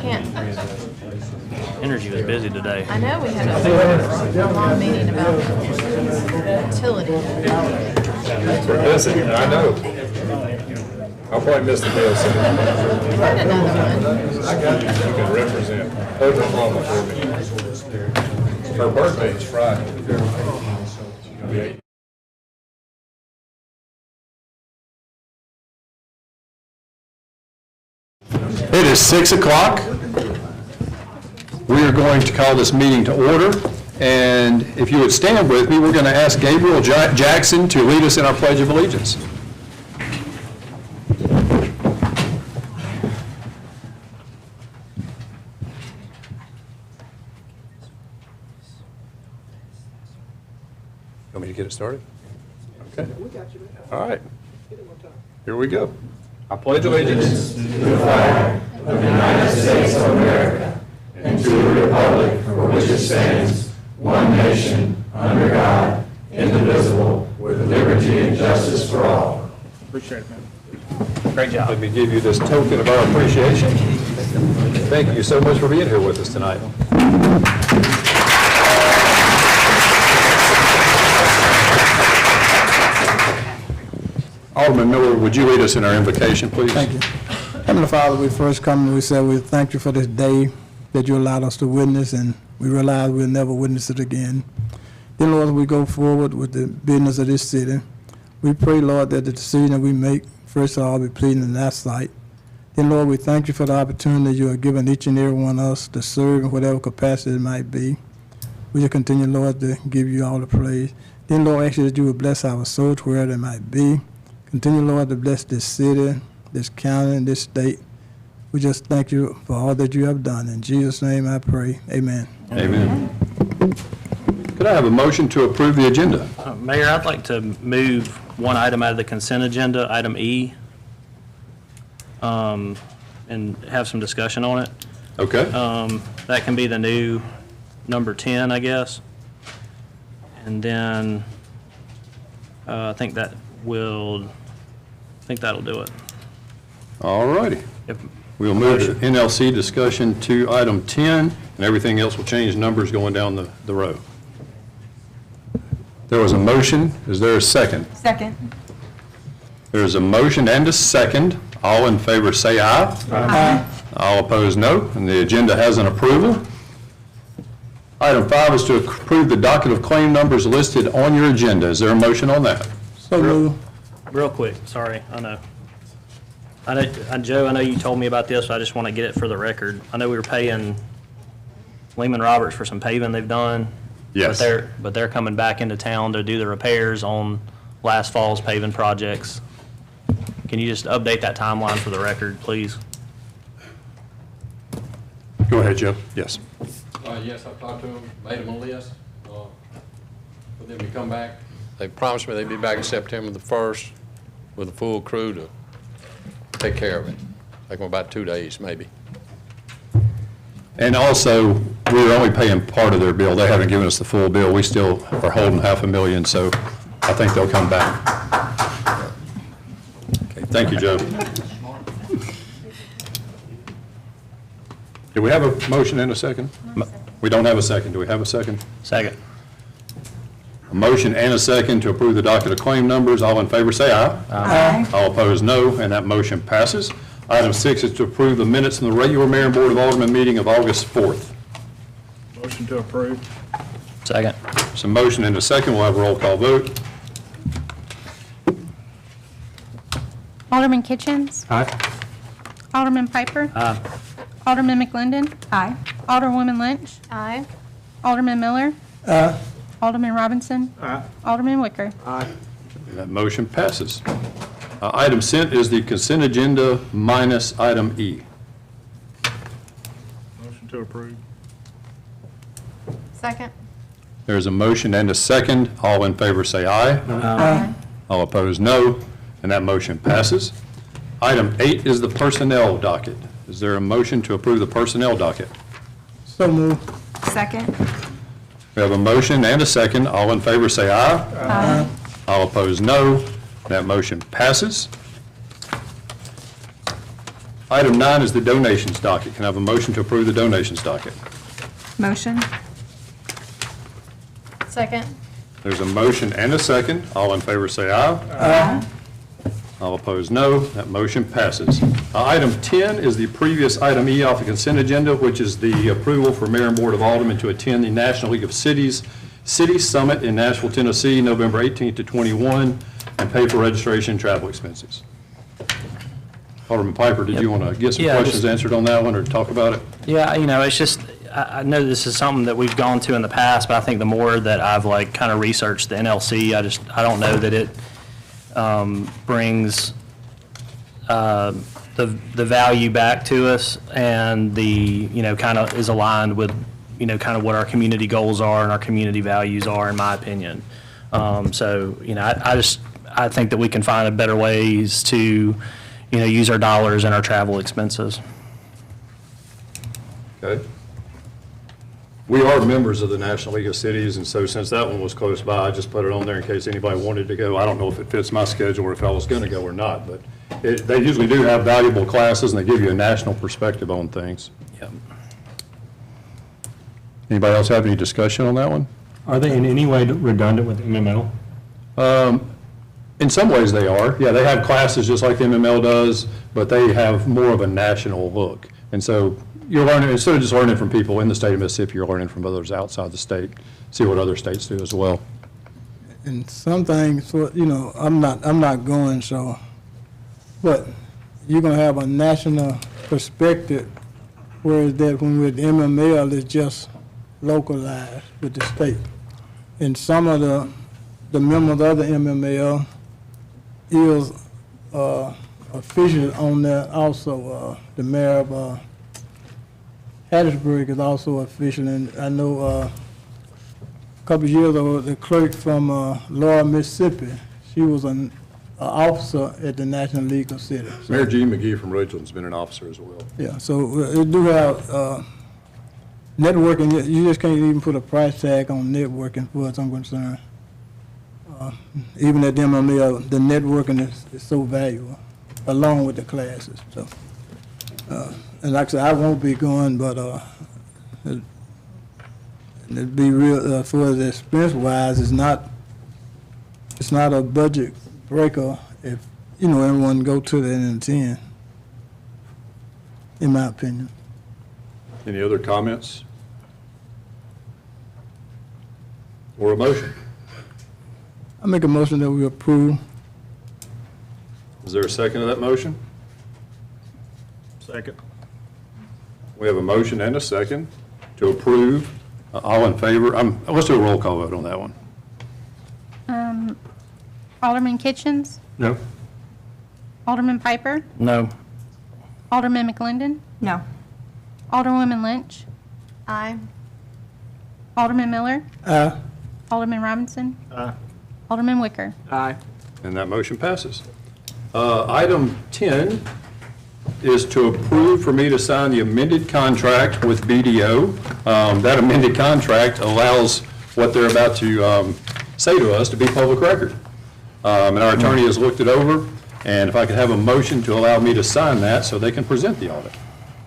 can't. Energy was busy today. I know we had a long meeting about utility. We're busy, I know. I'll probably miss the bill soon. We had another one. I got you. You can represent Oklahoma for me. Her birthday is Friday. It is 6 o'clock. We are going to call this meeting to order. And if you would stand with me, we're going to ask Gabriel Jackson to lead us in our Pledge of Allegiance. Want me to get it started? Okay. All right. Here we go. I pledge allegiance to the flag of the United States of America and to the republic for which it stands, one nation, under God, indivisible, with liberty and justice for all. Appreciate it, man. Great job. Let me give you this token of our appreciation. Thank you so much for being here with us tonight. Alderman Miller, would you lead us in our invocation, please? Thank you. Heavenly Father, we first come and we say we thank you for this day that you allowed us to witness, and we realize we'll never witness it again. Then, Lord, as we go forward with the business of this city, we pray, Lord, that the decision that we make, first of all, be pleasing in thy sight. Then, Lord, we thank you for the opportunity you have given each and every one of us to serve in whatever capacity it might be. We just continue, Lord, to give you all the praise. Then, Lord, ask you that you would bless our souls wherever they might be. Continue, Lord, to bless this city, this county, and this state. We just thank you for all that you have done. In Jesus' name I pray. Amen. Amen. Could I have a motion to approve the agenda? Mayor, I'd like to move one item out of the consent agenda, item E, and have some discussion on it. Okay. That can be the new number 10, I guess. And then I think that'll do it. All righty. Yep. We'll move to NLC discussion to item 10, and everything else will change numbers going down the row. There was a motion. Is there a second? Second. There's a motion and a second. All in favor say aye. Aye. All opposed, no. And the agenda has an approval. Item 5 is to approve the docket of claim numbers listed on your agenda. Is there a motion on that? So moved. Real quick, sorry, I know, Joe, I know you told me about this, but I just want to get it for the record. I know we were paying Lehman Roberts for some paving they've done. Yes. But they're coming back into town to do the repairs on last fall's paving projects. Can you just update that timeline for the record, please? Go ahead, Joe. Yes. Yes, I've talked to them, made them a list for them to come back. They promised me they'd be back September the 1st with a full crew to take care of it. Take them about 2 days, maybe. And also, we're only paying part of their bill. They haven't given us the full bill. We still are holding $500,000, so I think they'll come back. Okay, thank you, Joe. Do we have a motion and a second? We don't have a second. Do we have a second? Second. A motion and a second to approve the docket of claim numbers. All in favor say aye. Aye. All opposed, no, and that motion passes. Item 6 is to approve the minutes from the regular Mayor and Board of Aldermen meeting of August 4th. Motion to approve. Second. So motion and a second. We'll have a roll call vote. Alderman Kitchens. Aye. Alderman Piper. Aye. Alderman McClendon. Aye. Alderwoman Lynch. Aye. Alderman Miller. Aye. Alderman Robinson. Aye. Alderman Wicker. Aye. That motion passes. Item sent is the consent agenda minus item E. Motion to approve. Second. There's a motion and a second. All in favor say aye. Aye. All opposed, no, and that motion passes. Item 8 is the personnel docket. Is there a motion to approve the personnel docket? So moved. Second. We have a motion and a second. All in favor say aye. Aye. All opposed, no. That motion passes. Item 9 is the donations docket. Can I have a motion to approve the donations docket? Motion. Second. There's a motion and a second. All in favor say aye. Aye. All opposed, no. That motion passes. Item 10 is the previous item E off the consent agenda, which is the approval for Mayor and Board of Aldermen to attend the National League of Cities City Summit in Nashville, Tennessee, November 18th to 21, and pay for registration and travel expenses. Alderman Piper, did you want to get some Yeah, questions just- answered on that one or talk about it? Yeah, it's just, I know this is something that we've gone to in the past, but I think the more that I've kind of researched the NLC, I don't know that it brings the value back to us, and the, kind of is aligned with, kind of what our community goals are and our community values are, in my opinion. So, I think that we can find better ways to, use our dollars and our travel expenses. Okay. We are members of the National League of Cities, and so since that one was close by, I just put it on there in case anybody wanted to go. I don't know if it fits my schedule or if I was going to go or not, but they usually do have valuable classes, and they give you a national perspective on things. Yep. Anybody else have any discussion on that one? Are they in any way redundant with MML? In some ways they are. Yeah, they have classes just like the MML does, but they have more of a national look. And so you're learning, instead of just learning from people in the state of Mississippi, you're learning from others outside the state, see what other states do as well. And some things, I'm not going, so, but you're gonna have a national perspective, whereas that when with MML, it's just localized with the state. And some of the members of the MML is official on that also. The mayor of Hattiesburg is also official, and I know a couple of years ago, the clerk from Laurel, Mississippi, she was an officer at the National League of Cities. Mayor G. McGee from Ridgeland's been an officer as well. Yeah, so it do have networking. You just can't even put a price tag on networking, for as I'm concerned. Even at MML, the networking is so valuable, along with the classes. So, and like I said, I won't be going, but it'd be real. For the expense wise, it's not a budget breaker if everyone go to that and attend. In my opinion. Any other comments? Or a motion? I make a motion that we approve. Is there a second to that motion? Second. We have a motion and a second to approve. All in favor? Let's do a roll call vote on that one. Alderman Kitchens, No. Alderman Piper, No. Alderman McClendon, No. Alderwoman Lynch, Aye. Alderman Miller, Aye. Alderman Robinson, Aye. Alderman Wicker. Aye. And that motion passes. Item 10 is to approve for me to sign the amended contract with BDO. That amended contract allows what they're about to say to us to be public record. And our attorney has looked it over, and if I could have a motion to allow me to sign that so they can present the audit.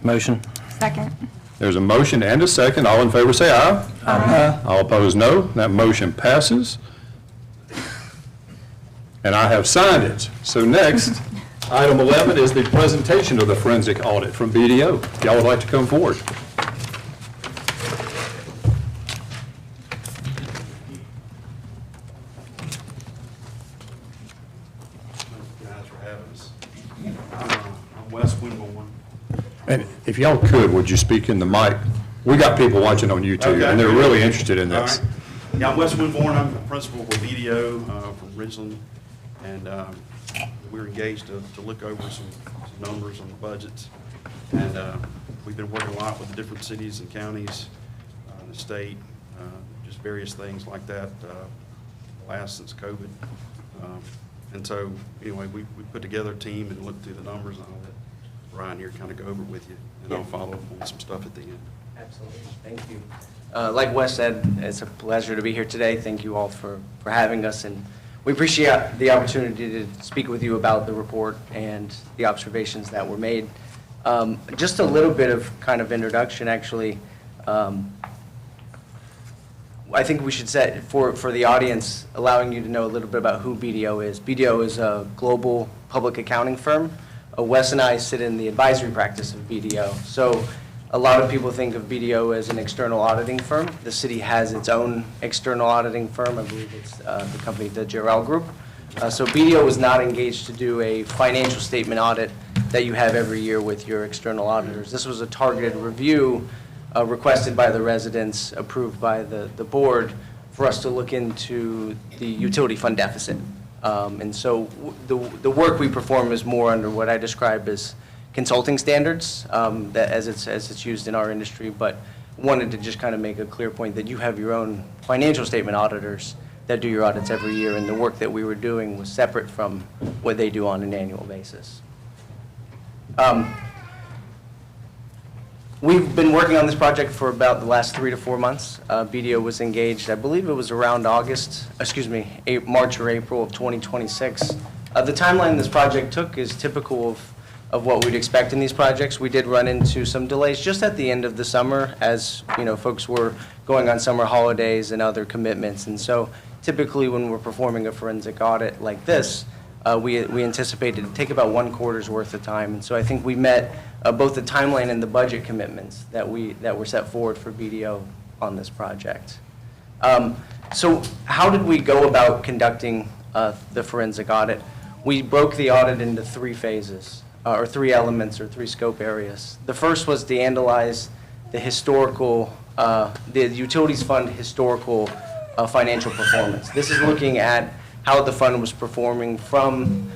Motion. Second. There's a motion and a second. All in favor say aye. Aye. All opposed, no. That motion passes. And I have signed it. So next, item 11 is the presentation of the forensic audit from BDO. If y'all would like to come forward. Guys for having us. I'm Wes Winborn. And if y'all could, would you speak in the mic? We got people watching on YouTube, Okay. and they're really interested in All this. right. Yeah, I'm Wes Winborn. I'm the principal with BDO from Ridgeland, and we're engaged to look over some numbers on the budgets. And we've been working a lot with the different cities and counties, the state, just various things like that, last since COVID. And so, anyway, we put together a team and looked through the numbers, and I'll let Ryan here kind of go over it with you, and I'll follow up on some stuff at the end. Absolutely. Thank you. Like Wes said, it's a pleasure to be here today. Thank you all for having us, and we appreciate the opportunity to speak with you about the report and the observations that were made. Just a little bit of kind of introduction, actually. I think we should set, for the audience, allowing you to know a little bit about who BDO is. BDO is a global public accounting firm. Wes and I sit in the advisory practice of BDO. So a lot of people think of BDO as an external auditing firm. The city has its own external auditing firm. I believe it's the company, the Jarrell Group. So BDO was not engaged to do a financial statement audit that you have every year with your external auditors. This was a targeted review requested by the residents, approved by the board, for us to look into the utility fund deficit. And so the work we perform is more under what I describe as consulting standards, that as it's used in our industry, but wanted to just kind of make a clear point that you have your own financial statement auditors that do your audits every year, and the work that we were doing was separate from what they do on an annual basis. We've been working on this project for about the last 3 to 4 months. BDO was engaged, I believe it was around March or April of 2026. The timeline this project took is typical of what we'd expect in these projects. We did run into some delays just at the end of the summer, as folks were going on summer holidays and other commitments. And so typically when we're performing a forensic audit like this, we anticipated to take about 1 quarter's worth of time. And so I think we met both the timeline and the budget commitments that were set forward for BDO on this project. So how did we go about conducting the forensic audit? We broke the audit into 3 phases, or 3 elements, or 3 scope areas. The first was to analyze the historical, the utilities fund historical financial performance. This is looking at how the fund was performing from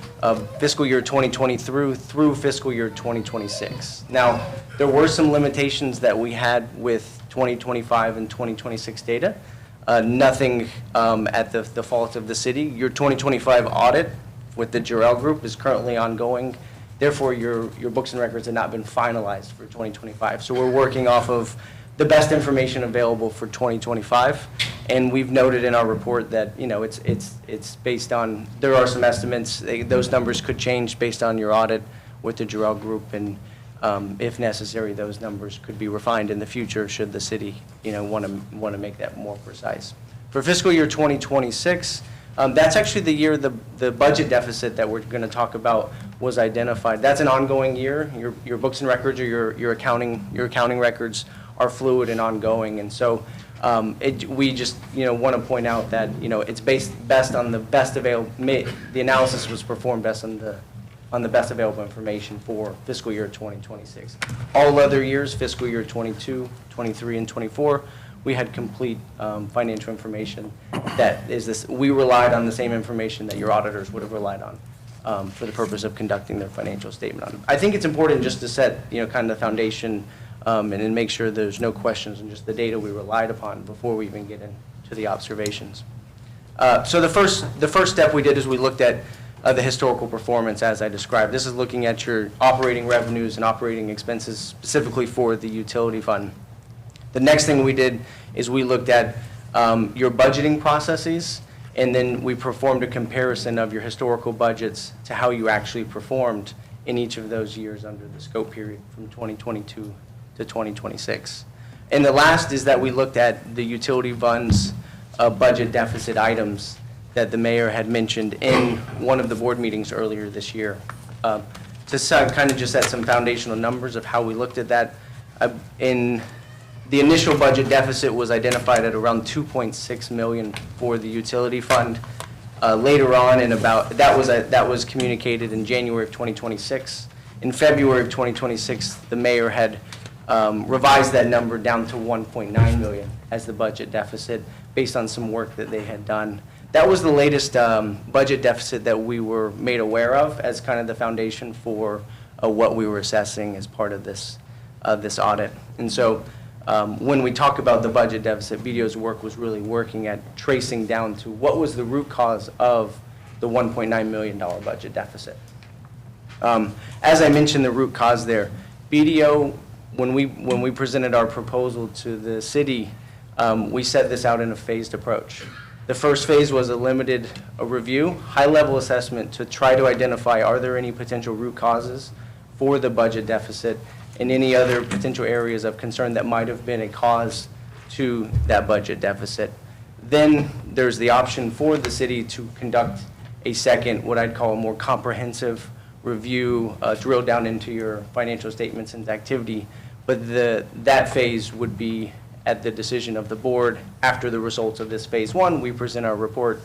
fiscal year 2020 through fiscal year 2026. Now, there were some limitations that we had with 2025 and 2026 data. Nothing at the fault of the city. Your 2025 audit with the Jarrell Group is currently ongoing. Therefore, your books and records have not been finalized for 2025. So we're working off of the best information available for 2025. And we've noted in our report that, it's based on, there are some estimates. Those numbers could change based on your audit with the Jarrell Group. And if necessary, those numbers could be refined in the future should the city, want to make that more precise. For fiscal year 2026, that's actually the year the budget deficit that we're going to talk about was identified. That's an ongoing year. Your books and records or your accounting records are fluid and ongoing. And so we just want to point out that it's best on the best available. The analysis was performed best on the best available information for fiscal year 2026. All other years, fiscal year 22, 23, and 24, we had complete financial information. That is this. We relied on the same information that your auditors would have relied on for the purpose of conducting their financial statement on. I think it's important just to set kind of the foundation. And then make sure there's no questions on just the data we relied upon before we even get into the observations. So the first step we did is we looked at the historical performance as I described. This is looking at your operating revenues and operating expenses specifically for the utility fund. The next thing we did is we looked at your budgeting processes, and then we performed a comparison of your historical budgets to how you actually performed in each of those years under the scope period from 2022 to 2026. And the last is that we looked at the utility funds budget deficit items that the mayor had mentioned in one of the board meetings earlier this year. To kind of just set some foundational numbers of how we looked at that. In the initial budget deficit was identified at around 2.6 million for the utility fund. Later on, that was communicated in January of 2026. In February of 2026, the mayor had revised that number down to 1.9 million as the budget deficit based on some work that they had done. That was the latest budget deficit that we were made aware of as kind of the foundation for what we were assessing as part of this audit. And so when we talk about the budget deficit, BDO's work was really working at tracing down to what was the root cause of the $1.9 million budget deficit. As I mentioned, the root cause there, BDO, when we presented our proposal to the city, we set this out in a phased approach. The first phase was a limited review, high-level assessment to try to identify are there any potential root causes for the budget deficit and any other potential areas of concern that might have been a cause to that budget deficit. Then there's the option for the city to conduct a second, what I'd call a more comprehensive review, drill down into your financial statements and activity. But that phase would be at the decision of the board. After the results of this phase one, we present our report.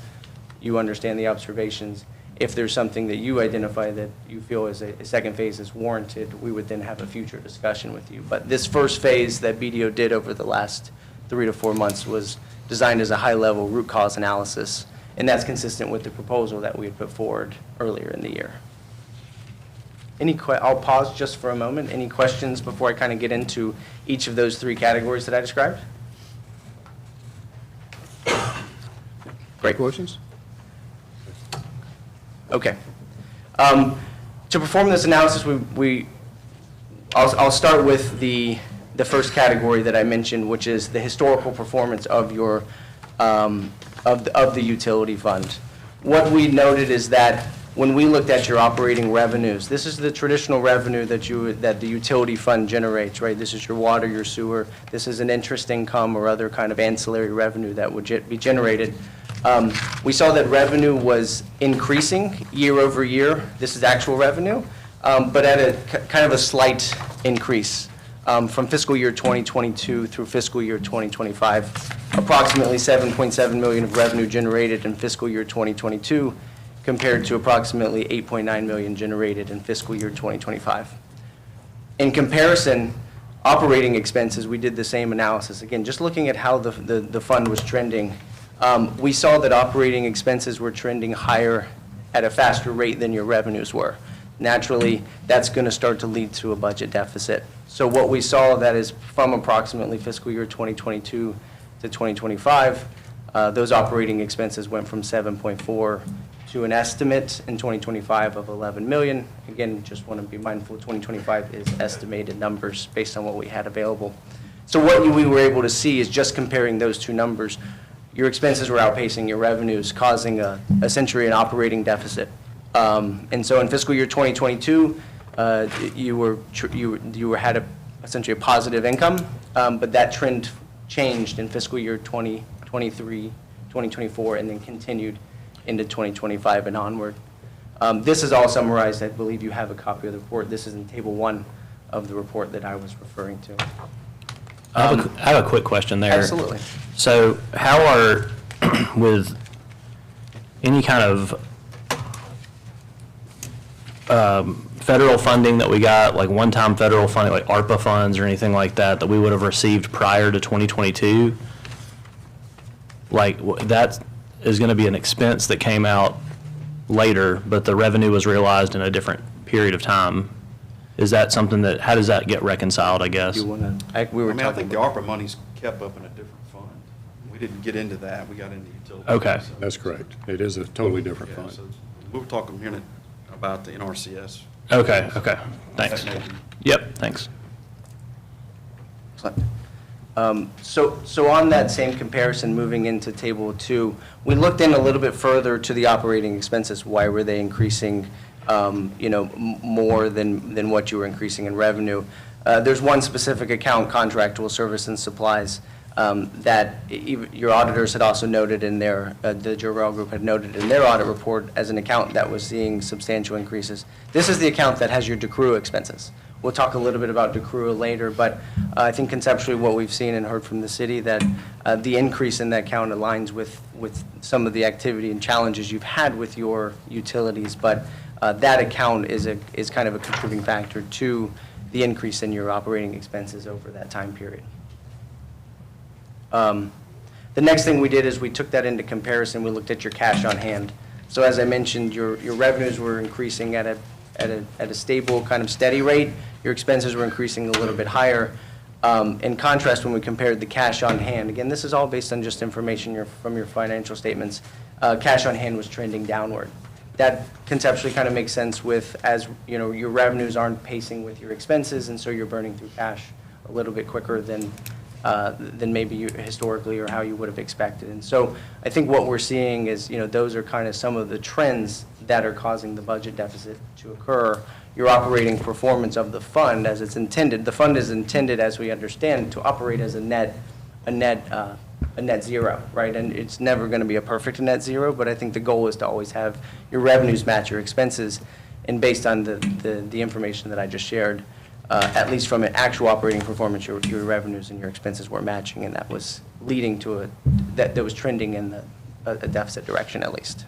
You understand the observations. If there's something that you identify that you feel is a second phase is warranted, we would then have a future discussion with you. But this first phase that BDO did over the last 3 to 4 months was designed as a high-level root cause analysis, and that's consistent with the proposal that we had put forward earlier in the year. I'll pause just for a moment. Any questions before I kind of get into each of those 3 categories that I described? Great. Questions? Okay. To perform this analysis, I'll start with the first category that I mentioned, which is the historical performance of your of the utility fund. What we noted is that when we looked at your operating revenues, this is the traditional revenue that the utility fund generates, right? This is your water, your sewer. This is an interest income or other kind of ancillary revenue that would be generated. We saw that revenue was increasing year over year. This is actual revenue, but at a kind of a slight increase from fiscal year 2022 through fiscal year 2025. Approximately $7.7 million of revenue generated in fiscal year 2022 compared to approximately $8.9 million generated in fiscal year 2025. In comparison, operating expenses, we did the same analysis. Again, just looking at how the fund was trending, we saw that operating expenses were trending higher at a faster rate than your revenues were. Naturally, that's going to start to lead to a budget deficit. So what we saw that is from approximately fiscal year 2022 to 2025, those operating expenses went from 7.4 to an estimate in 2025 of 11 million. Again, just want to be mindful, 2025 is estimated numbers based on what we had available. So what we were able to see is just comparing those 2 numbers, your expenses were outpacing your revenues, causing essentially an operating deficit. And so in fiscal year 2022, you had essentially a positive income, but that trend changed in fiscal year 2023, 2024, and then continued into 2025 and onward. This is all summarized. I believe you have a copy of the report. This is in table 1 of the report that I was referring to. I have a quick question there. Absolutely. So how are, with any kind of federal funding that we got, like one-time federal funding, like ARPA funds or anything like that, that we would have received prior to 2022, like that is going to be an expense that came out later, but the revenue was realized in a different period of time. Is that something that, how does that get reconciled, I guess? You want to, I think the ARPA money's kept up in a different fund. We didn't get into that. We got into utility. Okay. So- That's correct. It is a totally different Yeah, fund. so we'll talk in a minute about the NRCS. Okay, thanks. That may be- Yep, thanks. Excellent. So on that same comparison, moving into table 2, we looked in a little bit further to the operating expenses. Why were they increasing, more than what you were increasing in revenue? There's one specific account, contractual service and supplies, that your auditors had also noted in their, the Jarrell Group had noted in their audit report as an account that was seeing substantial increases. This is the account that has your DECRUA expenses. We'll talk a little bit about DECRUA later, but I think conceptually what we've seen and heard from the city that the increase in that account aligns with some of the activity and challenges you've had with your utilities, but that account is kind of a contributing factor to the increase in your operating expenses over that time period. The next thing we did is we took that into comparison. We looked at your cash on hand. So as I mentioned, your revenues were increasing at a stable, kind of steady rate. Your expenses were increasing a little bit higher. In contrast, when we compared the cash on hand, again, this is all based on just information from your financial statements, cash on hand was trending downward. That conceptually kind of makes sense with, as you know, your revenues aren't pacing with your expenses, and so you're burning through cash a little bit quicker than maybe you historically or how you would have expected. And so I think what we're seeing is, those are kind of some of the trends that are causing the budget deficit to occur, your operating performance of the fund as it's intended. The fund is intended, as we understand, to operate as a net zero, right? And it's never going to be a perfect net zero, but I think the goal is to always have your revenues match your expenses. And based on the information that I just shared, at least from an actual operating performance, your revenues and your expenses were matching, and that was leading to that was trending in a deficit direction at least.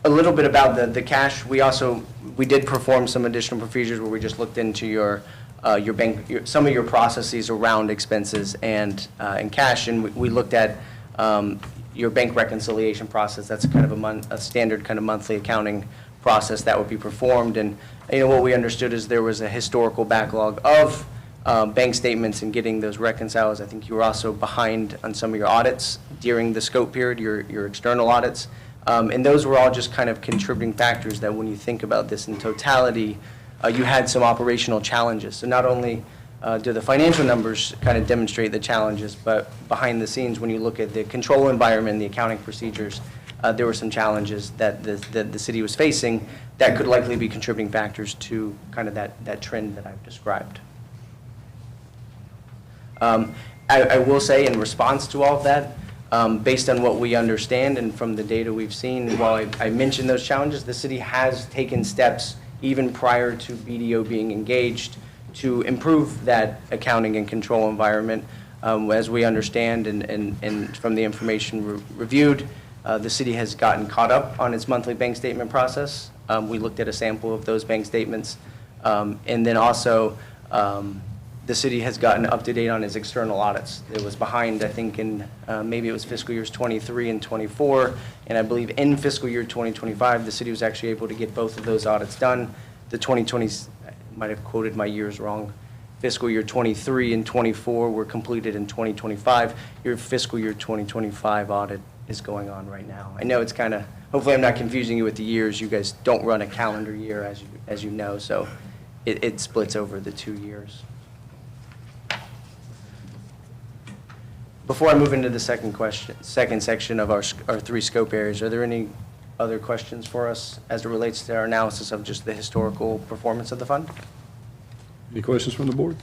A little bit about the cash. We did perform some additional procedures where we just looked into your bank, some of your processes around expenses and cash, and we looked at your bank reconciliation process. That's kind of a standard kind of monthly accounting process that would be performed. And what we understood is there was a historical backlog of bank statements and getting those reconciled. I think you were also behind on some of your audits during the scope period, your external audits. And those were all just kind of contributing factors that when you think about this in totality, you had some operational challenges. So not only do the financial numbers kind of demonstrate the challenges, but behind the scenes, when you look at the control environment, the accounting procedures, there were some challenges that the city was facing that could likely be contributing factors to kind of that trend that I've described. I will say in response to all of that, based on what we understand and from the data we've seen, while I mentioned those challenges, the city has taken steps even prior to BDO being engaged to improve that accounting and control environment. As we understand and from the information reviewed, the city has gotten caught up on its monthly bank statement process. We looked at a sample of those bank statements. And then also, the city has gotten up to date on its external audits. It was behind, I think, in maybe it was fiscal years 23 and 24, and I believe in fiscal year 2025, the city was actually able to get both of those audits done. The 2020, I might have quoted my years wrong. Fiscal year 23 and 24 were completed in 2025. Your fiscal year 2025 audit is going on right now. I know it's kind of, hopefully I'm not confusing you with the years. You guys don't run a calendar year, as you know, so it splits over the 2 years. Before I move into the second section of our 3 scope areas, are there any other questions for us as it relates to our analysis of just the historical performance of the fund? Any questions from the board?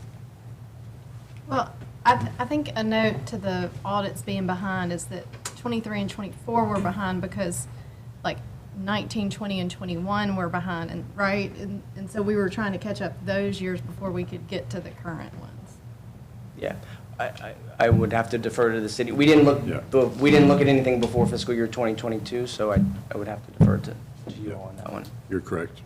Well, I think a note to the audits being behind is that 23 and 24 were behind because like 19, 20, and 21 were behind, and right? And so we were trying to catch up those years before we could get to the current ones. Yeah. I would have to defer to the city. We didn't look at anything before fiscal year 2022, so I would have to defer to you on that one. You're correct.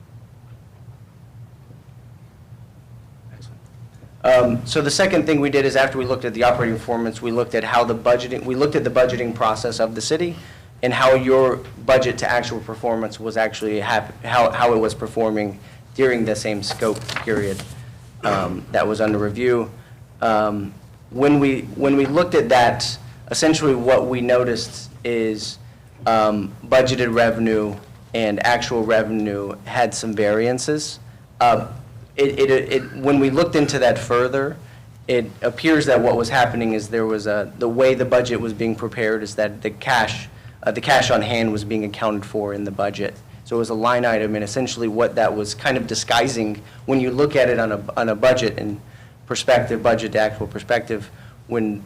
So the second thing we did is after we looked at the operating performance, we looked at how the budgeting process of the city and how your budget to actual performance was actually how it was performing during the same scope period that was under review. When we looked at that, essentially what we noticed is budgeted revenue and actual revenue had some variances. When we looked into that further, it appears that what was happening is there was the way the budget was being prepared is that the cash on hand was being accounted for in the budget. So it was a line item, and essentially what that was kind of disguising, when you look at it on a budget and perspective, budget to actual perspective, when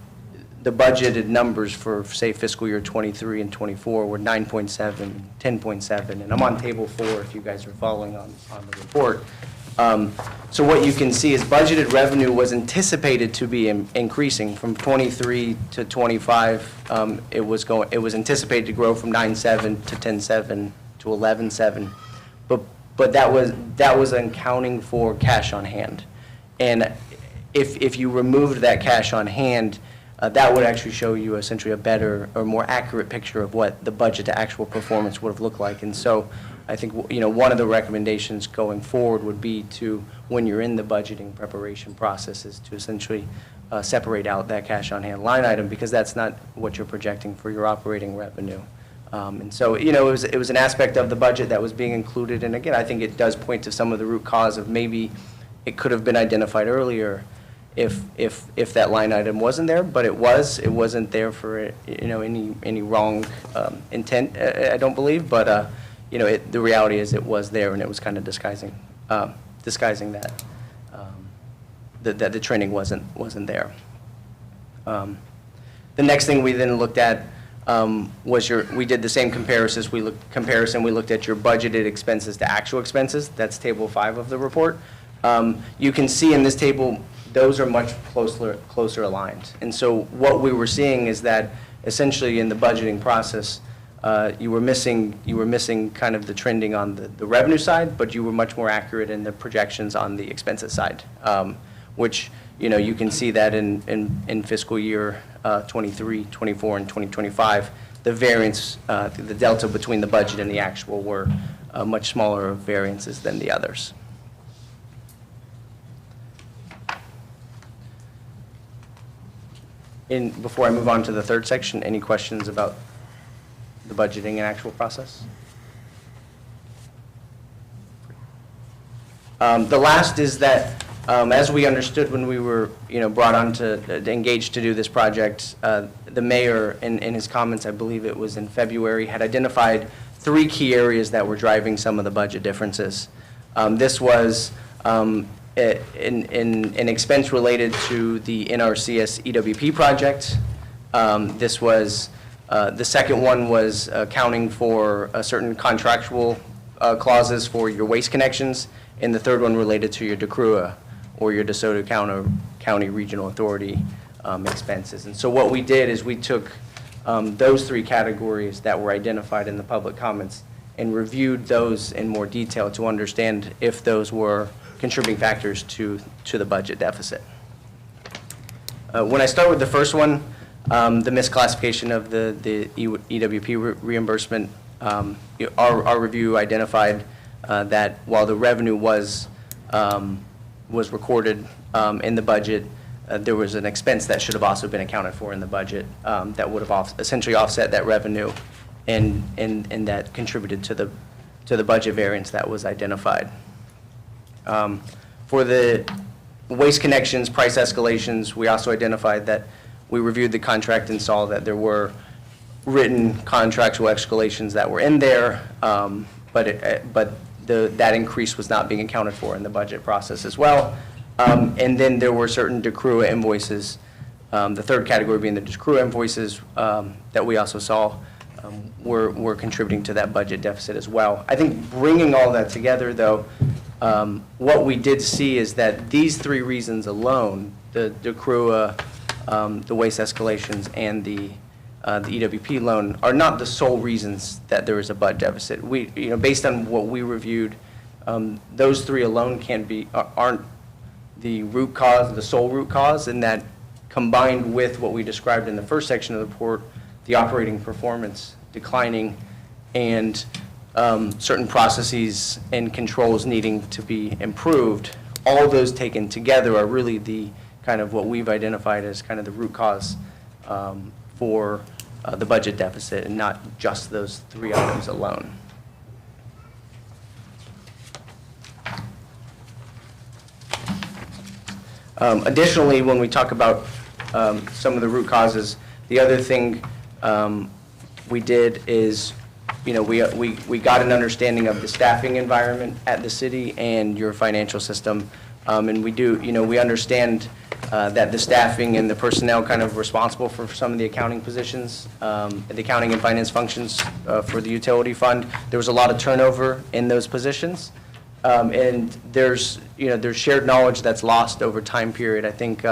the budgeted numbers for, say, fiscal year 23 and 24 were 9.7, 10.7, and I'm on table 4 if you guys are following on the report. So what you can see is budgeted revenue was anticipated to be increasing from 23 to 25. It was anticipated to grow from 9.7 to 10.7 to 11.7, but that was accounting for cash on hand, and if you removed that cash on hand, that would actually show you essentially a better or more accurate picture of what the budget to actual performance would have looked like. And so I think, one of the recommendations going forward would be to, when you're in the budgeting preparation process, is to essentially separate out that cash on hand line item, because that's not what you're projecting for your operating revenue. And so, it was an aspect of the budget that was being included. And again, I think it does point to some of the root cause of maybe it could have been identified earlier if that line item wasn't there, but it wasn't there for, any wrong intent, I don't believe, but, the reality is it was there, and it was kind of disguising that, that the training wasn't there. The next thing we then looked at was we did the same comparison. We looked at your budgeted expenses to actual expenses. That's table 5 of the report. You can see in this table, those are much closer aligned. And so what we were seeing is that essentially in the budgeting process, you were missing kind of the trending on the revenue side, but you were much more accurate in the projections on the expenses side, which, you can see that in fiscal year 23, 24, and 2025, the variance, the delta between the budget and the actual were much smaller variances than the others. Before I move on to the third section, any questions about the budgeting and actual process? The last is that, as we understood when we were, brought on to engage to do this project, the mayor, in his comments, I believe it was in February, had identified 3 key areas that were driving some of the budget differences. This was an expense related to the NRCS EWP project. This was, the second one was accounting for certain contractual clauses for your waste connections, and the third one related to your DECRUA, or your DeSoto County Regional Authority expenses. And so what we did is we took those 3 categories that were identified in the public comments and reviewed those in more detail to understand if those were contributing factors to the budget deficit. When I start with the first one, the misclassification of the EWP reimbursement, our review identified that while the revenue was recorded in the budget, there was an expense that should have also been accounted for in the budget that would have essentially offset that revenue, and that contributed to the budget variance that was identified. For the waste connections, price escalations, we also identified that we reviewed the contract and saw that there were written contractual escalations that were in there, but that increase was not being accounted for in the budget process as well. And then there were certain DECRUA invoices, the third category being the DECRUA invoices that we also saw were contributing to that budget deficit as well. I think bringing all that together, though, what we did see is that these 3 reasons alone, the DECRUA, the waste escalations, and the EWP loan, are not the sole reasons that there is a budget deficit. We, based on what we reviewed, those 3 alone aren't the root cause, the sole root cause, and that combined with what we described in the first section of the report, the operating performance declining, and certain processes and controls needing to be improved, all those taken together are really the kind of what we've identified as kind of the root cause for the budget deficit, and not just those 3 items alone. Additionally, when we talk about some of the root causes, the other thing we did is, we got an understanding of the staffing environment at the city and your financial system, and we understand that the staffing and the personnel kind of responsible for some of the accounting positions, the accounting and finance functions for the utility fund. There was a lot of turnover in those positions, and there's shared knowledge that's lost over time period. I think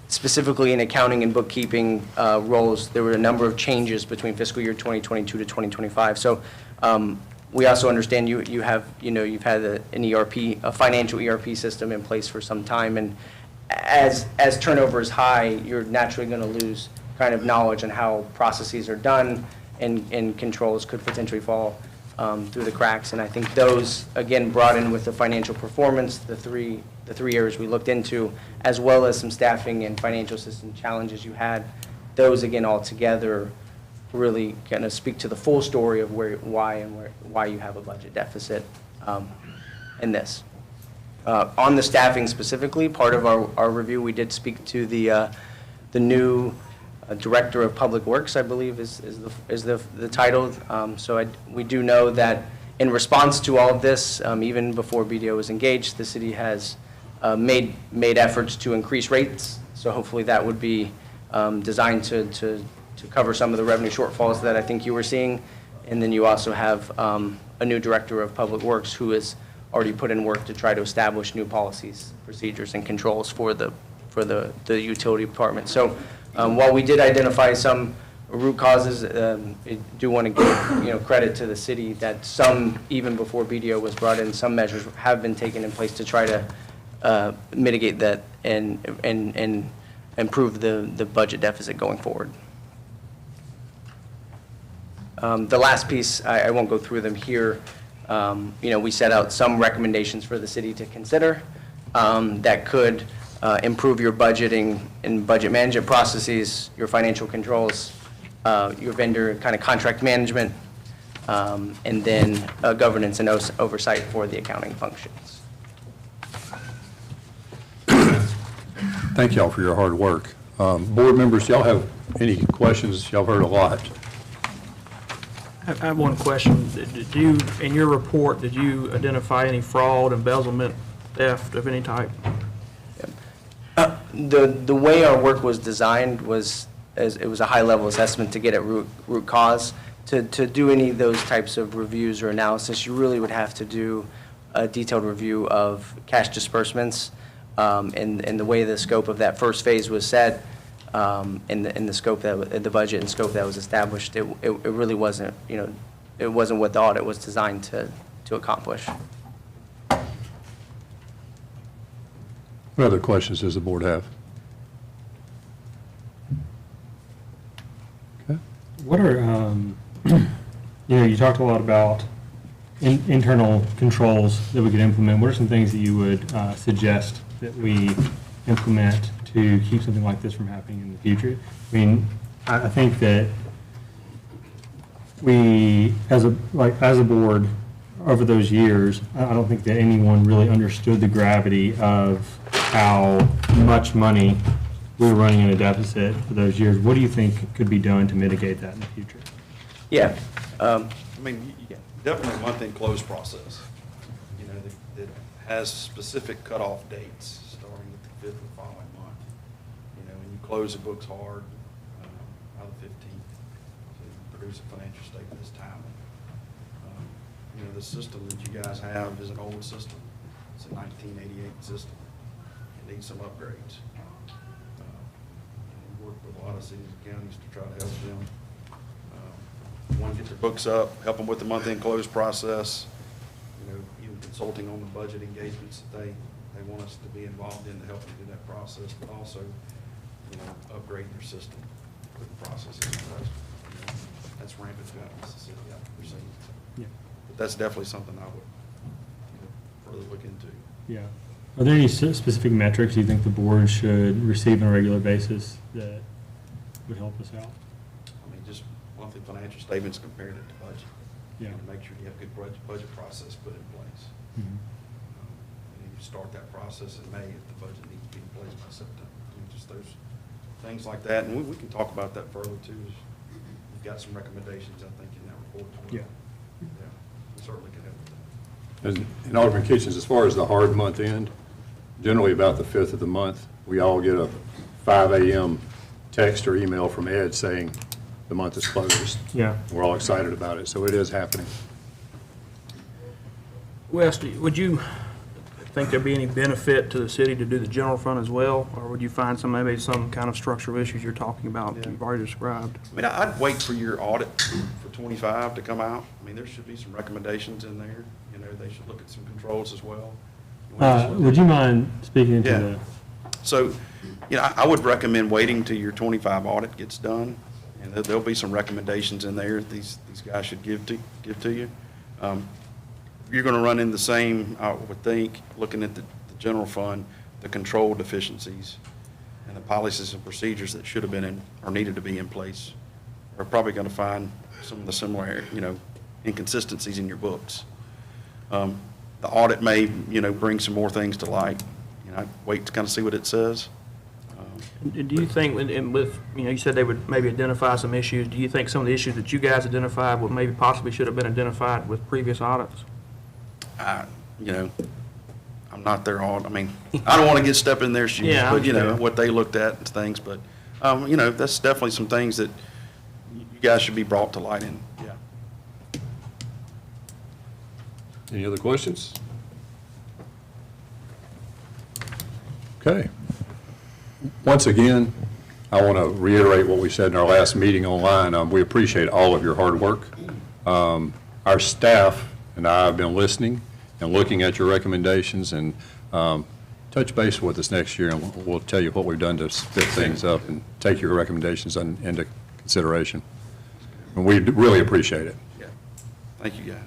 specifically in accounting and bookkeeping roles, there were a number of changes between fiscal year 2022 to 2025. So we also understand you've had an ERP, a financial ERP system in place for some time, and as turnover is high, you're naturally going to lose kind of knowledge on how processes are done, and controls could potentially fall through the cracks. And I think those, again, brought in with the financial performance, the three areas we looked into, as well as some staffing and financial system challenges you had, those, again, all together really kind of speak to the full story of why you have a budget deficit in this. On the staffing specifically, part of our review, we did speak to the new Director of Public Works, I believe is the title. So we do know that in response to all of this, even before BDO was engaged, the city has made efforts to increase rates. So hopefully that would be designed to cover some of the revenue shortfalls that I think you were seeing. And then you also have a new Director of Public Works who has already put in work to try to establish new policies, procedures, and controls for the utility department. So while we did identify some root causes, I do want to give credit to the city that some, even before BDO was brought in, some measures have been taken in place to try to mitigate that and improve the budget deficit going forward. The last piece, I won't go through them here. We set out some recommendations for the city to consider that could improve your budgeting and budget management processes, your financial controls, your vendor kind of contract management, and then governance and oversight for the accounting functions. Thank y'all for your hard work. Board members, y'all have any questions? Y'all heard a lot. I have one question. Did you, in your report, did you identify any fraud, embezzlement, theft of any type? The way our work was designed was, it was a high-level assessment to get at root cause. To do any of those types of reviews or analysis, you really would have to do a detailed review of cash disbursements, and the way the scope of that first phase was set, and the scope that the budget and scope that was established. It really wasn't, it wasn't what the audit was designed to accomplish. What other questions does the board have? Okay. What are, you talked a lot about internal controls that we could implement. What are some things that you would suggest that we implement to keep something like this from happening in the future? I mean, I think that we, as a board, over those years, I don't think that anyone really understood the gravity of how much money we were running in a deficit for those years. What do you think could be done to mitigate that in the future? Yeah. I mean, definitely a month-end close process, that has specific cutoff dates, starting with the 5th of the following month. And you close the books hard by the 15th to produce a financial statement this timely. The system that you guys have is an old system. It's a 1988 system. It needs some upgrades. We work with a lot of cities and counties to try to help them. One, get their books up, help them with the month-end close process, even consulting on the budget engagements that they want us to be involved in to help them do that process, but also, upgrading their system with the processes in place. That's rampant throughout Mississippi, we're seeing. Yeah. But that's definitely something I would further look into. Yeah. Are there any specific metrics you think the board should receive on a regular basis that would help us out? I mean, just monthly financial statements compared to budget. Yeah. And make sure you have good budget process put in place. Mhm. And you start that process in May if the budget needs to be in place by September. Just those things like that. And we can talk about that further too. You've got some recommendations, I think, in that report as well. Yeah. Yeah, we certainly can help with that. In Alderman Kitchens, as far as the hard month end, generally about the 5th of the month, we all get a 5 a.m. text or email from Ed saying the month is closed. Yeah. We're all excited about it, so it is happening. Wes, would you think there'd be any benefit to the city to do the general fund as well? Or would you find maybe some kind of structural issues you're talking about that you've already described? I mean, I'd wait for your audit for 25 to come out. I mean, there should be some recommendations in there. They should look at some controls as well. Would you mind speaking into Yeah. the? So, I would recommend waiting till your 25 audit gets done, and there'll be some recommendations in there these guys should give to you. You're going to run in the same, I would think, looking at the general fund, the control deficiencies and the policies and procedures that should have been in or needed to be in place are probably going to find some of the similar, inconsistencies in your books. The audit may, bring some more things to light. I'd wait to kind of see what it says. Do you think, and with, you said they would maybe identify some issues, do you think some of the issues that you guys identified would maybe possibly should have been identified with previous audits? I'm not their audit, I don't want to step in their shoes, Yeah, I but, understand. what they looked at and things, but, that's definitely some things that you guys should be brought to light in, yeah. Any other questions? Okay. Once again, I want to reiterate what we said in our last meeting online. We appreciate all of your hard work. Our staff and I have been listening and looking at your recommendations, and touch base with us next year, and we'll tell you what we've done to split things up and take your recommendations into consideration. And we really appreciate it. Yeah. Thank you, guys.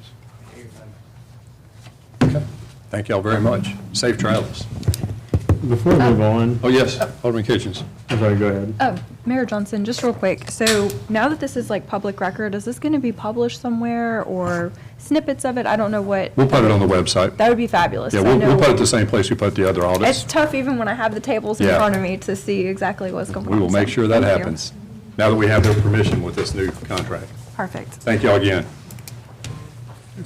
Okay. Thank y'all very much. Safe travels. Before we move on, Oh, yes, Alderman Kitchens. I'm sorry, go ahead. Oh, Mayor Johnson, just real quick. So now that this is like public record, is this going to be published somewhere or snippets of it? I don't know what. We'll put it on the website. That would be fabulous. Yeah, 'cause I we'll know put it the same place we put the other audits. It's tough even when I have the tables in Yeah. front of me to see exactly what's going on. We will make So, sure that thank you. happens, now that we have their permission with this new contract. Perfect. Thank y'all again.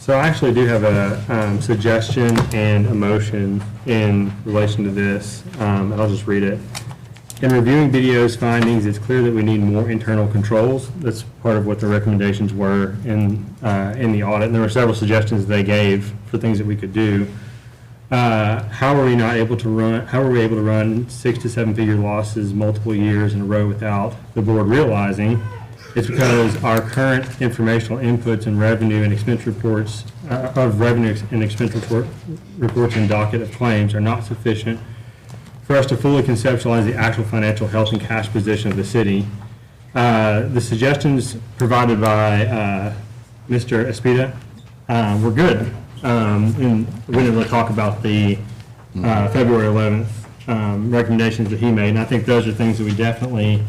So I actually do have a suggestion and a motion in relation to this. I'll just read it. In reviewing BDO's findings, it's clear that we need more internal controls. That's part of what the recommendations were in the audit. And there were several suggestions they gave for things that we could do. How are we able to run 6 to 7 figure losses multiple years in a row without the board realizing? It's because our current informational inputs and revenue and expense reports reports and docket of claims are not sufficient for us to fully conceptualize the actual financial health and cash position of the city. The suggestions provided by Mr. Espita were good. And we didn't really talk about the February 11th recommendations that he made, and I think those are things that we definitely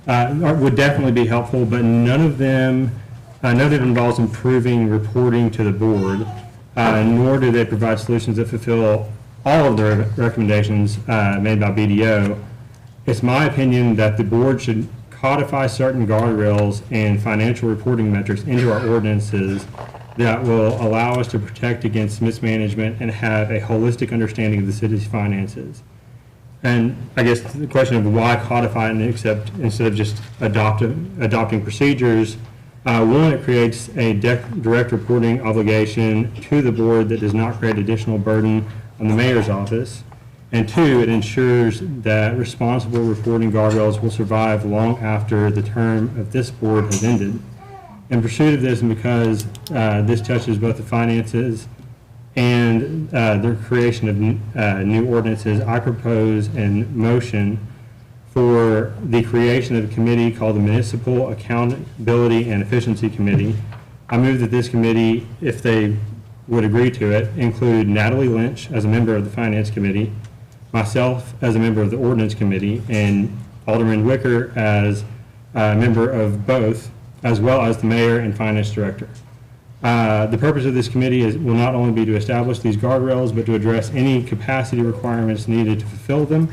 would definitely be helpful, but none of them involves improving reporting to the board, nor do they provide solutions that fulfill all of the recommendations made by BDO. It's my opinion that the board should codify certain guardrails and financial reporting metrics into our ordinances that will allow us to protect against mismanagement and have a holistic understanding of the city's finances. And I guess the question of why codify it instead of just adopting procedures, one, it creates a direct reporting obligation to the board that does not create additional burden on the mayor's office. And two, it ensures that responsible reporting guardrails will survive long after the term of this board has ended. In pursuit of this, and because this touches both the finances and the creation of new ordinances, I propose and motion for the creation of a committee called the Municipal Accountability and Efficiency Committee. I move that this committee, if they would agree to it, include Natalie Lynch as a member of the Finance Committee, myself as a member of the Ordinance Committee, and Alderman Wicker as a member of both, as well as the Mayor and Finance Director. The purpose of this committee will not only be to establish these guardrails, but to address any capacity requirements needed to fulfill them.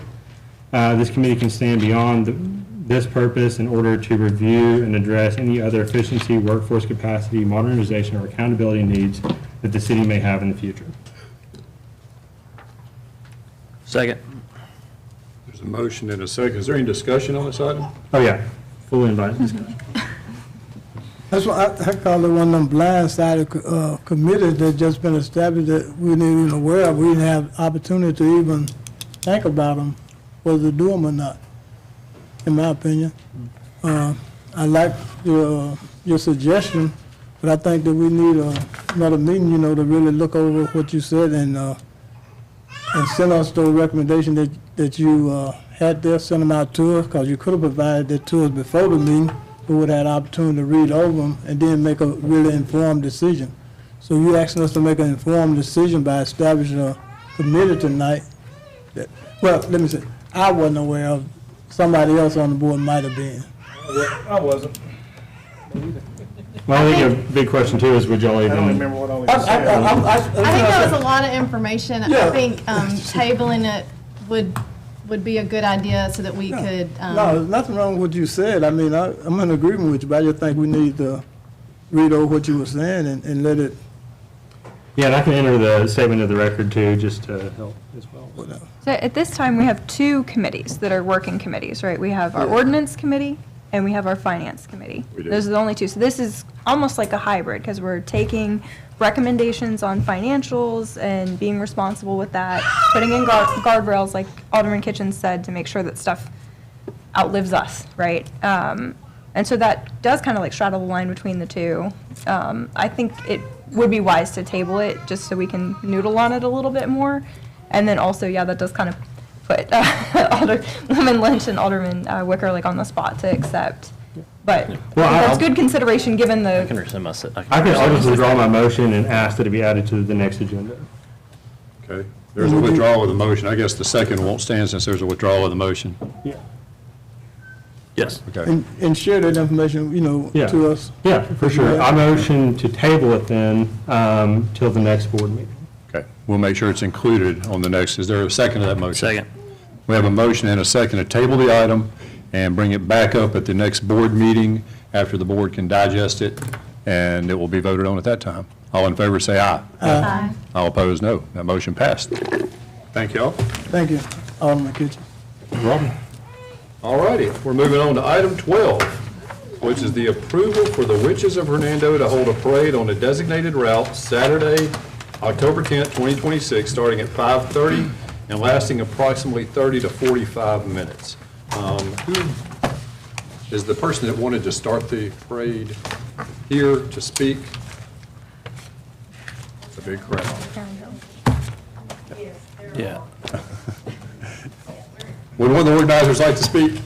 This committee can stand beyond this purpose in order to review and address any other efficiency, workforce capacity, modernization, or accountability needs that the city may have in the future. Second. There's a motion and a second. Is there any discussion on this item? Oh, yeah, fully invited discussion. That's why I call it one of them blindsided committees that just been established that we didn't even aware of. We didn't have opportunity to even think about them, whether to do them or not, in my opinion. I like your suggestion, but I think that we need another meeting, to really look over what you said and send us those recommendations that you had there, send them out to us, because you could have provided that to us before the meeting. We would have had an opportunity to read over them and then make a really informed decision. So you're asking us to make an informed decision by establishing a committee tonight. Well, let me say, I wasn't aware of. Somebody else on the board might have been. I wasn't. Well, I think a big question too is would y'all I don't even, remember what all he I said. I think that was a lot of information. Yeah. I think tabling it would be a good idea so that we could. No, there's nothing wrong with what you said. I mean, I'm in agreement with you, but I just think we need to read over what you were saying and let it, yeah, and I can enter the statement of the record too, just to help as well. whatever. So at this time, we have two committees that are working committees, right? We have our ordinance committee and we have our finance committee. We do. Those are the only two. So this is almost like a hybrid because we're taking recommendations on financials and being responsible with that, putting in guardrails, like Alderman Kitchen said, to make sure that stuff outlives us, right? And so that does kind of like straddle the line between the two. I think it would be wise to table it just so we can noodle on it a little bit more. And then also, yeah, that does kind of put Alderman Lynch and Alderman Wicker like on the spot to accept. But I think that's good consideration given I can the, rescind my, I'll just withdraw my motion and ask that it be added to the next agenda. Okay, there's a withdrawal of the motion. I guess the second won't stand since there's a withdrawal of the motion. Yeah. yes. Okay, and share that information, Yeah. to us. Yeah, for sure. I motion to table it then till the next board meeting. okay. We'll make sure it's included on the next. Is there a second to that motion? Second. We have a motion and a second to table the item and bring it back up at the next board meeting after the board can digest it, and it will be voted on at that time. All in favor, say aye. Aye. All opposed, no. That motion passed. Thank you all. Thank you, Alderman Kitchen. All righty, we're moving on to item 12, which is the approval for the Witches of Hernando to hold a parade on a designated route Saturday, October 10th, 2026, starting at 5:30 and lasting approximately 30 to 45 minutes. Who is the person that wanted to start the parade here to speak? It's a big crowd. Yeah. Would one of the organizers like to speak?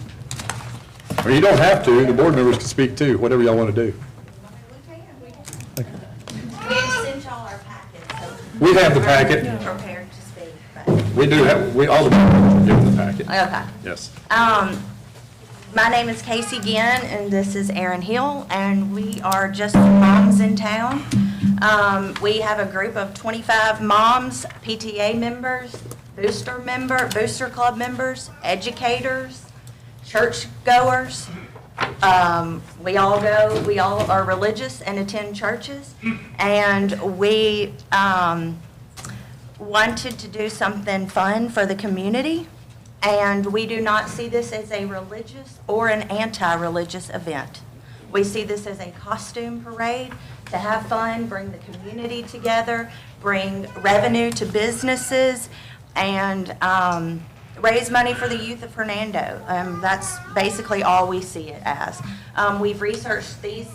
Or you don't have to, the board members can speak too, whatever y'all want to do. We sent y'all our packet, so. We have the packet. Prepared to speak, but. We do have, all the members are given the packet. Okay. Yes. My name is Casey Ginn, and this is Erin Hill, and we are just moms in town. We have a group of 25 moms, PTA members, booster club members, educators, churchgoers. We all are religious and attend churches, and we wanted to do something fun for the community. And we do not see this as a religious or an anti-religious event. We see this as a costume parade to have fun, bring the community together, bring revenue to businesses, and raise money for the youth of Hernando. That's basically all we see it as. We've researched these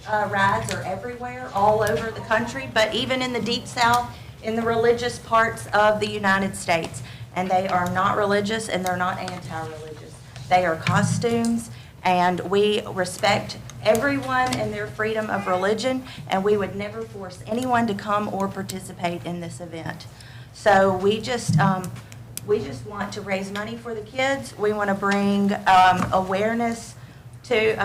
rides are everywhere, all over the country, but even in the Deep South, in the religious parts of the United States. And they are not religious and they're not anti-religious. They are costumes, and we respect everyone and their freedom of religion, and we would never force anyone to come or participate in this event. So we just want to raise money for the kids. We want to bring awareness to,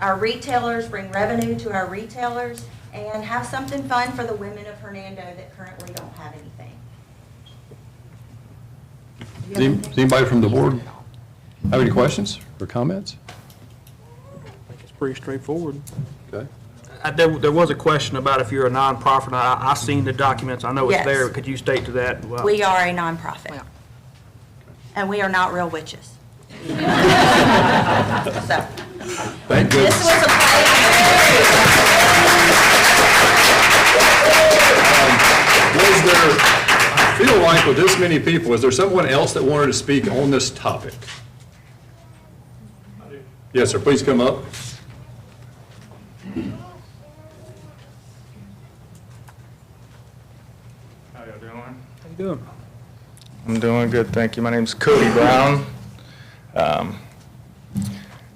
our retailers, bring revenue to our retailers, and have something fun for the women of Hernando that currently don't have anything. Does anybody from the board have any questions or comments? It's pretty straightforward. Okay. There was a question about if you're a nonprofit. I seen the documents. I know it's Yes. there. Could you state to that? We are a nonprofit, and we are not real witches. So, Thank this goodness. was a Was there, I feel like with this many people, is there someone else that wanted to speak on this topic? Yes, sir, please come up. How y'all doing? How you doing? I'm doing good, thank you. My name's Cody Brown.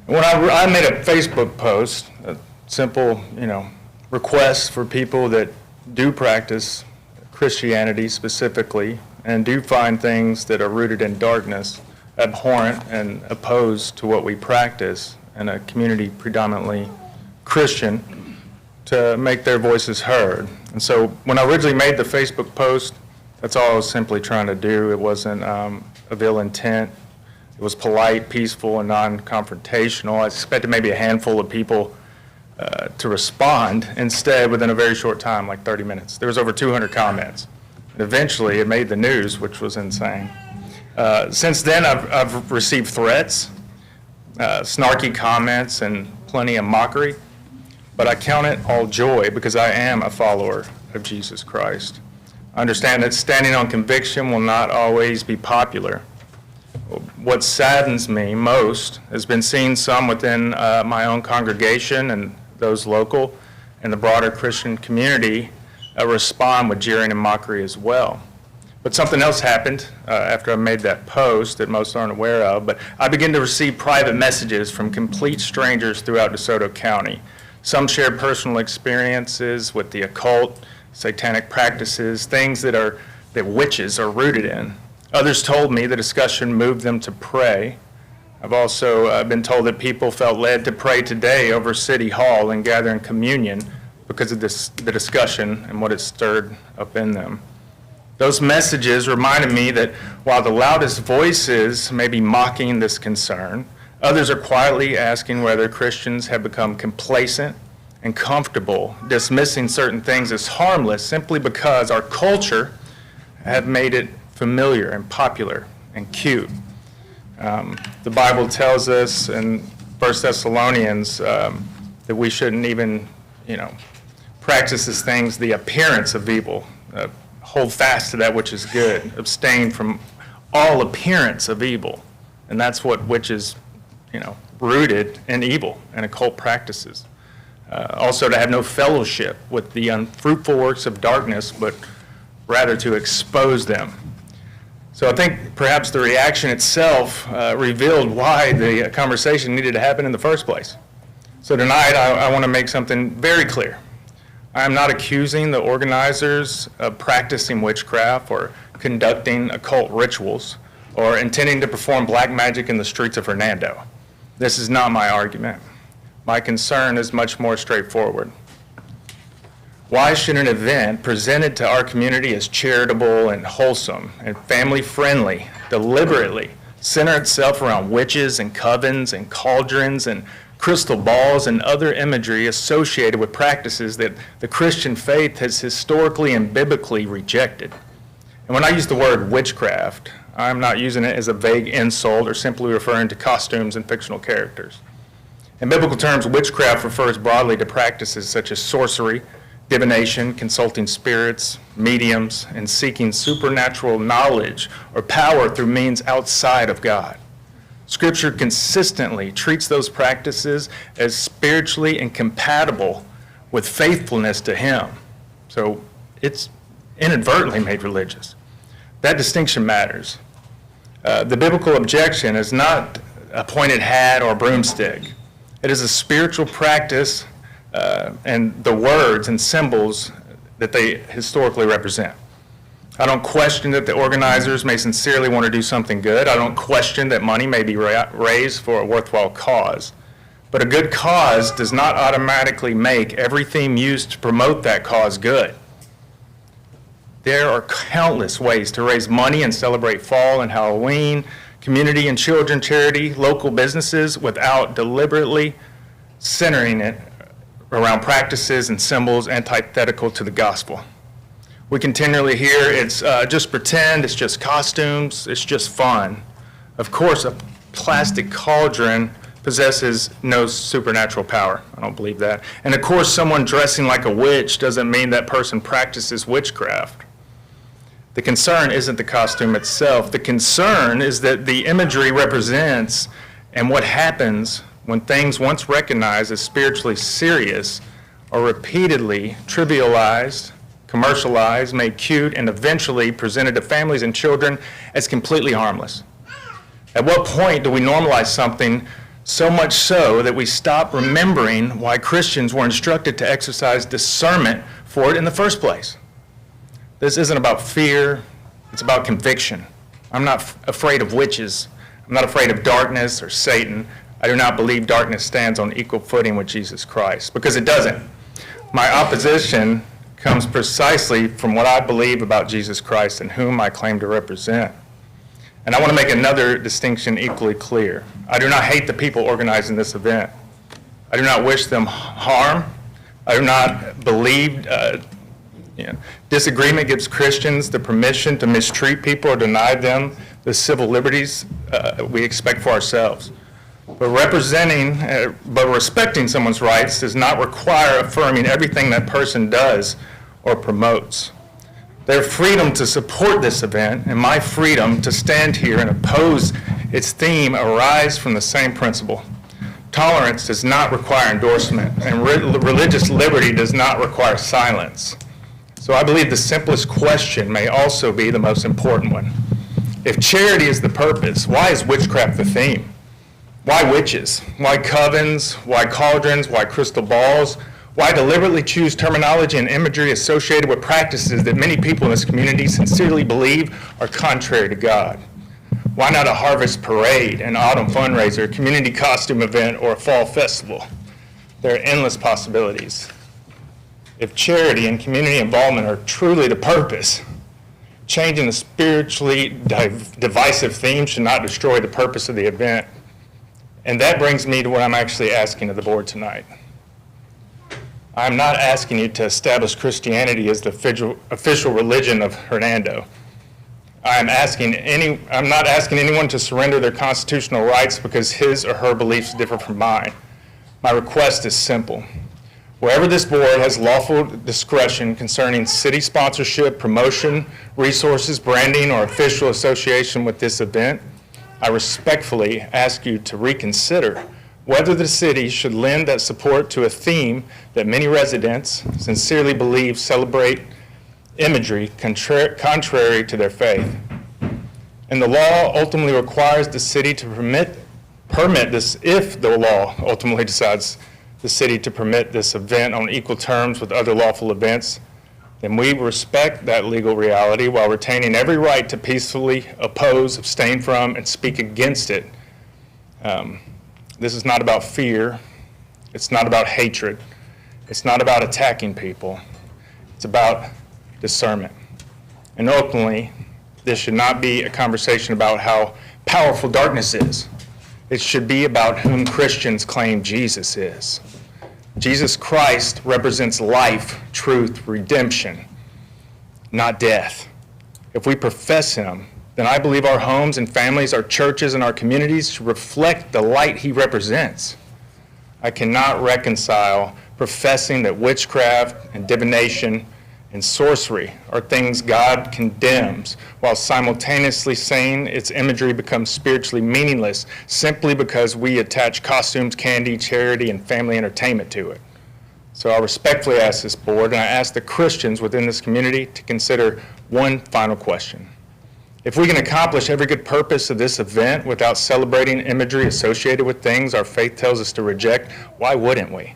When I made a Facebook post, a simple, request for people that do practice Christianity specifically and do find things that are rooted in darkness abhorrent and opposed to what we practice in a community predominantly Christian to make their voices heard. And so when I originally made the Facebook post, that's all I was simply trying to do. It wasn't of ill intent. It was polite, peaceful, and non-confrontational. I expected maybe a handful of people to respond. Instead, within a very short time, like 30 minutes, there was over 200 comments. And eventually, it made the news, which was insane. Since then, I've received threats, snarky comments, and plenty of mockery. But I count it all joy because I am a follower of Jesus Christ. I understand that standing on conviction will not always be popular. What saddens me most has been seeing some within my own congregation and those local and the broader Christian community respond with jeering and mockery as well. But something else happened after I made that post that most aren't aware of, but I began to receive private messages from complete strangers throughout DeSoto County. Some shared personal experiences with the occult, satanic practices, things that witches are rooted in. Others told me the discussion moved them to pray. I've also been told that people felt led to pray today over City Hall and gather in communion because of the discussion and what it stirred up in them. Those messages reminded me that while the loudest voices may be mocking this concern, others are quietly asking whether Christians have become complacent and comfortable dismissing certain things as harmless simply because our culture have made it familiar and popular and cute. The Bible tells us in 1 Thessalonians that we shouldn't even, practice as things the appearance of evil. Hold fast to that which is good. Abstain from all appearance of evil. And that's what witches, rooted in evil and occult practices. Also to have no fellowship with the unfruitful works of darkness, but rather to expose them. So I think perhaps the reaction itself revealed why the conversation needed to happen in the first place. So tonight I want to make something very clear. I am not accusing the organizers of practicing witchcraft or conducting occult rituals or intending to perform black magic in the streets of Hernando. This is not my argument. My concern is much more straightforward. Why should an event presented to our community as charitable and wholesome and family-friendly deliberately center itself around witches and covens and cauldrons and crystal balls and other imagery associated with practices that the Christian faith has historically and biblically rejected? And when I use the word witchcraft, I'm not using it as a vague insult or simply referring to costumes and fictional characters. In biblical terms, witchcraft refers broadly to practices such as sorcery, divination, consulting spirits, mediums, and seeking supernatural knowledge or power through means outside of God. Scripture consistently treats those practices as spiritually incompatible with faithfulness to Him. So it's inadvertently made religious. That distinction matters. The biblical objection is not a pointed hat or broomstick. It is a spiritual practice and the words and symbols that they historically represent. I don't question that the organizers may sincerely want to do something good. I don't question that money may be raised for a worthwhile cause. But a good cause does not automatically make everything used to promote that cause good. There are countless ways to raise money and celebrate fall and Halloween, community and children charity, local businesses, without deliberately centering it around practices and symbols antithetical to the gospel. We continually hear it's just pretend, it's just costumes, it's just fun. Of course, a plastic cauldron possesses no supernatural power. I don't believe that. And of course, someone dressing like a witch doesn't mean that person practices witchcraft. The concern isn't the costume itself. The concern is that the imagery represents and what happens when things once recognized as spiritually serious are repeatedly trivialized, commercialized, made cute, and eventually presented to families and children as completely harmless. At what point do we normalize something so much so that we stop remembering why Christians were instructed to exercise discernment for it in the first place? This isn't about fear, it's about conviction. I'm not afraid of witches. I'm not afraid of darkness or Satan. I do not believe darkness stands on equal footing with Jesus Christ, because it doesn't. My opposition comes precisely from what I believe about Jesus Christ and whom I claim to represent. And I want to make another distinction equally clear. I do not hate the people organizing this event. I do not wish them harm. I do not believe disagreement gives Christians the permission to mistreat people or deny them the civil liberties we expect for ourselves. But respecting someone's rights does not require affirming everything that person does or promotes. Their freedom to support this event and my freedom to stand here and oppose its theme arise from the same principle. Tolerance does not require endorsement, and religious liberty does not require silence. So I believe the simplest question may also be the most important one. If charity is the purpose, why is witchcraft the theme? Why witches? Why covens? Why cauldrons? Why crystal balls? Why deliberately choose terminology and imagery associated with practices that many people in this community sincerely believe are contrary to God? Why not a harvest parade, an autumn fundraiser, a community costume event, or a fall festival? There are endless possibilities. If charity and community involvement are truly the purpose, changing the spiritually divisive theme should not destroy the purpose of the event. And that brings me to what I'm actually asking of the board tonight. I'm not asking you to establish Christianity as the official religion of Hernando. I'm not asking anyone to surrender their constitutional rights because his or her beliefs differ from mine. My request is simple. Wherever this board has lawful discretion concerning city sponsorship, promotion, resources, branding, or official association with this event, I respectfully ask you to reconsider whether the city should lend that support to a theme that many residents sincerely believe celebrate imagery contrary to their faith. And the law ultimately requires the city to permit this, if the law ultimately decides the city to permit this event on equal terms with other lawful events, then we respect that legal reality while retaining every right to peacefully oppose, abstain from, and speak against it. This is not about fear. It's not about hatred. It's not about attacking people. It's about discernment. And ultimately, this should not be a conversation about how powerful darkness is. It should be about whom Christians claim Jesus is. Jesus Christ represents life, truth, redemption, not death. If we profess him, then I believe our homes and families, our churches, and our communities should reflect the light he represents. I cannot reconcile professing that witchcraft and divination and sorcery are things God condemns, while simultaneously saying its imagery becomes spiritually meaningless simply because we attach costumes, candy, charity, and family entertainment to it. So I respectfully ask this board, and I ask the Christians within this community to consider one final question. If we can accomplish every good purpose of this event without celebrating imagery associated with things our faith tells us to reject, why wouldn't we?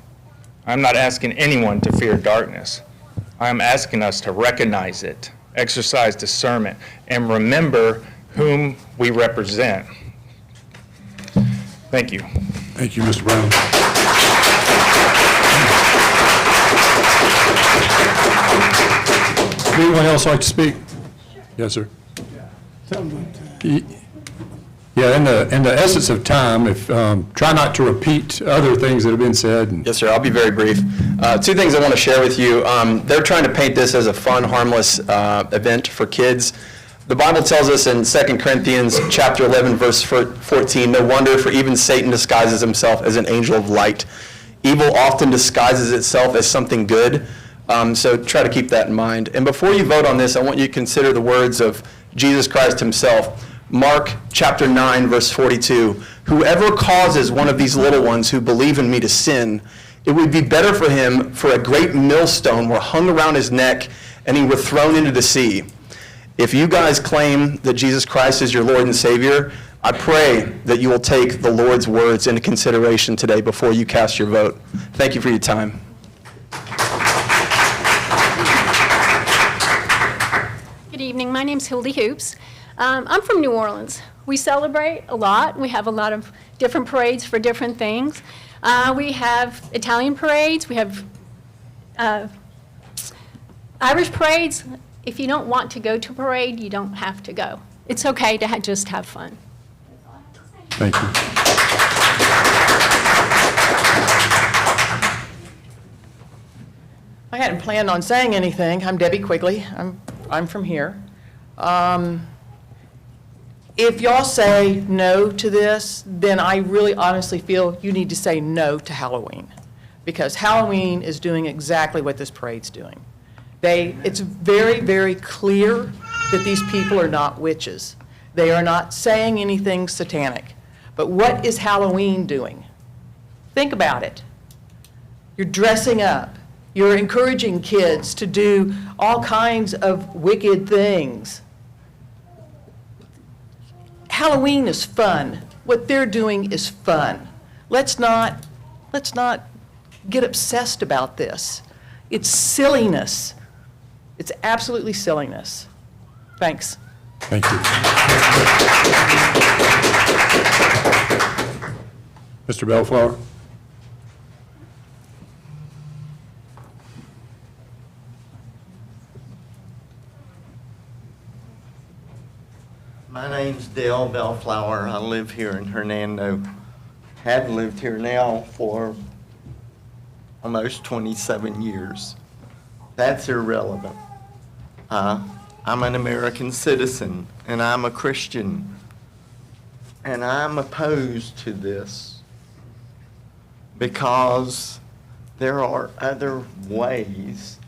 I'm not asking anyone to fear darkness. I'm asking us to recognize it, exercise discernment, and remember whom we represent. Thank you. Thank you, Mr. Brown. Would anyone else like to speak? Yes, sir. Yeah, in the essence of time, if try not to repeat other things that have been said. Yes, sir. I'll be very brief. Two things I want to share with you. They're trying to paint this as a fun, harmless event for kids. The Bible tells us in 2 Corinthians chapter 11, verse 14, no wonder, for even Satan disguises himself as an angel of light. Evil often disguises itself as something good. So try to keep that in mind. And before you vote on this, I want you to consider the words of Jesus Christ himself. Mark chapter 9, verse 42, whoever causes one of these little ones who believe in me to sin, it would be better for him for a great millstone were hung around his neck and he were thrown into the sea. If you guys claim that Jesus Christ is your Lord and Savior, I pray that you will take the Lord's words into consideration today before you cast your vote. Thank you for your time. Good evening. My name's Hildy Hoops. I'm from New Orleans. We celebrate a lot. We have a lot of different parades for different things. We have Italian parades, we have Irish parades. If you don't want to go to a parade, you don't have to go. It's okay to just have fun. Thank you. I hadn't planned on saying anything. I'm Debbie Quigley. I'm from here. If y'all say no to this, then I really honestly feel you need to say no to Halloween, because Halloween is doing exactly what this parade's doing. It's very, very clear that these people are not witches. They are not saying anything satanic. But what is Halloween doing? Think about it. You're dressing up. You're encouraging kids to do all kinds of wicked things. Halloween is fun. What they're doing is fun. Let's not get obsessed about this. It's silliness. It's absolutely silliness. Thanks. Thank you. Mr. Bellflower? My name's Dale Bellflower. I live here in Hernando. Have lived here now for almost 27 years. That's irrelevant. I'm an American citizen, and I'm a Christian. And I'm opposed to this because there are other ways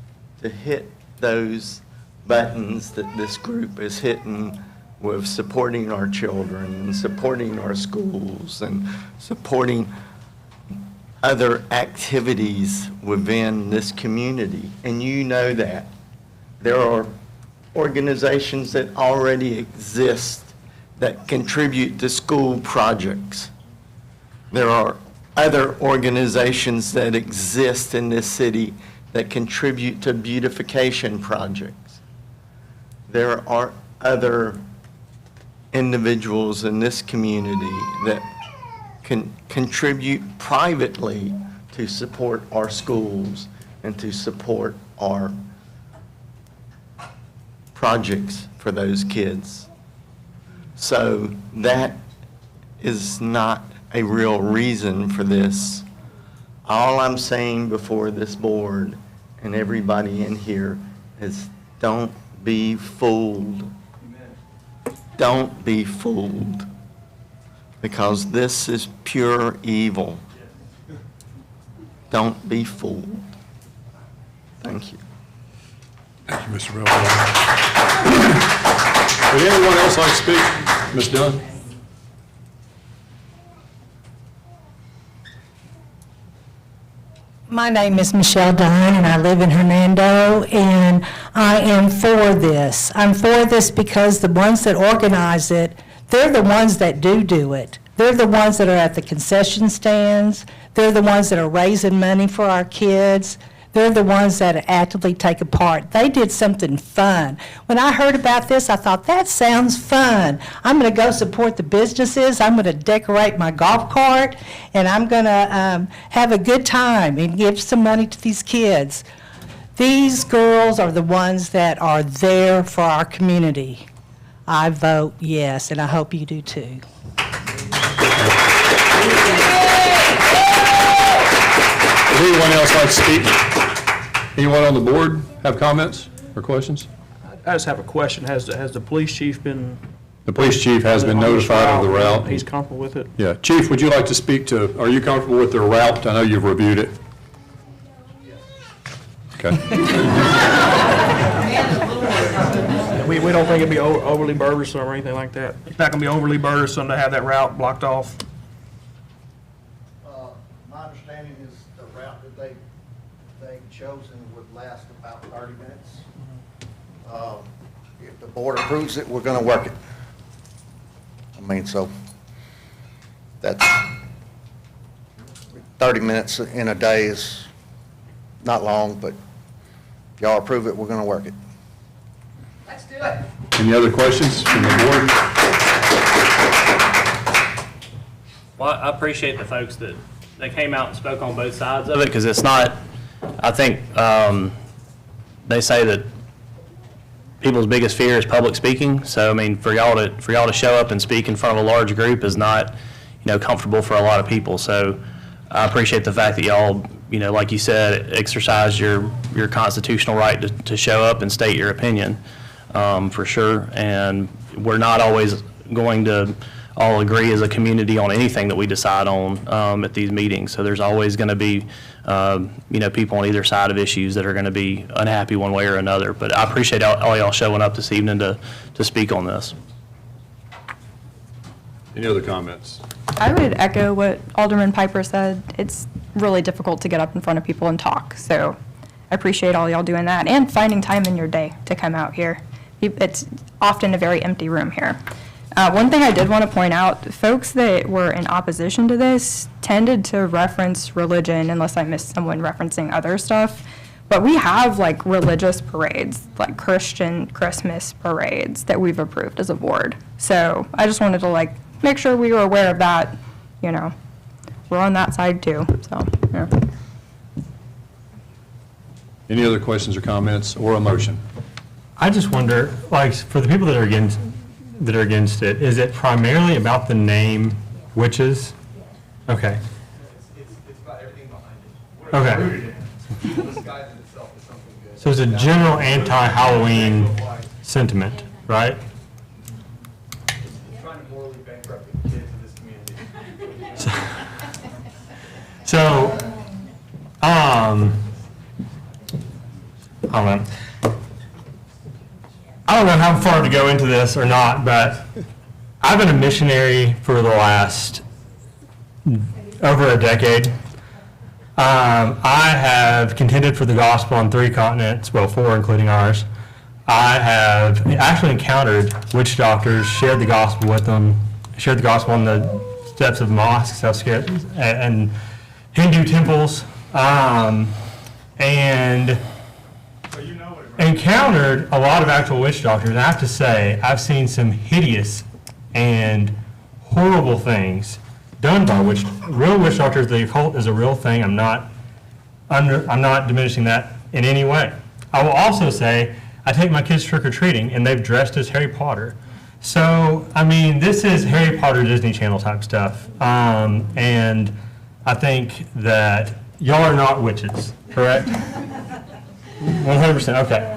to hit those buttons that this group is hitting with supporting our children and supporting our schools and supporting other activities within this community. And you know that. There are organizations that already exist that contribute to school projects. There are other organizations that exist in this city that contribute to beautification projects. There are other individuals in this community that can contribute privately to support our schools and to support our projects for those kids. So that is not a real reason for this. All I'm saying before this board and everybody in here is don't be fooled. Don't be fooled, because this is pure evil. Don't be fooled. Thank you. Thank you, Mr. Bellflower. Would anyone else like to speak? Ms. Dunn? My name is Michelle Dunn, and I live in Hernando, and I am for this. I'm for this because the ones that organize it, they're the ones that do it. They're the ones that are at the concession stands. They're the ones that are raising money for our kids. They're the ones that actively take a part. They did something fun. When I heard about this, I thought, that sounds fun. I'm going to go support the businesses. I'm going to decorate my golf cart, and I'm going to have a good time and give some money to these kids. These girls are the ones that are there for our community. I vote yes, and I hope you do too. Would anyone else like to speak? Anyone on the board have comments or questions? I just have a question. Has the police chief been? The police chief has been notified of the route. He's comfortable with it? Yeah. Chief, would you like to speak to, are you comfortable with their route? I know you've reviewed it. Okay. We don't think it'd be overly burdensome or anything like that? It's not going to be overly burdensome to have that route blocked off? My understanding is the route that they've chosen would last about 30 minutes. If the board approves it, we're going to work it. I mean, so that's 30 minutes in a day is not long, but if y'all approve it, we're going to work it. Let's do it. Any other questions from the board? Well, I appreciate the folks that came out and spoke on both sides of it, because it's not, I think, they say that people's biggest fear is public speaking. So, I mean, for y'all to show up and speak in front of a large group is not, comfortable for a lot of people. So I appreciate the fact that y'all, like you said, exercise your constitutional right to show up and state your opinion, for sure. And we're not always going to all agree as a community on anything that we decide on at these meetings. So there's always going to be, people on either side of issues that are going to be unhappy one way or another. But I appreciate all y'all showing up this evening to speak on this. Any other comments? I would echo what Alderman Piper said. It's really difficult to get up in front of people and talk. So I appreciate all y'all doing that and finding time in your day to come out here. It's often a very empty room here. One thing I did want to point out, folks that were in opposition to this tended to reference religion, unless I missed someone referencing other stuff. But we have like religious parades, like Christian Christmas parades that we've approved as a board. So I just wanted to make sure we were aware of that, we're on that side too, so, yeah. Any other questions or comments or a motion? I just wonder, for the people that are against it, is it primarily about the name witches? Okay. It's about everything behind it. Okay. People disguise it itself as something good. So it's a general anti-Halloween sentiment, right? It's trying to morally bankrupt the kids of this community. So, I don't know how far to go into this or not, but I've been a missionary for the last over a decade. I have contended for the gospel on 3 continents, well, 4 including ours. I have actually encountered witch doctors, shared the gospel with them, shared the gospel on the steps of mosques and Hindu temples, and encountered a lot of actual witch doctors. And I have to say, I've seen some hideous and horrible things done by real witch doctors. The occult is a real thing. I'm not diminishing that in any way. I will also say, I take my kids trick-or-treating, and they've dressed as Harry Potter. So, I mean, this is Harry Potter Disney Channel type stuff. And I think that y'all are not witches, correct? 100%, okay.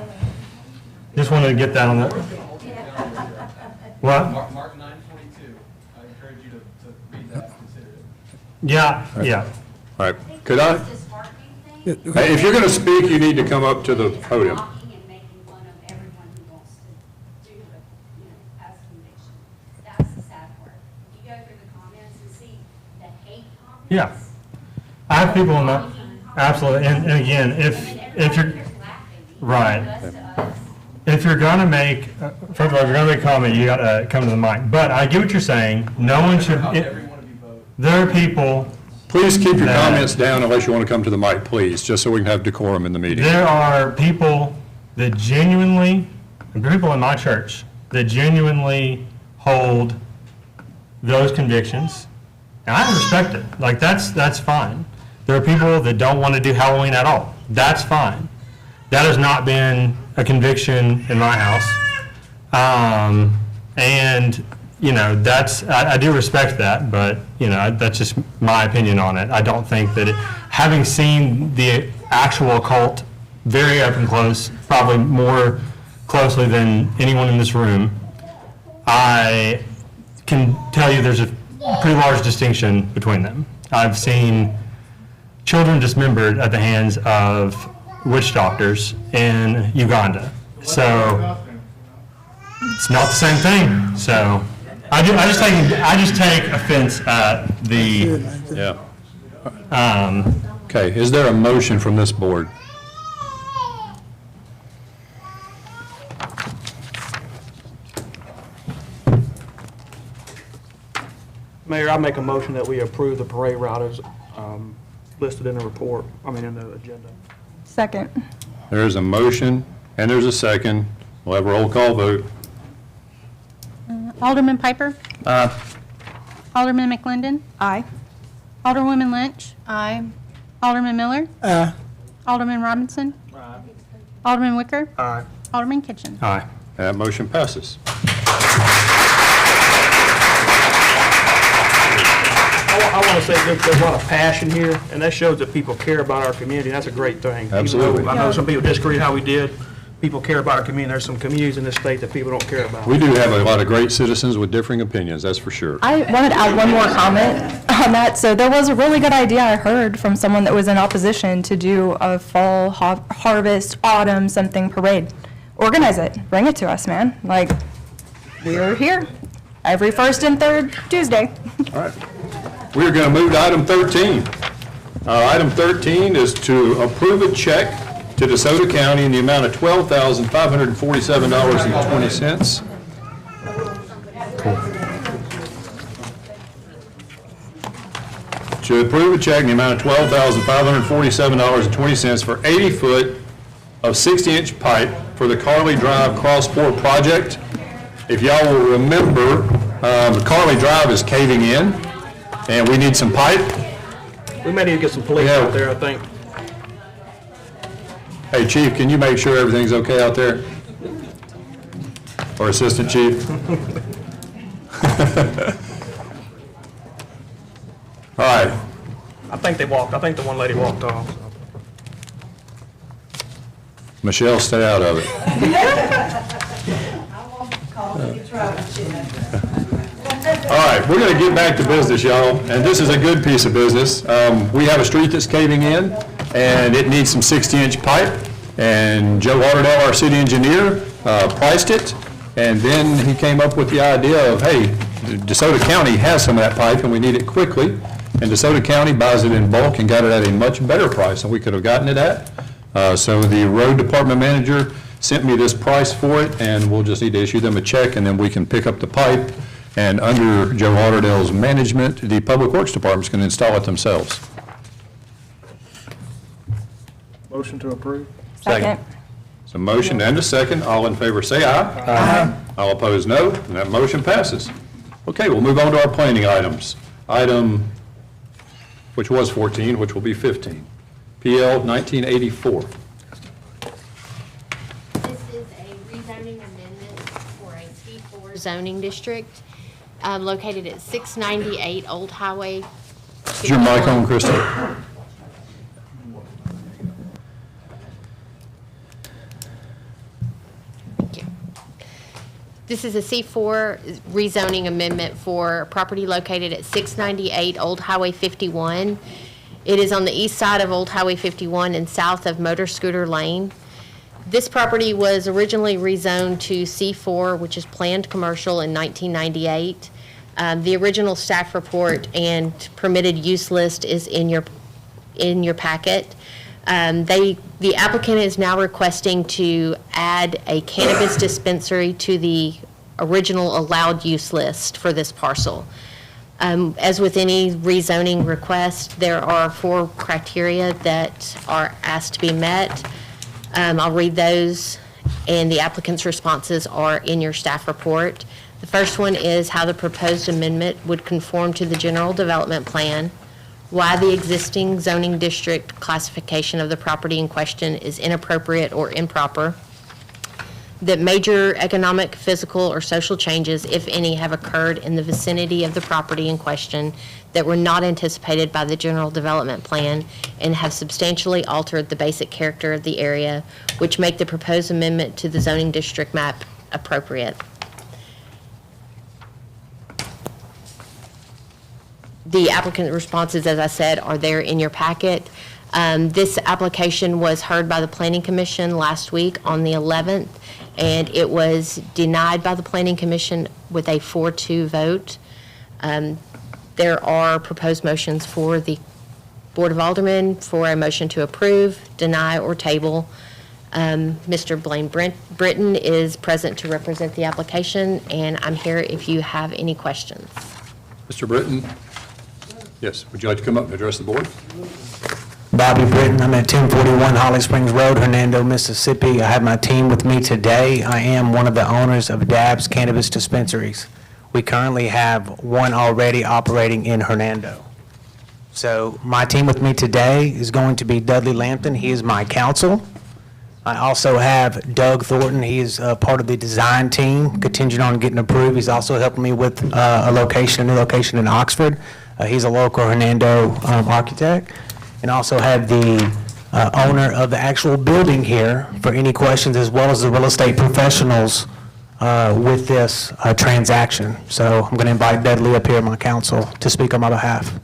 Just wanted to get that on the... What? Mark 9:22. I encourage you to read that and consider it. Yeah. All right, could I? Hey, if you're going to speak, you need to come up to the podium. Yeah. I have people in that, absolutely, and again, if you're, right. If you're gonna make, first of all, if you're gonna make a comment, you gotta come to the mic. But I get what you're saying, no one should, there are people. Please keep your comments down unless you want to come to the mic, please, just so we can have decorum in the meeting. There are people that genuinely, and people in my church, that genuinely hold those convictions. And I respect it. Like, that's fine. There are people that don't want to do Halloween at all. That's fine. That has not been a conviction in my house. And, I do respect that, but, that's just my opinion on it. I don't think that having seen the actual occult very up and close, probably more closely than anyone in this room, I can tell you there's a pretty large distinction between them. I've seen children dismembered at the hands of witch doctors in Uganda. So it's not the same thing. So I just take offense at the. Yeah. Okay, is there a motion from this board? Mayor, I make a motion that we approve the parade route as listed in the report, in the agenda. Second. There is a motion and there's a second. We'll have a roll call vote. Alderman Piper? Alderman McClendon? Aye. Alderwoman Lynch? Aye. Alderman Miller? Aye. Alderman Robinson? Alderman Wicker? Aye. Alderman Kitchen? Aye. That motion passes. I want to say there's a lot of passion here, and that shows that people care about our community. That's a great thing. Even though Absolutely. I know some people disagree how we did. People care about our community. There's some communities in this state that people don't care about. We do have a lot of great citizens with differing opinions, that's for sure. I wanted to add one more comment on that. So there was a really good idea I heard from someone that was in opposition to do a fall harvest, autumn, something parade. Organize it. Bring it to us, man. Like, we're here every first and third Tuesday. All right. We're going to move to item 13. Item 13 is to approve a check to DeSoto County in the amount of $12,547.20. To approve a check in the amount of $12,547.20 for 80 foot of 60-inch pipe for the Carly Drive cross-bore project. If y'all will remember, the Carly Drive is caving in, and we need some pipe. We may need to get some police out there, I think. Hey, Chief, can you make sure everything's okay out there? Or Assistant Chief? All right. I think the one lady walked off. Michelle, stay out of it. All right, we're going to get back to business, y'all, and this is a good piece of business. We have a street that's caving in, and it needs some 60-inch pipe, and Joe Lauderdale, our city engineer, priced it, and then he came up with the idea of, hey, DeSoto County has some of that pipe, and we need it quickly, and DeSoto County buys it in bulk and got it at a much better price than we could have gotten it at. So the road department manager sent me this price for it, and we'll just need to issue them a check, and then we can pick up the pipe. And under Joe Lauderdale's management, the Public Works Department's going to install it themselves. Motion to approve. Second. So motion and a second. All in favor say aye. Aye. All opposed, no. And that motion passes. Okay, we'll move on to our planning items. Item, which was 14, which will be 15. PL 1984. This is a rezoning amendment for a C4 zoning district located at 698 Old Highway. Is your mic on, Kristen? Thank you. This is a C4 rezoning amendment for property located at 698 Old Highway 51. It is on the east side of Old Highway 51 and south of Motor Scooter Lane. This property was originally rezoned to C4, which is planned commercial, in 1998. The original staff report and permitted use list is in your packet. The applicant is now requesting to add a cannabis dispensary to the original allowed use list for this parcel. As with any rezoning request, there are 4 criteria that are asked to be met. I'll read those, and the applicant's responses are in your staff report. The first one is how the proposed amendment would conform to the general development plan, why the existing zoning district classification of the property in question is inappropriate or improper, that major economic, physical, or social changes, if any, have occurred in the vicinity of the property in question that were not anticipated by the general development plan and have substantially altered the basic character of the area, which make the proposed amendment to the zoning district map appropriate. The applicant responses, as I said, are there in your packet. This application was heard by the Planning Commission last week on the 11th, and it was denied by the Planning Commission with a 4-2 vote. There are proposed motions for the Board of Aldermen for a motion to approve, deny, or table. Mr. Blaine Britton is present to represent the application, and I'm here if you have any questions. Mr. Britton? Yes, would you like to come up and address the board? Bobby Britton, I'm at 1041 Holly Springs Road, Hernando, Mississippi. I have my team with me today. I am one of the owners of Dab's Cannabis Dispensaries. We We currently have one already operating in Hernando. So my team with me today is going to be Dudley Lampton. He is my counsel. I also have Doug Thornton. He is part of the design team, contingent on getting approved. He's also helping me with a new location in Oxford. He's a local Hernando architect. And also have the owner of the actual building here for any questions, as well as the real estate professionals with this transaction. So I'm going to invite Dudley up here, my counsel, to speak on my behalf.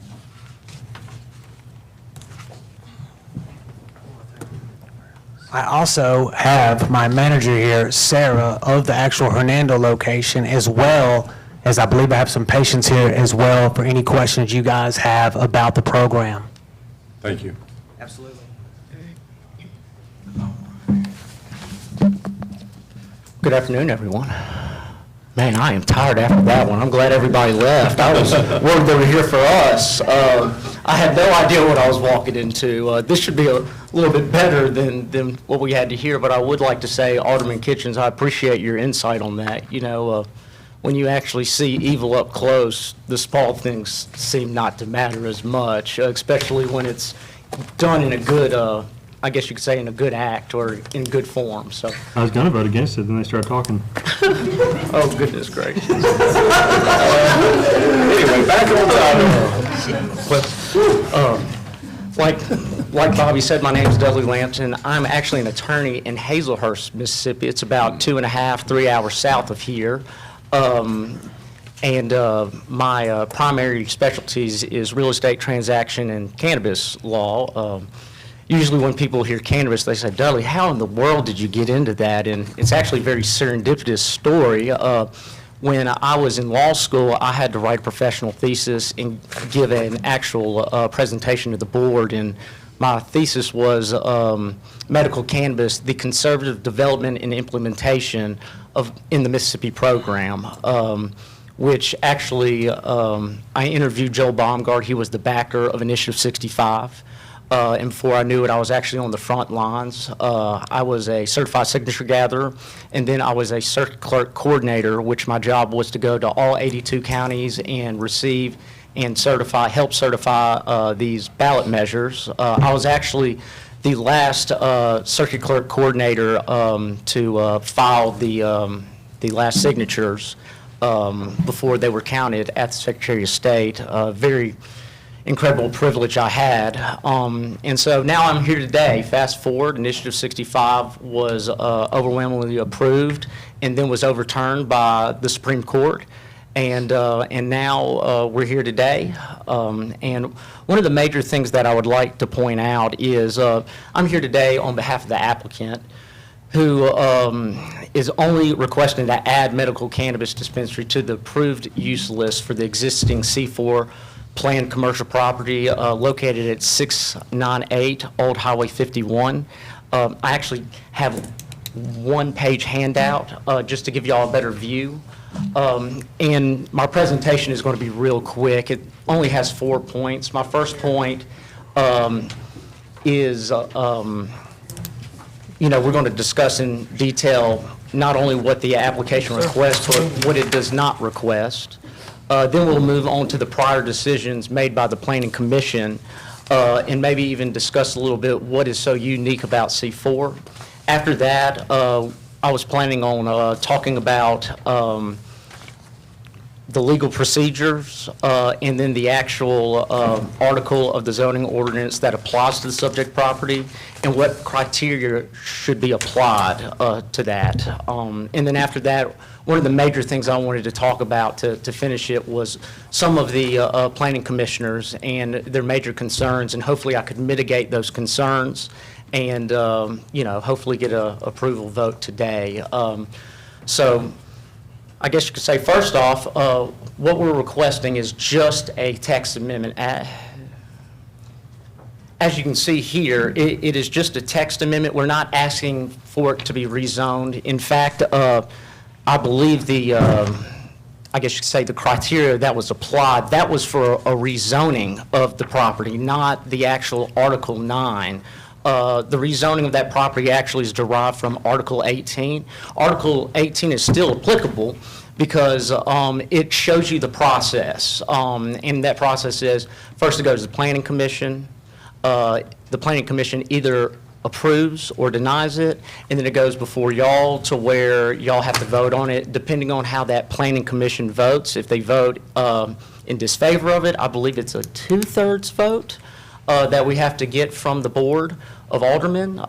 I also have my manager here, Sarah, of the actual Hernando location, as well as I believe I have some patients here as well for any questions you guys have about the program. Thank you. Absolutely. Good afternoon, everyone. Man, I am tired after that one. I'm glad everybody left. I was worried they were here for us. I had no idea what I was walking into. This should be a little bit better than what we had to hear, but I would like to say, Alderman Kitchens, I appreciate your insight on that. You know, when you actually see evil up close, the small things seem not to matter as much, especially when it's done in a good, I guess you could say in a good act or in good form, so. I was going to vote against it, then they started talking. Oh, goodness gracious. Anyway, back on topic. Like Bobby said, my name is Dudley Lampton. I'm actually an attorney in Hazelhurst, Mississippi. It's about 2.5, 3 hours south of here. My primary specialties is real estate transaction and cannabis law. Usually when people hear cannabis, they say, Dudley, how in the world did you get into that? And it's actually a very serendipitous story. When I was in law school, I had to write a professional thesis and give an actual presentation to the board. And my thesis was medical cannabis, the conservative development and implementation in the Mississippi program, which actually I interviewed Joe Baumgart. He was the backer of Initiative 65. And before I knew it, I was actually on the front lines. I was a certified signature gatherer, and then I was a circuit clerk coordinator, which my job was to go to all 82 counties and receive and help certify these ballot measures. I was actually the last circuit clerk coordinator to file the last signatures before they were counted at the Secretary of State. Very incredible privilege I had. And so now I'm here today. Fast forward, Initiative 65 was overwhelmingly approved and then was overturned by the Supreme Court. And now we're here today. And one of the major things that I would like to point out is I'm here today on behalf of the applicant, who is only requesting to add medical cannabis dispensary to the approved use list for the existing C4 planned commercial property located at 698 Old Highway 51. I actually have one-page handout just to give you all a better view. And my presentation is going to be real quick. It only has 4 points. My first point is, we're going to discuss in detail not only what the application requests, but what it does not request. Then we'll move on to the prior decisions made by the Planning Commission and maybe even discuss a little bit what is so unique about C4. After that, I was planning on talking about the legal procedures and then the actual article of the zoning ordinance that applies to the subject property and what criteria should be applied to that. And then after that, one of the major things I wanted to talk about to finish it was some of the planning commissioners and their major concerns, and hopefully I could mitigate those concerns and, hopefully get a approval vote today. So I guess you could say, first off, what we're requesting is just a text amendment. As you can see here, it is just a text amendment. We're not asking for it to be rezoned. In fact, I believe I guess you could say the criteria that was applied, that was for a rezoning of the property, not the actual Article 9. The rezoning of that property actually is derived from Article 18. Article 18 is still applicable, because it shows you the process. And that process is, first it goes to the Planning Commission. The Planning Commission either approves or denies it, and then it goes before y'all to where y'all have to vote on it, depending on how that Planning Commission votes. If they vote in disfavor of it, I believe it's a 2/3 vote that we have to get from the Board of Aldermen.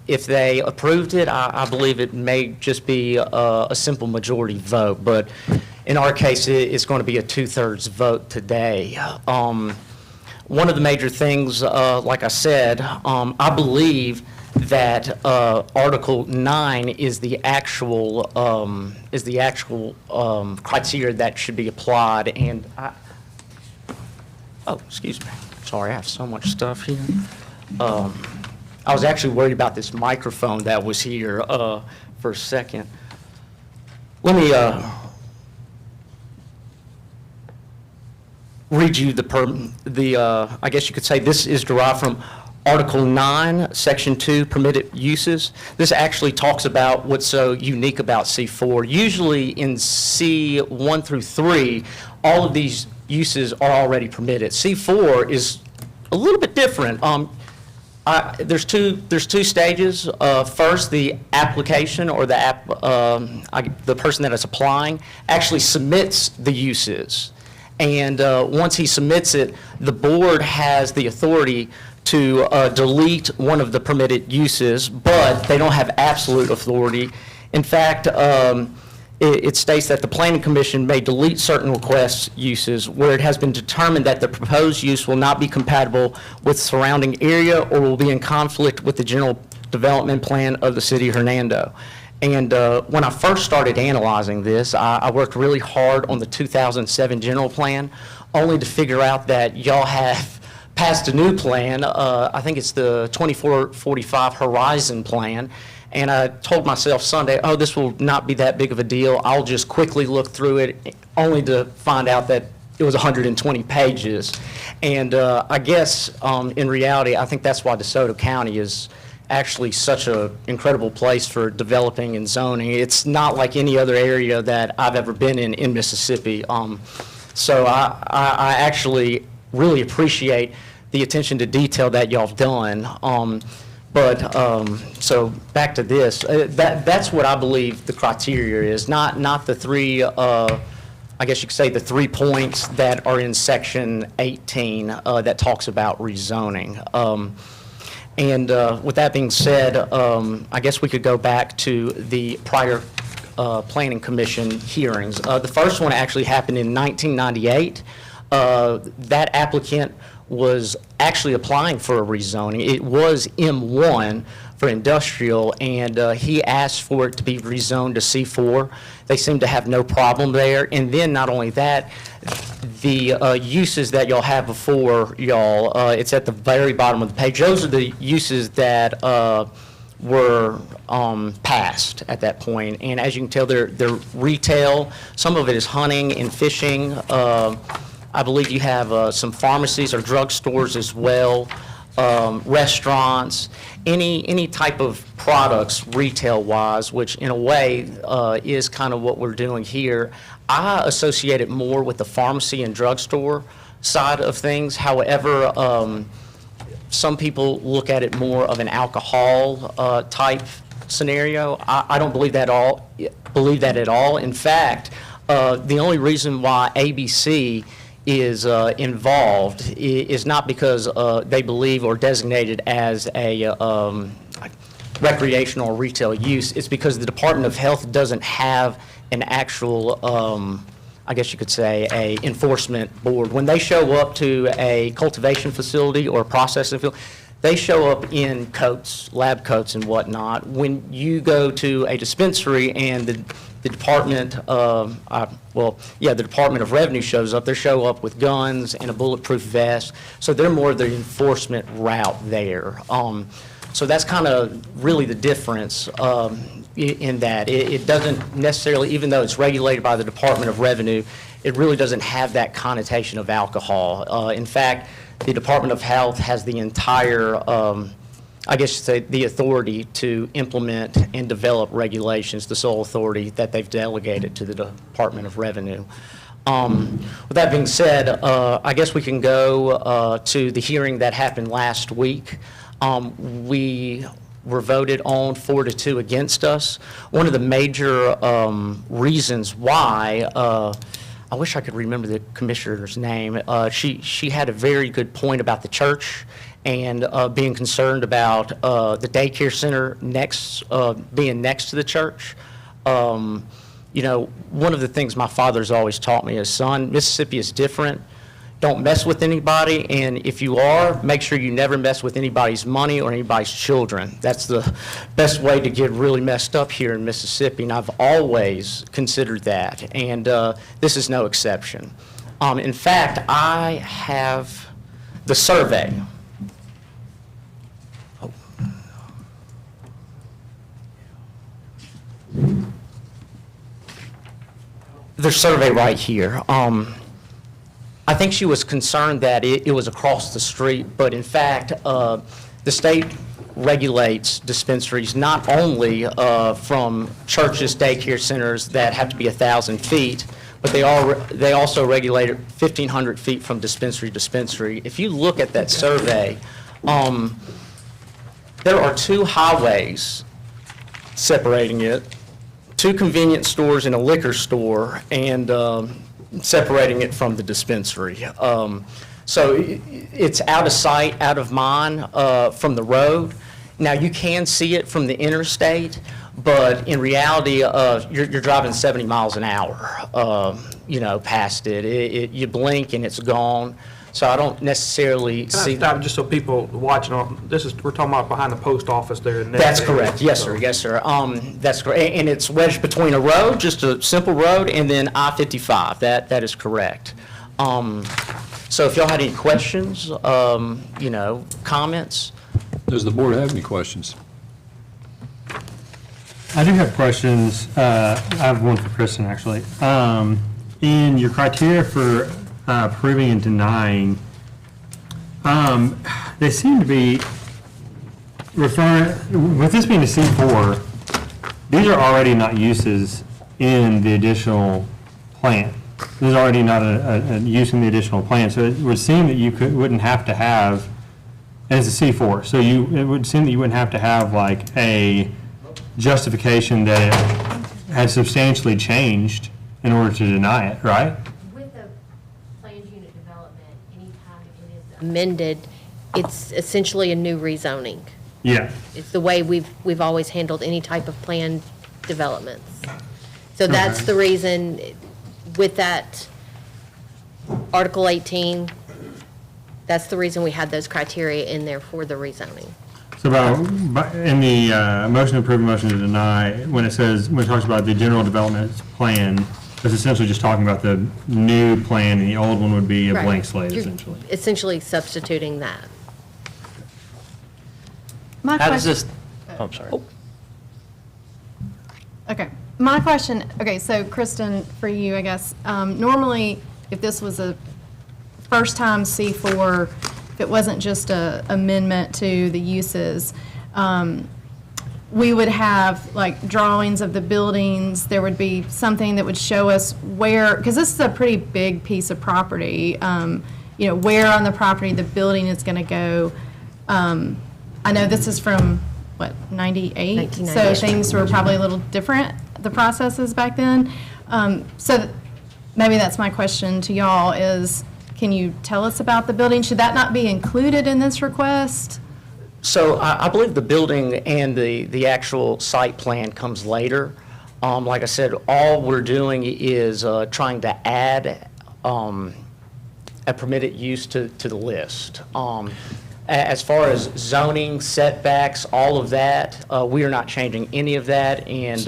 If they approved it, I believe it may just be a simple majority vote, but in our case, it's going to be a 2/3 vote today. One of the major things, like I said, I believe that Article 9 is the actual criteria that should be applied. And oh, excuse me. Sorry, I have so much stuff here. I was actually worried about this microphone that was here for a second. Let me read you I guess you could say this is derived from Article 9, Section 2, permitted uses. This actually talks about what's so unique about C4. Usually in C1 through 3, all of these uses are already permitted. C4 is a little bit different. There's two stages. First, the application or the person that is applying actually submits the uses. And once he submits it, the board has the authority to delete one of the permitted uses, but they don't have absolute authority. In fact, it states that the Planning Commission may delete certain request uses where it has been determined that the proposed use will not be compatible with surrounding area or will be in conflict with the general development plan of the city of Hernando. And when I first started analyzing this, I worked really hard on the 2007 general plan, only to figure out that y'all have passed a new plan. I think it's the 2445 Horizon Plan. And I told myself Sunday, oh, this will not be that big of a deal. I'll just quickly look through it, only to find out that it was 120 pages. And I guess in reality, I think that's why DeSoto County is actually such an incredible place for developing and zoning. It's not like any other area that I've ever been in Mississippi. So I actually really appreciate the attention to detail that y'all have done. So back to this, that's what I believe the criteria is, not the three, I guess you could say the 3 points that are in section 18 that talks about rezoning. And with that being said, I guess we could go back to the prior Planning Commission hearings. The first one actually happened in 1998. That applicant was actually applying for a rezoning. It was M1 for industrial, and he asked for it to be rezoned to C4. They seem to have no problem there. And then not only that, the uses that y'all have before y'all, it's at the very bottom of the page. Those are the uses that were passed at that point. And as you can tell, they're retail. Some of it is hunting and fishing. I believe you have some pharmacies or drugstores as well, restaurants, any type of products retail-wise, which in a way is kind of what we're doing here. I associate it more with the pharmacy and drugstore side of things. However, some people look at it more of an alcohol type scenario. I don't believe that at all. In fact, the only reason why ABC is involved is not because they believe or designated as a recreational or retail use. It's because the Department of Health doesn't have an actual, I guess you could say, a enforcement board. When they show up to a cultivation facility or processing facility, they show up in coats, lab coats and whatnot. When you go to a dispensary and the Department of, the Department of Revenue shows up, they show up with guns and a bulletproof vest. So they're more of the enforcement route there. So that's kind of really the difference in that. It doesn't necessarily, even though it's regulated by the Department of Revenue, it really doesn't have that connotation of alcohol. In fact, the Department of Health has the entire, I guess you'd say, the authority to implement and develop regulations, the sole authority that they've delegated to the Department of Revenue. With that being said, I guess we can go to the hearing that happened last week. We were voted on 4-2 against us. One of the major reasons why, I wish I could remember the commissioner's name. She had a very good point about the church and being concerned about the daycare center being next to the church. You know, one of the things my father's always taught me is, son, Mississippi is different. Don't mess with anybody, and if you are, make sure you never mess with anybody's money or anybody's children. That's the best way to get really messed up here in Mississippi, and I've always considered that, and this is no exception. In fact, I have the survey. Oh. The survey right here. I think she was concerned that it was across the street, but in fact, the state regulates dispensaries not only from churches, daycare centers that have to be 1,000 feet, but they also regulate it 1,500 feet from dispensary to dispensary. If you look at that survey, there are 2 highways separating it, 2 convenience stores and a liquor store, and separating it from the dispensary. So it's out of sight, out of mind from the road. Now, you can see it from the interstate, but in reality, you're driving 70 miles an hour, you know, past it. You blink and it's gone. So I don't necessarily see. Can I stop just so people watching, we're talking about behind the post office there. That's correct. Yes, sir. Yes, sir. That's correct. And it's wedged between a road, just a simple road, and then I-55. That is correct. So if y'all had any questions, you know, comments? Does the board have any questions? I do have questions. I have one for Kristen, actually. In your criteria for approving and denying, they seem to be referring, with this being a C4, these are already not uses in the additional plan. This is already not a use in the additional plan, so it would seem that you wouldn't have to have, and it's a C4, so it would seem that you wouldn't have to have like a justification that it had substantially changed in order to deny it, right? Amended, it's essentially a new rezoning. Yeah. It's the way we've always handled any type of planned developments. So that's the reason with that Article 18, that's the reason we had those criteria in there for the rezoning. So in the motion to approve, motion to deny, when it talks about the general development plan, it's essentially just talking about the new plan, and the old one would be a blank slate, You're essentially. essentially substituting that. How does this, oh, I'm sorry. Okay, my question, okay, so Kristen, for you, I guess, normally, if this was a first-time C4, if it wasn't just a amendment to the uses, we would have like drawings of the buildings, there would be something that would show us where, because this is a pretty big piece of property, you know, where on the property the building is going to go. I know this is from, what, 98? So things were probably a little different, the processes back then. So maybe that's my question to y'all is, can you tell us about the building? Should that not be included in this request? So I believe the building and the actual site plan comes later. Like I said, all we're doing is trying to add a permitted use to the list. As far as zoning, setbacks, all of that, we are not changing any of that, and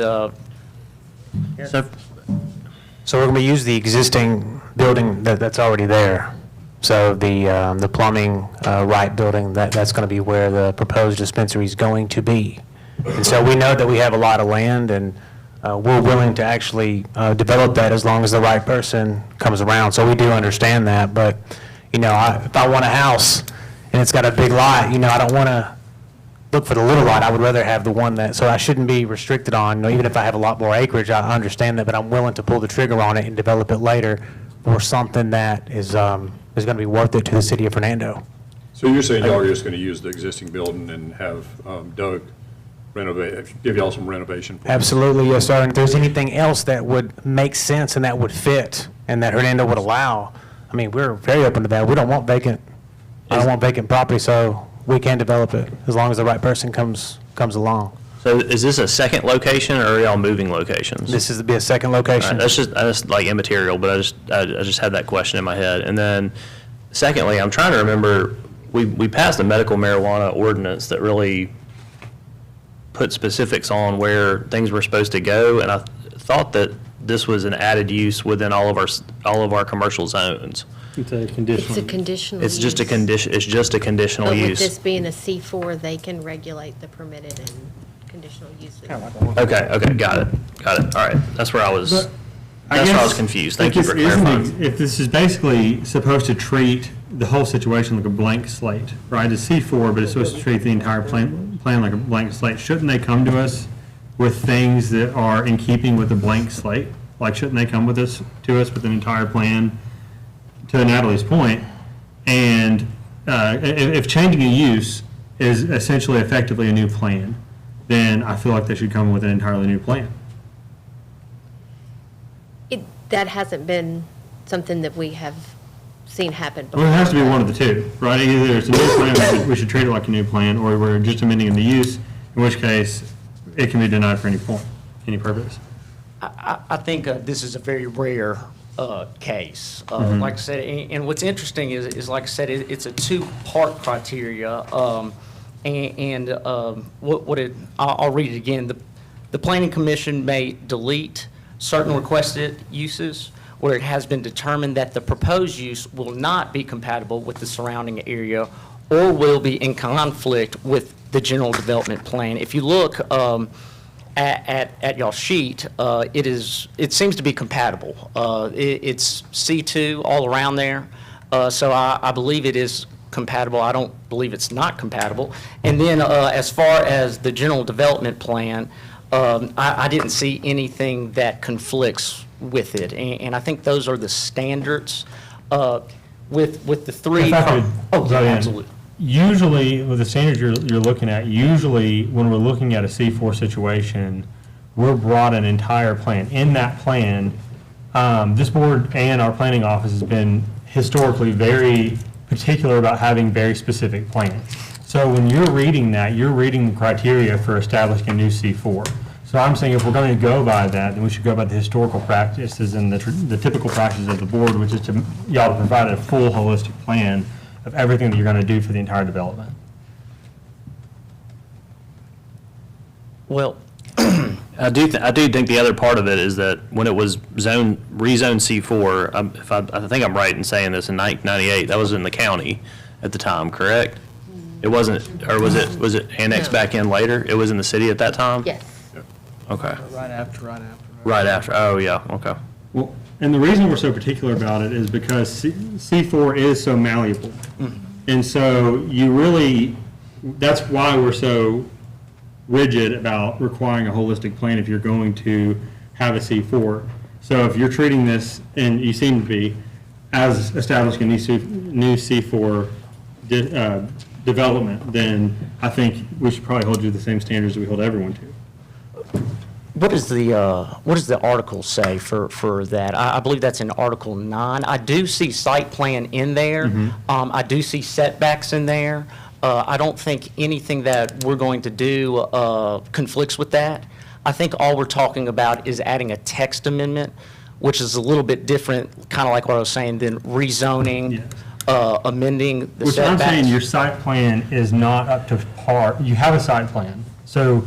So we're going to use the existing building that's already there. So the plumbing right building, that's going to be where the proposed dispensary is going to be. And so we know that we have a lot of land, and we're willing to actually develop that as long as the right person comes around. So we do understand that, but, you know, if I want a house and it's got a big lot, you know, I don't want to look for the little lot. I would rather have the one that, so I shouldn't be restricted on, you know, even if I have a lot more acreage, I understand that, but I'm willing to pull the trigger on it and develop it later for something that is going to be worth it to the city of Hernando. So you're saying y'all are just going to use the existing building and have Doug renovate, give y'all some renovation? plans? Absolutely, yes, sir. And if there's anything else that would make sense and that would fit and that Hernando would allow, I mean, we're very open to that. We don't want vacant, I don't want vacant property, so we can develop it as long as the right person comes along. So is this a second location, or are y'all moving locations? This is to be a second location. That's just like immaterial, but I just had that question in my head. And then secondly, I'm trying to remember, we passed a medical marijuana ordinance that really put specifics on where things were supposed to go, and I thought that this was an added use within all of our commercial zones. It's a conditional. It's a conditional It's just a use. condition, it's just a conditional But with use. this being a C4, they can regulate the permitted and conditional uses. Okay, got it, all right, that's where I was, But that's where I was confused, thank you for clarifying. If this is basically supposed to treat the whole situation like a blank slate, right? It's C4, but it's supposed to treat the entire plan like a blank slate. Shouldn't they come to us with things that are in keeping with the blank slate? Like, shouldn't they come to us with an entire plan, to Natalie's point? And if changing a use is essentially effectively a new plan, then I feel like they should come with an entirely new plan. That hasn't been something that we have seen happen before. Well, it has to be one of the two, right? Either it's a new plan, we should treat it like a new plan, or we're just amending the use, in which case it can be denied for any point, any purpose. I think this is a very rare case. Like I said, and what's interesting is like I said, it's a two-part criteria. I'll read it again. The Planning Commission may delete certain requested uses where it has been determined that the proposed use will not be compatible with the surrounding area or will be in conflict with the general development plan. If you look at y'all sheet, it seems to be compatible. It's C2 all around there, so I believe it is compatible. I don't believe it's not compatible. And then as far as the general development plan, I didn't see anything that conflicts with it, and I think those are the standards with the three. If I could Oh, yeah, butt in. absolutely. Usually, with the standards you're looking at, usually when we're looking at a C4 situation, we're brought an entire plan. In that plan, this board and our planning office has been historically very particular about having very specific plans. So when you're reading that, you're reading the criteria for establishing a new C4. So I'm saying if we're going to go by that, then we should go by the historical practices and the typical practices of the board, which is to y'all to provide a full holistic plan of everything that you're going to do for the entire development. Well, I do think the other part of it is that when it was rezoned C4, I think I'm right in saying this, in 1998, that was in the county at the time, correct? It wasn't, or was it annexed back in later? It was in the city at that time? Yes. Okay. Right after. Right after, oh, yeah, okay. Well, and the reason we're so particular about it is because C4 is so malleable. And so you really, that's why we're so rigid about requiring a holistic plan if you're going to have a C4. So if you're treating this, and you seem to be, as establishing a new C4 development, then I think we should probably hold you to the same standards that we hold everyone to. what does the article say for that? I believe that's in Article 9. I do see site plan in there. I do see setbacks in there. I don't think anything that we're going to do conflicts with that. I think all we're talking about is adding a text amendment, which is a little bit different, kind of like what I was saying, than rezoning, amending the Which setbacks. I'm saying your site plan is not up to par. You have a site plan, so,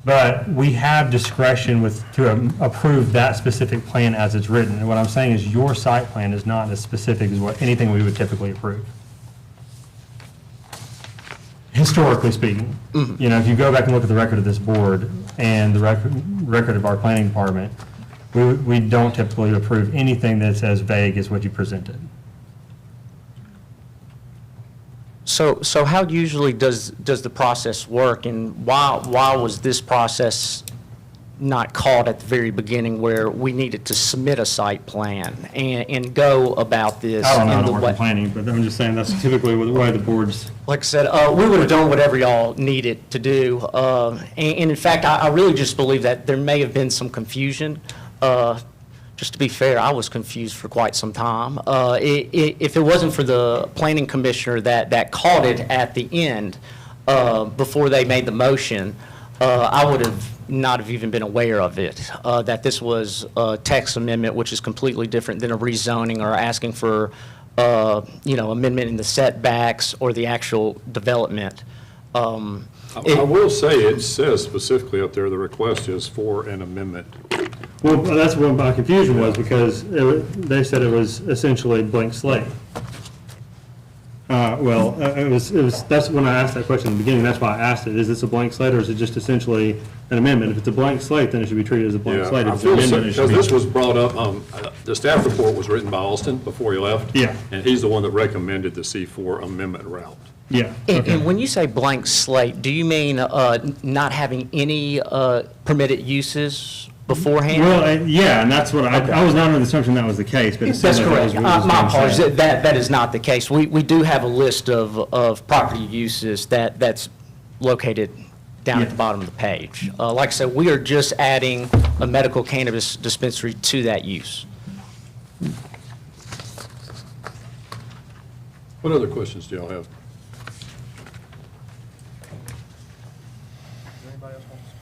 but we have discretion to approve that specific plan as it's written. And what I'm saying is your site plan is not as specific as what anything we would typically approve. Historically speaking, you know, if you go back and look at the record of this board and the record of our planning department, we don't typically approve anything that's as vague as what you presented. So how usually does the process work, and why was this process not called at the very beginning where we needed to submit a site plan and go about this? I don't know how in to the work way- in planning, but I'm just saying that's typically the way the boards. Like I said, we would have done whatever y'all needed to do. And in fact, I really just believe that there may have been some confusion. Just to be fair, I was confused for quite some time. If it wasn't for the planning commissioner that called it at the end, before they made the motion, I would have not have even been aware of it, that this was a text amendment, which is completely different than a rezoning or asking for, amendment in the setbacks or the actual development. I will say, it says specifically up there, the request is for an amendment. Well, that's what my confusion was, because they said it was essentially blank slate. That's when I asked that question in the beginning, that's why I asked it. Is this a blank slate, or is it just essentially an amendment? If it's a blank slate, then it should be treated as a blank slate. If I it's an feel so, amendment, it should because be. this was brought up, the staff report was written by Austin before he left. Yeah. And he's the one that recommended the C4 amendment route. Yeah. And when you say blank slate, do you mean not having any permitted uses beforehand? Well, yeah, and that's what I was not under the assumption that was the case, but it That's sounded like correct. that was what was My being apologies, said. that is not the case. We do have a list of property uses that's located down at the bottom of the page. Like I said, we are just adding a medical cannabis dispensary to that use. What other questions do y'all have?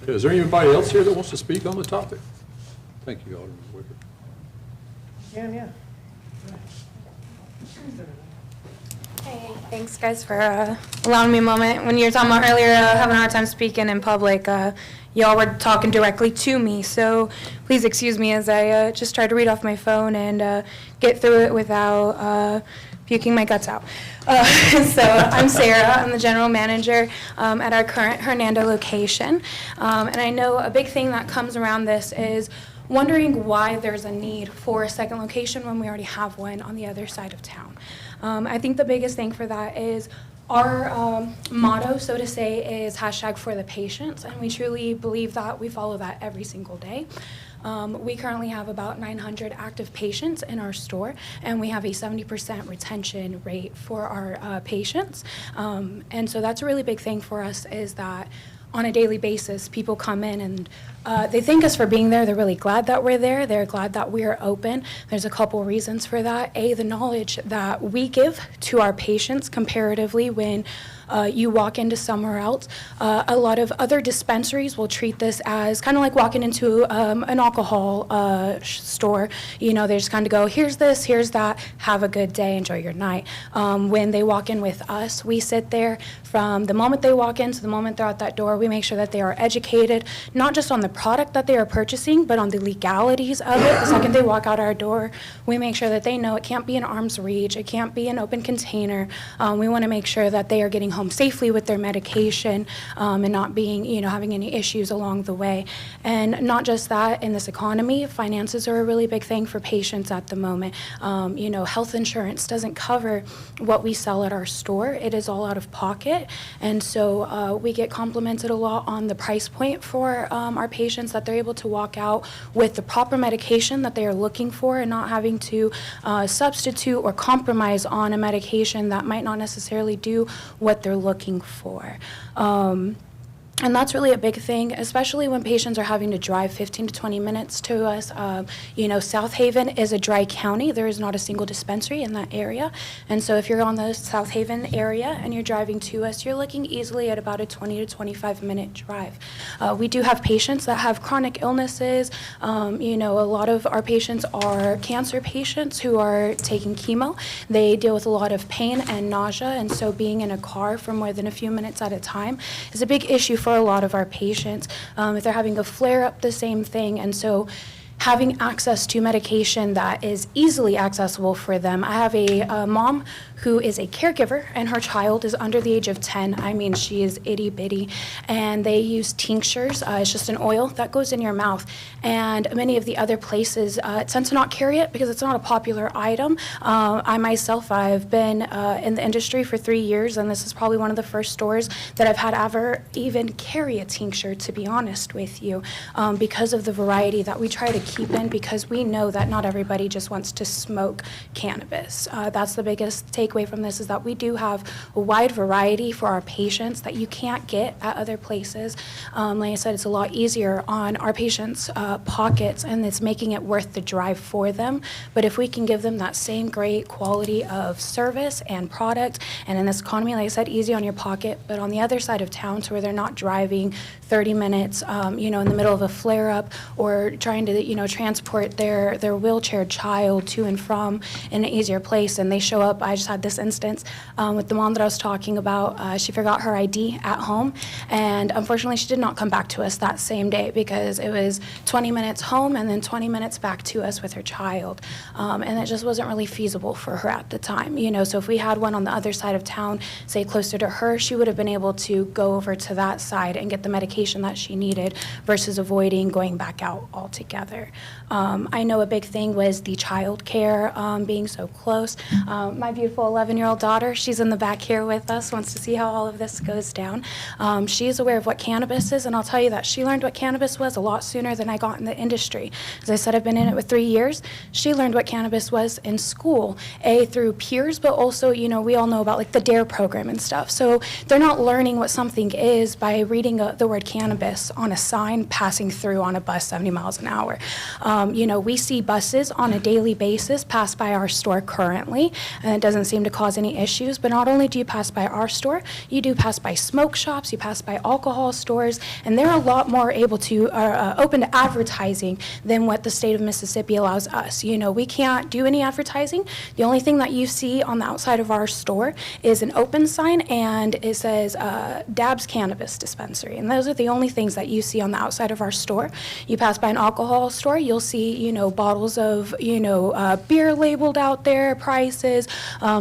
Is there anybody else here that wants to speak on the topic? Thank you, Alderman Wicker. Yeah. Hey, thanks guys for allowing me a moment. When you were talking about earlier having a hard time speaking in public, y'all were talking directly to me, so please excuse me as I just tried to read off my phone and get through it without puking my guts out. So I'm Sarah, I'm the general manager at our current Hernando location, and I know a big thing that comes around this is wondering why there's a need for a second location when we already have one on the other side of town. I think the biggest thing for that is our motto, so to say, is #for the patients, and we truly believe that. We follow that every single day. We currently have about 900 active patients in our store, and we have a 70% retention rate for our patients. And so that's a really big thing for us, is that on a daily basis, people come in and they thank us for being there. They're really glad that we're there. They're glad that we are open. There's a couple reasons for that. A, the knowledge that we give to our patients comparatively when you walk into somewhere else. A lot of other dispensaries will treat this as kind of like walking into an alcohol store. You know, they just kind of go, here's this, here's that, have a good day, enjoy your night. When they walk in with us, we sit there from the moment they walk in to the moment they're out that door. We make sure that they are educated, not just on the product that they are purchasing, but on the legalities of it. The second they walk out our door, we make sure that they know it can't be an arm's reach, it can't be an open container. We want to make sure that they are getting home safely with their medication and not being, having any issues along the way. And not just that, in this economy, finances are a really big thing for patients at the moment. Health insurance doesn't cover what we sell at our store. It is all out of pocket. And so we get complimented a lot on the price point for our patients, that they're able to walk out with the proper medication that they are looking for and not having to substitute or compromise on a medication that might not necessarily do what they're looking for. And that's really a big thing, especially when patients are having to drive 15 to 20 minutes to us. South Haven is a dry county. There is not a single dispensary in that area. And so if you're on the South Haven area and you're driving to us, you're looking easily at about a 20 to 25-minute drive. We do have patients that have chronic illnesses. A lot of our patients are cancer patients who are taking chemo. They deal with a lot of pain and nausea, and so being in a car for more than a few minutes at a time is a big issue for a lot of our patients. If they're having a flare-up, the same thing. And so having access to medication that is easily accessible for them. I have a mom who is a caregiver, and her child is under the age of 10. I mean, she is itty bitty, and they use tinctures. It's just an oil that goes in your mouth. And many of the other places tend to not carry it because it's not a popular item. I myself, I've been in the industry for 3 years, and this is probably one of the first stores that I've had ever even carry a tincture, to be honest with you, because of the variety that we try to keep in, because we know that not everybody just wants to smoke cannabis. That's the biggest takeaway from this, is that we do have a wide variety for our patients that you can't get at other places. Like I said, it's a lot easier on our patients' pockets, and it's making it worth the drive for them. But if we can give them that same great quality of service and product, and in this economy, like I said, easy on your pocket, but on the other side of town, to where they're not driving 30 minutes, in the middle of a flare-up, or trying to, transport their wheelchair child to and from in an easier place, and they show up. I just had this instance with the mom that I was talking about. She forgot her ID at home, and unfortunately, she did not come back to us that same day, because it was 20 minutes home and then 20 minutes back to us with her child, and it just wasn't really feasible for her at the time. So if we had one on the other side of town, say closer to her, she would have been able to go over to that side and get the medication that she needed, versus avoiding going back out altogether. I know a big thing was the child care being so close. My beautiful 11-year-old daughter, she's in the back here with us, wants to see how all of this goes down. She's aware of what cannabis is, and I'll tell you that she learned what cannabis was a lot sooner than I got in the industry. As I said, I've been in it with 3 years. She learned what cannabis was in school, through peers, but also, we all know about like the DARE program and stuff. So they're not learning what something is by reading the word cannabis on a sign passing through on a bus 70 miles an hour. We see buses on a daily basis pass by our store currently, and it doesn't seem to cause any issues. But not only do you pass by our store, you do pass by smoke shops, you pass by alcohol stores, and they're a lot more able to, open to advertising than what the state of Mississippi allows us. We can't do any advertising. The only thing that you see on the outside of our store is an open sign, and it says Dab's Cannabis Dispensary. And those are the only things that you see on the outside of our store. You pass by an alcohol store, you'll see, bottles of, beer labeled out there, prices,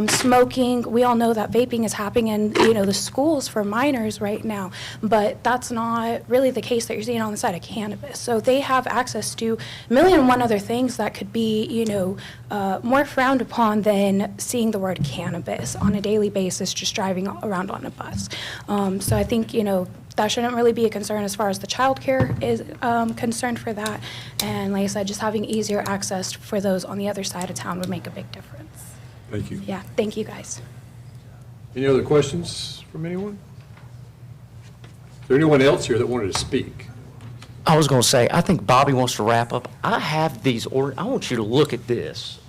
smoking. We all know that vaping is happening in, the schools for minors right now, but that's not really the case that you're seeing on the side of cannabis. So they have access to a million and one other things that could be, more frowned upon than seeing the word cannabis on a daily basis, just driving around on a bus. So I think, that shouldn't really be a concern as far as the child care is concerned for that. And like I said, just having easier access for those on the other side of town would make a big difference. Thank you. Yeah, thank you guys. Any other questions from anyone? Is there anyone else here that wanted to speak? I was going to say, I think Bobby wants to wrap up. I have these I want you to look at this.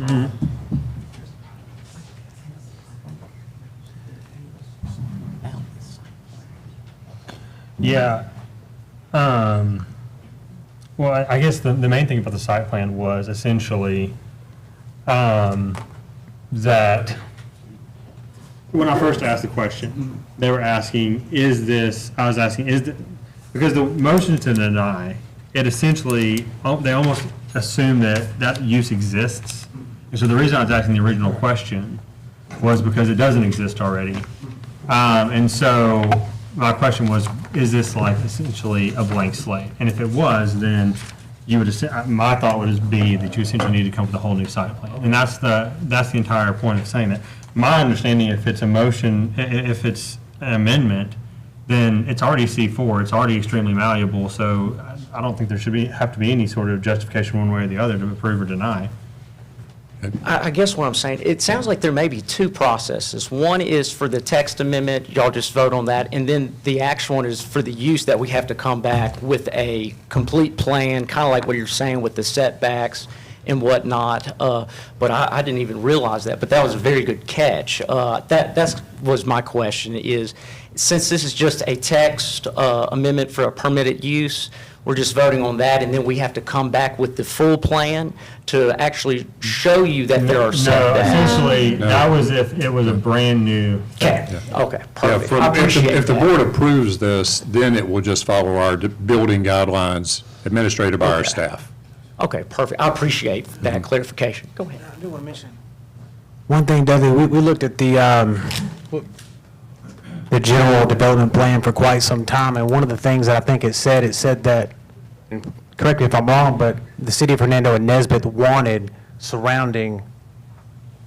Yeah. Well, I guess the main thing about the site plan was essentially that when I first asked the question, they were asking, because the motion to deny, it essentially, they almost assume that use exists. And so the reason I was asking the original question was because it doesn't exist already. And so my question was, is this like essentially a blank slate? And if it was, then you would, my thought would be that you essentially need to come up with a whole new site plan. And that's the entire point of saying that. My understanding, if it's a motion, if it's an amendment, then it's already C4, it's already extremely malleable, so I don't think there should have to be any sort of justification one way or the other to approve or deny. I guess what I'm saying, it sounds like there may be two processes. One is for the text amendment, y'all just vote on that, and then the actual one is for the use that we have to come back with a complete plan, kind of like what you're saying with the setbacks and whatnot. But I didn't even realize that, but that was a very good catch. That was my question is, since this is just a text amendment for a permitted use, we're just voting on that, and then we have to come back with the full plan to actually show you that there are setbacks. No, essentially, that was if it was a brand new. Okay, perfect. I Yeah, appreciate if the that. board approves this, then it will just follow our building guidelines administrated by our staff. Okay, perfect. I appreciate that clarification. Go ahead. I do want to mention one thing, Dudley. We looked at the general development plan for quite some time, and one of the things that I think it said that, and correct me if I'm wrong, but the city of Hernando and Nesbit wanted surrounding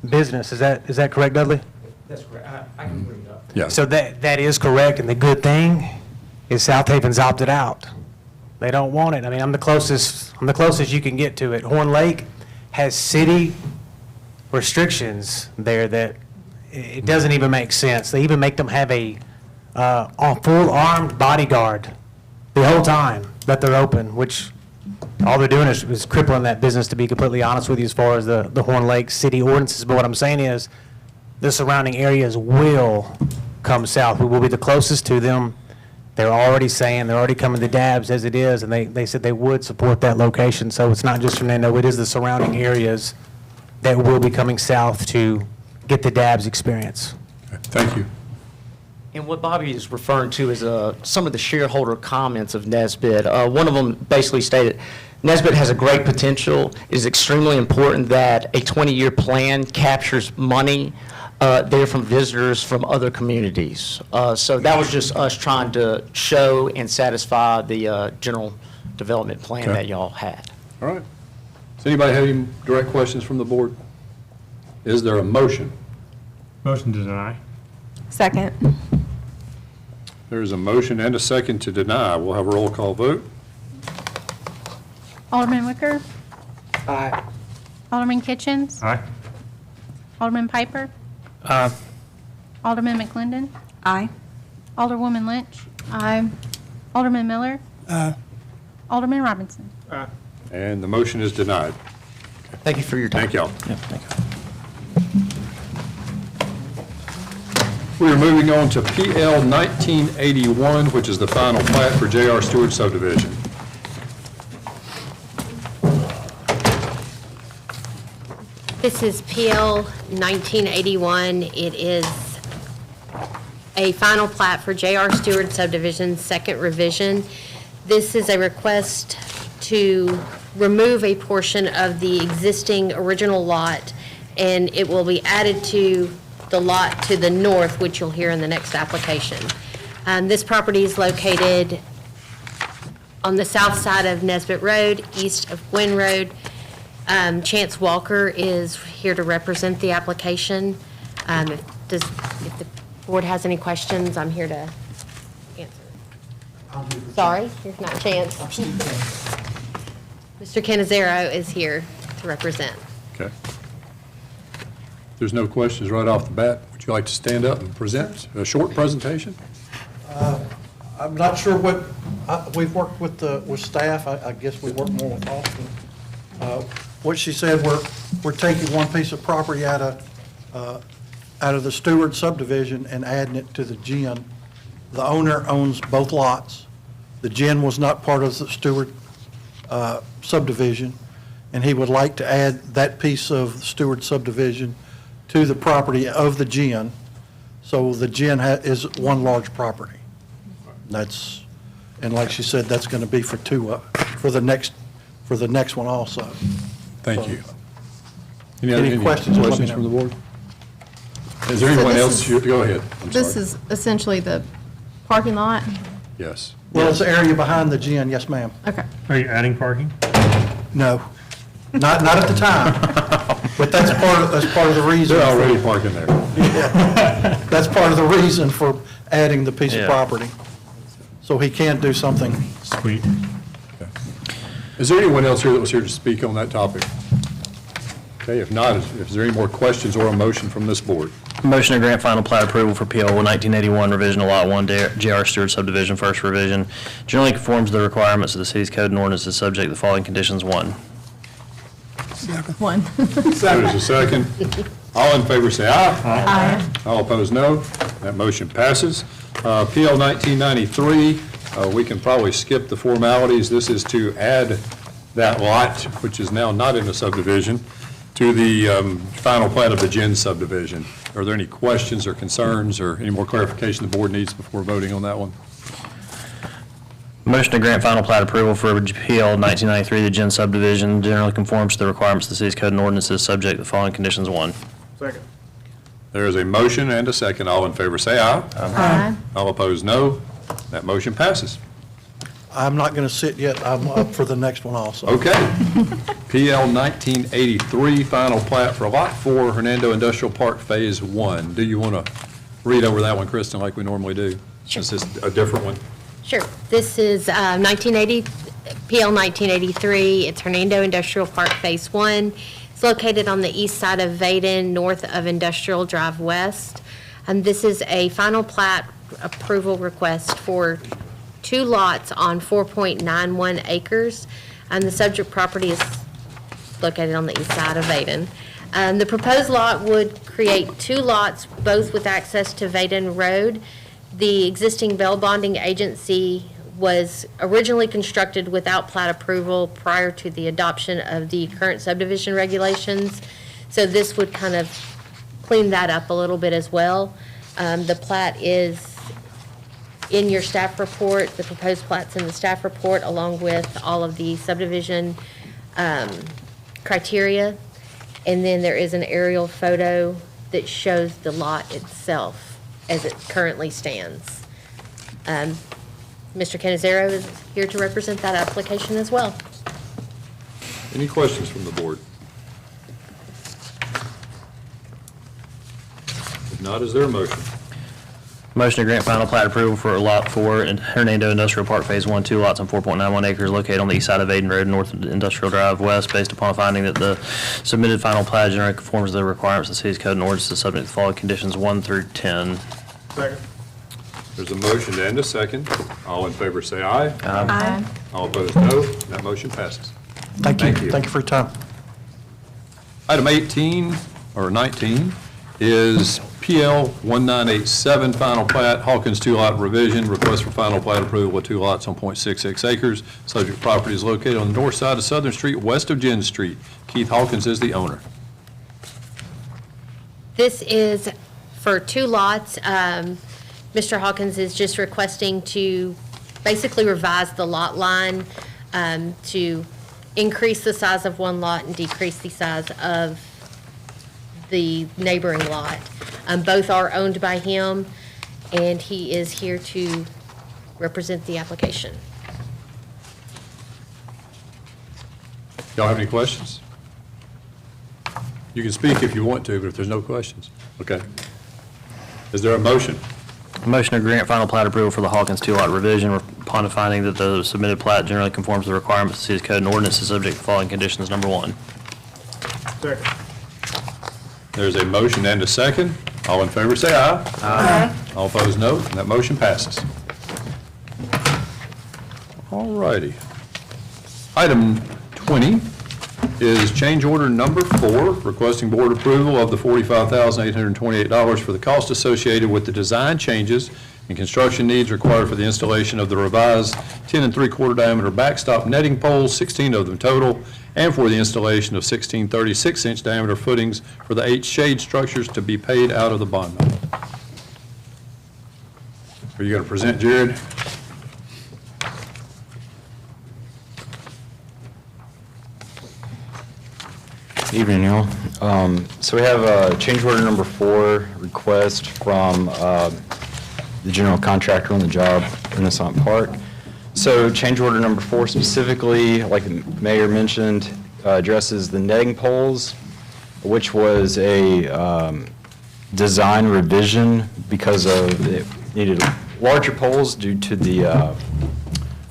business. Is that correct, Dudley? That's correct. I can bring it up. Yeah. So that is correct, and the good thing is South Haven's opted out. They don't want it. I mean, I'm the closest you can get to it. Horn Lake has city restrictions there that it doesn't even make sense. They even make them have a full armed bodyguard the whole time that they're open, which all they're doing is crippling that business, to be completely honest with you, as far as the Horn Lake city ordinances. But what I'm saying is, the surrounding areas will come south. We will be the closest to them. They're already coming to Dabs as it is, and they said they would support that location. So it's not just Hernando, it is the surrounding areas that will be coming south to get the Dabs experience. Thank you. And what Bobby is referring to is some of the shareholder comments of Nesbit. One of them basically stated, Nesbit has a great potential. It is extremely important that a 20-year plan captures money there from visitors from other communities. So that was just us trying to show and satisfy the general development plan Okay. that y'all had. All right. Does anybody have any direct questions from the board? Is there a motion? Motion to deny. Second. There is a motion and a second to deny. We'll have a roll call vote. Alderman Wicker? Aye. Alderman Kitchens? Aye. Alderman Piper? Alderman McClendon? Aye. Alderwoman Lynch? Aye. Alderman Miller? Aye. Alderman Robinson? And the motion is denied. Thank you for your time. Thank y'all. Yep, thank you. We are moving on to PL 1981, which is the final plat for J.R. Stewart subdivision. This is PL 1981. It is a final plat for J.R. Stewart subdivision, second revision. This is a request to remove a portion of the existing original lot, and it will be added to the lot to the north, which you'll hear in the next application. This property is located on the south side of Nesbit Road, east of Gwynn Road. Chance Walker is here to represent the application. If the board has any questions, I'm here to answer. Sorry, here's not Chance. Mr. Canizero is here to represent. Okay. If there's no questions right off the bat, would you like to stand up and present a short presentation? I'm not sure what, we've worked with staff, I guess we work more with Austin. What she said, we're taking one piece of property out of the Stewart subdivision and adding it to the GIN. The owner owns both lots. The GIN was not part of the Stewart subdivision, and he would like to add that piece of the Stewart subdivision to the property of the GIN, so the GIN is one large property. That's, and like she said, that's going to be for the next one also. Thank you. Any questions, let me Questions know. from the board? Is there anyone this else? is- Go ahead. I'm This sorry. is essentially the parking lot? Yes. Well, it's the area behind the GIN, yes, ma'am. Okay. Are you adding parking? No, not at the time, but that's part of the reason. They're already parking there. That's part of the reason for adding the piece of Yeah. property. So he can do something. Sweet. Is there anyone else here that was here to speak on that topic? Okay, if not, is there any more questions or a motion from this board? Motion to grant final plat approval for PL 1981 revision of Lot 1, J.R. Stewart subdivision, first revision. Generally conforms to the requirements of the city's code and ordinances subject to the following conditions. 1. One. There's a second. All in favor say aye. Aye. All opposed, no. That motion passes. PL 1993, we can probably skip the formalities. This is to add that lot, which is now not in the subdivision, to the final plat of the GIN subdivision. Are there any questions or concerns or any more clarification the board needs before voting on that one? Motion to grant final plat approval for PL 1993, the Gen Subdivision, generally conforms to the requirements of the city's code and ordinances, subject to the following conditions. 1. Second. There is a motion and a second. All in favor, say aye. Aye. All opposed, no. That motion passes. I'm not going to sit yet. I'm up for the next one also. Okay. PL 1983, final plat for Lot 4, Hernando Industrial Park Phase 1. Do you want to read over that one, Kristen, like we normally do? Sure. This is a different one. Sure. This is PL 1983. It's Hernando Industrial Park Phase 1. It's located on the east side of Vaden, north of Industrial Drive West. This is a final plat approval request for 2 lots on 4.91 acres. And the subject property is located on the east side of Vaden. The proposed lot would create 2 lots, both with access to Vaden Road. The existing bail bonding agency was originally constructed without plat approval prior to the adoption of the current subdivision regulations. So this would kind of clean that up a little bit as well. The plat is in your staff report, the proposed plat's in the staff report, along with all of the subdivision criteria. And then there is an aerial photo that shows the lot itself as it currently stands. Mr. Canizero is here to represent that application as well. Any questions from the board? If not, is there a motion? Motion to grant final plat approval for Lot 4 in Hernando Industrial Park Phase 1, 2 lots on 4.91 acres located on the east side of Aden Road, north of Industrial Drive West, based upon finding that the submitted final plat generally conforms to the requirements of the city's code and ordinances, subject to the following conditions 1 through 10. Second. There's a motion and a second. All in favor, say aye. Aye. All opposed, no. That motion passes. Thank you. Thank you. Thank you for your time. Item 18, or 19, is PL 1987, final plat, Hawkins 2-lot revision, request for final plat approval of 2 lots on .66 acres. Subject property is located on the north side of Southern Street, west of Jen Street. Keith Hawkins is the owner. This is for 2 lots. Mr. Hawkins is just requesting to basically revise the lot line to increase the size of one lot and decrease the size of the neighboring lot. Both are owned by him, and he is here to represent the application. Y'all have any questions? You can speak if you want to, but if there's no questions. Okay. Is there a motion? Motion to grant final plat approval for the Hawkins 2-lot revision upon finding that the submitted plat generally conforms to the requirements of the city's code and ordinances, subject to the following conditions. 1. Second. There's a motion and a second. All in favor, say aye. Aye. All opposed, no. And that motion passes. All righty. Item 20 is change order number 4, requesting board approval of the $45,828 for the cost associated with the design changes and construction needs required for the installation of the revised 10 3/4 diameter backstop netting poles, 16 of them total, and for the installation of 16 36-inch diameter footings for the 8 shade structures to be paid out of the bond money. Are you going to present, Jared? Evening, y'all. So we have change order number 4 request from the general contractor on the job, Renaissance Park. So change order number 4 specifically, like the mayor mentioned, addresses the netting poles, which was a design revision because of it needed larger poles due to the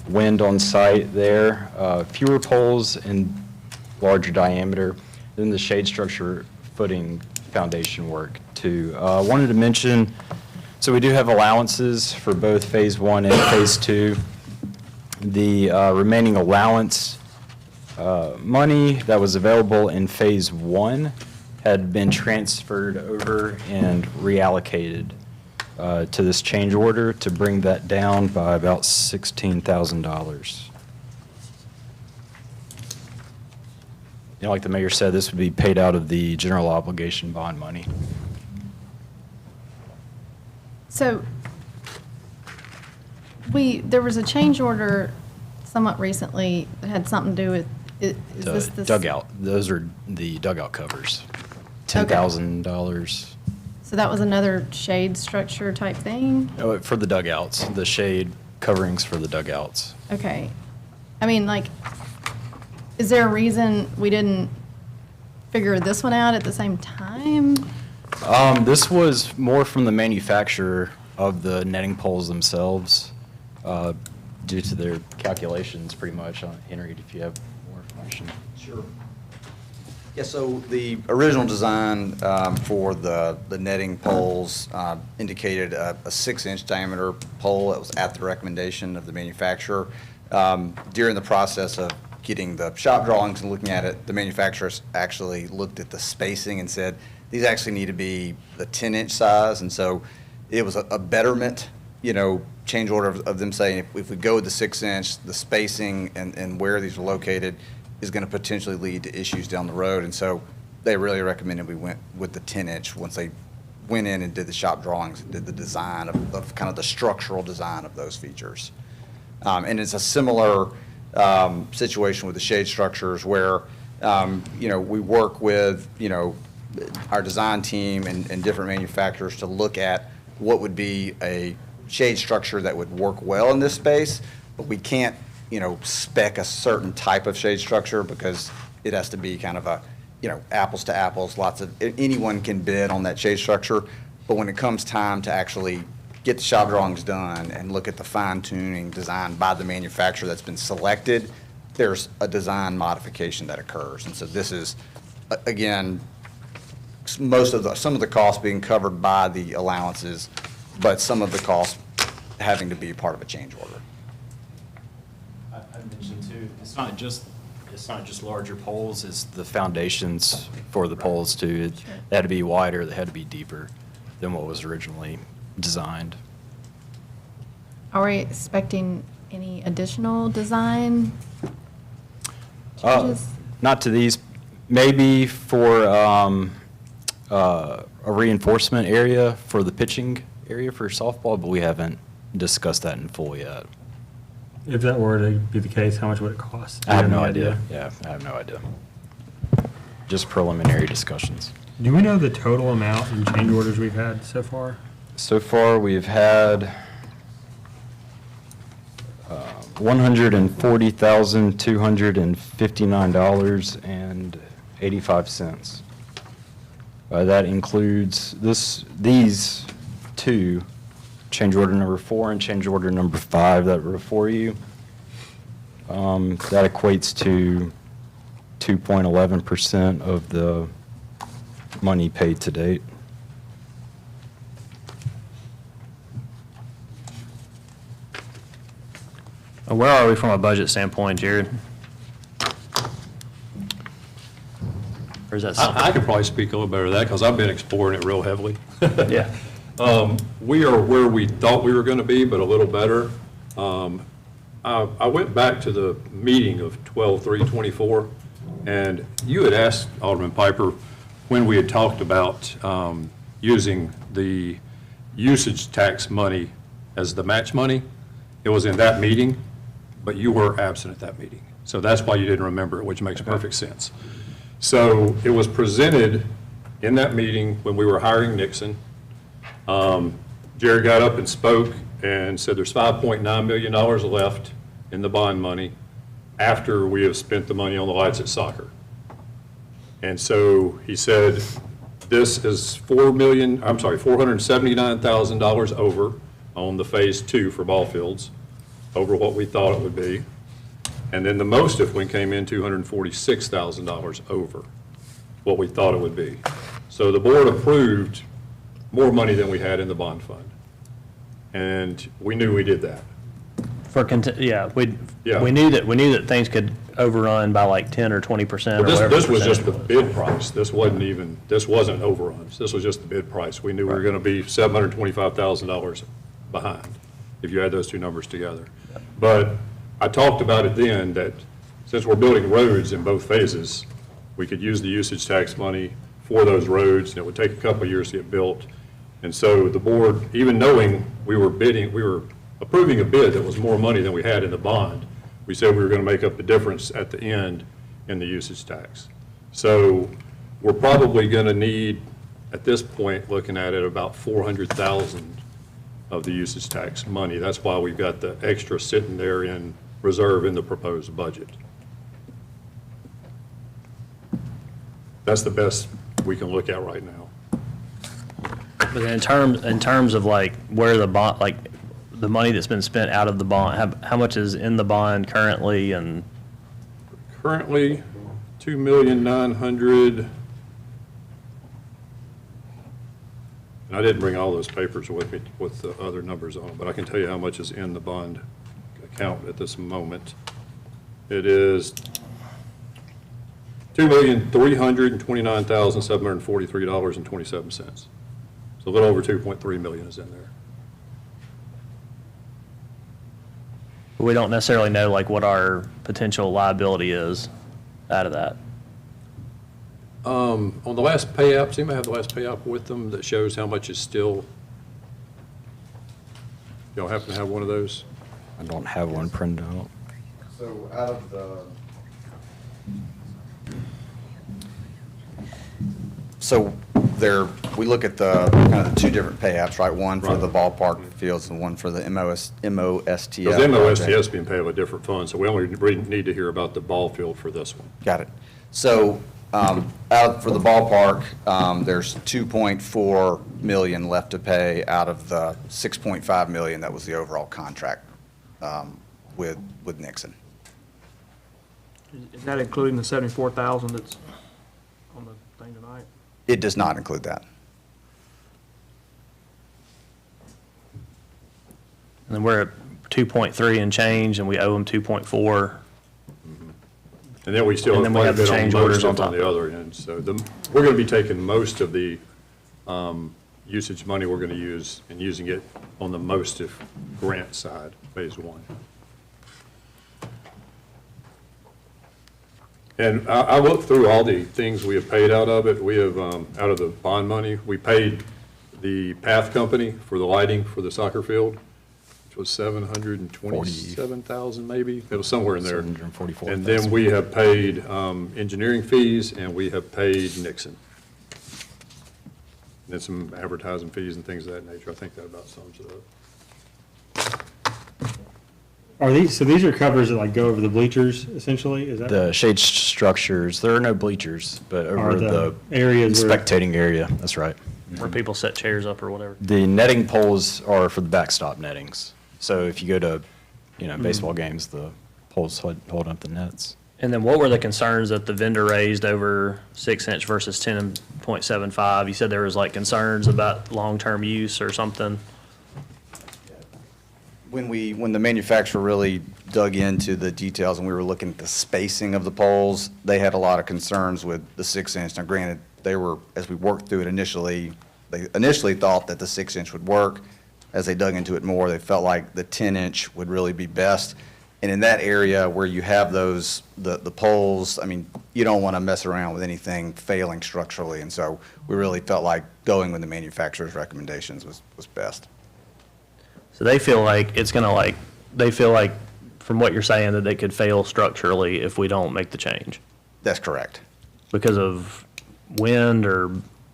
wind on site there, fewer poles and larger diameter. Then the shade structure footing foundation work too. Wanted to mention, so we do have allowances for both Phase 1 and Phase 2. The remaining allowance money that was available in Phase 1 had been transferred over and reallocated to this change order to bring that down by about $16,000. You know, like the mayor said, this would be paid out of the general obligation bond money. So there was a change order somewhat recently that had something to do with, is this the? Dugout, those are the dugout covers, $10,000 So that was another shade structure type thing? for the dugouts, the shade coverings for the dugouts. Okay. I mean, like, is there a reason we didn't figure this one out at the same time? This was more from the manufacturer of the netting poles themselves, due to their calculations, pretty much. Henry, if you have more information. Sure. Yeah, so the original design for the netting poles indicated a 6-inch diameter pole. That was at the recommendation of the manufacturer. During the process of getting the shop drawings and looking at it, the manufacturers actually looked at the spacing and said, these actually need to be the 10-inch size. And so it was a betterment, change order of them saying, if we go with the 6-inch, the spacing and where these are located is going to potentially lead to issues down the road. And so they really recommended we went with the 10-inch once they went in and did the shop drawings and did the design of kind of the structural design of those features. And it's a similar situation with the shade structures where, we work with, our design team and different manufacturers to look at what would be a shade structure that would work well in this space, but we can't, spec a certain type of shade structure because it has to be kind of a, apples to apples, anyone can bid on that shade structure. But when it comes time to actually get the shop drawings done and look at the fine tuning design by the manufacturer that's been selected, there's a design modification that occurs. And so this is, again, some of the costs being covered by the allowances, but some of the costs having to be part of a change order. I mentioned too, it's not just larger poles, it's the foundations for the poles too. They had to be wider, they had to be deeper than what was originally designed. Are we expecting any additional design changes? Not to these, maybe for a reinforcement area for the pitching area for softball, but we haven't discussed that in full yet. If that were to be the case, how much would it cost? I have no idea. Yeah, I have no idea. Just preliminary discussions. Do we know the total amount in change orders we've had so far? So far, we've had $140,259.85. That includes these two, change order number 4 and change order number 5 that were before you. That equates to 2.11% of the money paid to date. Where are we from a budget standpoint, Jared? Or is that something? I could probably speak a little better to that because I've been exploring it real heavily. Yeah. We are where we thought we were going to be, but a little better. I went back to the meeting of 12/3/24, and you had asked Alderman Piper when we had talked about using the usage tax money as the match money. It was in that meeting, but you were absent at that meeting. So that's why you didn't remember it, which makes perfect sense. So it was presented in that meeting when we were hiring Nixon. Jerry got up and spoke and said there's $5.9 million left in the bond money after we have spent the money on the lights at soccer. And so he said, this is $479,000 over on the phase 2 for ball fields, over what we thought it would be. And then the most-if one came in $246,000 over what we thought it would be. So the board approved more money than we had in the bond fund. And we knew we did that. We knew that things could overrun by like 10 or 20% or whatever. This was just the bid price. This wasn't overruns. This was just the bid price. We knew we were going to be $725,000 behind if you add those two numbers together. But I talked about it then that since we're building roads in both phases, we could use the usage tax money for those roads, and it would take a couple of years to get built. And so the board, even knowing we were approving a bid that was more money than we had in the bond, we said we were going to make up the difference at the end in the usage tax. So we're probably going to need, at this point, looking at it, about 400,000 of the usage tax money. That's why we've got the extra sitting there in reserve in the proposed budget. That's the best we can look at right now. But in terms of like where the bond, like the money that's been spent out of the bond, how much is in the bond currently? And Currently, 2,900,000. And I didn't bring all those papers with me with the other numbers on, but I can tell you how much is in the bond account at this moment. It is $2,329,743.27. So a little over 2.3 million is in there. we don't necessarily know like what our potential liability is out of that. On the last pay app, does anybody have the last pay app with them that shows how much is still? Y'all happen to have one of those? I don't have one printed out. So out of the, so there, we look at the kind of the two different pay apps, right? One for the ballpark fields and one for the MOSTF. Because the MOSTF being paid with a different fund, so we only need to hear about the ball field for this one. Got it. So out for the ballpark, there's 2.4 million left to pay out of the 6.5 million that was the overall contract with Nixon. Is that including the 74,000 that's on the thing tonight? It does not include that. And then we're at 2.3 and change, and we owe them 2.4. And then we still And have then we quite a have the bit on change orders on most on top. the other end. So we're going to be taking most of the usage money we're going to use and using it on the MOSTF grant side, phase one. And I looked through all the things we have paid out of it. We have, out of the bond money, we paid the Path Company for the lighting for the soccer field, which was 727,000 maybe. It was somewhere in there. 744,000. And then we have paid engineering fees, and we have paid Nixon. And then some advertising fees and things of that nature. I think that about sums it up. Are these, so these are covers that like go over the bleachers essentially, is that? The shade structures, there are no bleachers, but Are over the the areas where- spectating area, that's right. Where people set chairs up or whatever. The netting poles are for the backstop nettings. So if you go to, baseball games, the poles hold up the nets. And then what were the concerns that the vendor raised over 6-inch versus 10.75? You said there was like concerns about long-term use or something? When the manufacturer really dug into the details and we were looking at the spacing of the poles, they had a lot of concerns with the 6-inch. Now granted, they were, as we worked through it initially, they initially thought that the 6-inch would work. As they dug into it more, they felt like the 10-inch would really be best. And in that area where you have those, the poles, I mean, you don't want to mess around with anything failing structurally. And so we really felt like going with the manufacturer's recommendations was best. So they feel like it's gonna like, they feel like, from what you're saying, that they could fail structurally if we don't make the change? That's correct. Because of wind or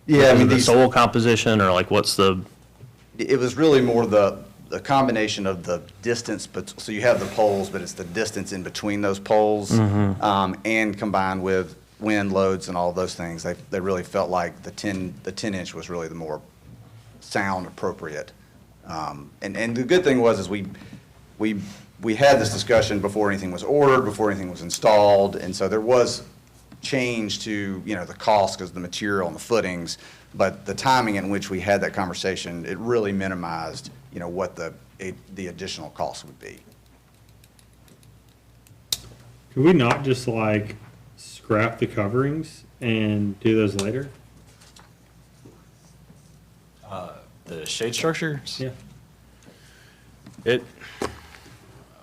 Yeah, I mean, the soil composition, or like what's the? It was really more the combination of the distance, but, so you have the poles, but it's the distance in between those poles, and combined with wind loads and all of those things, they really felt like the 10-inch was really the more sound appropriate. And the good thing was we had this discussion before anything was ordered, before anything was installed, and so there was change to, the cost because of the material and the footings, but the timing in which we had that conversation, it really minimized, what the additional cost would be. Could we not just like scrap the coverings and do those later? The shade structures? Yeah. It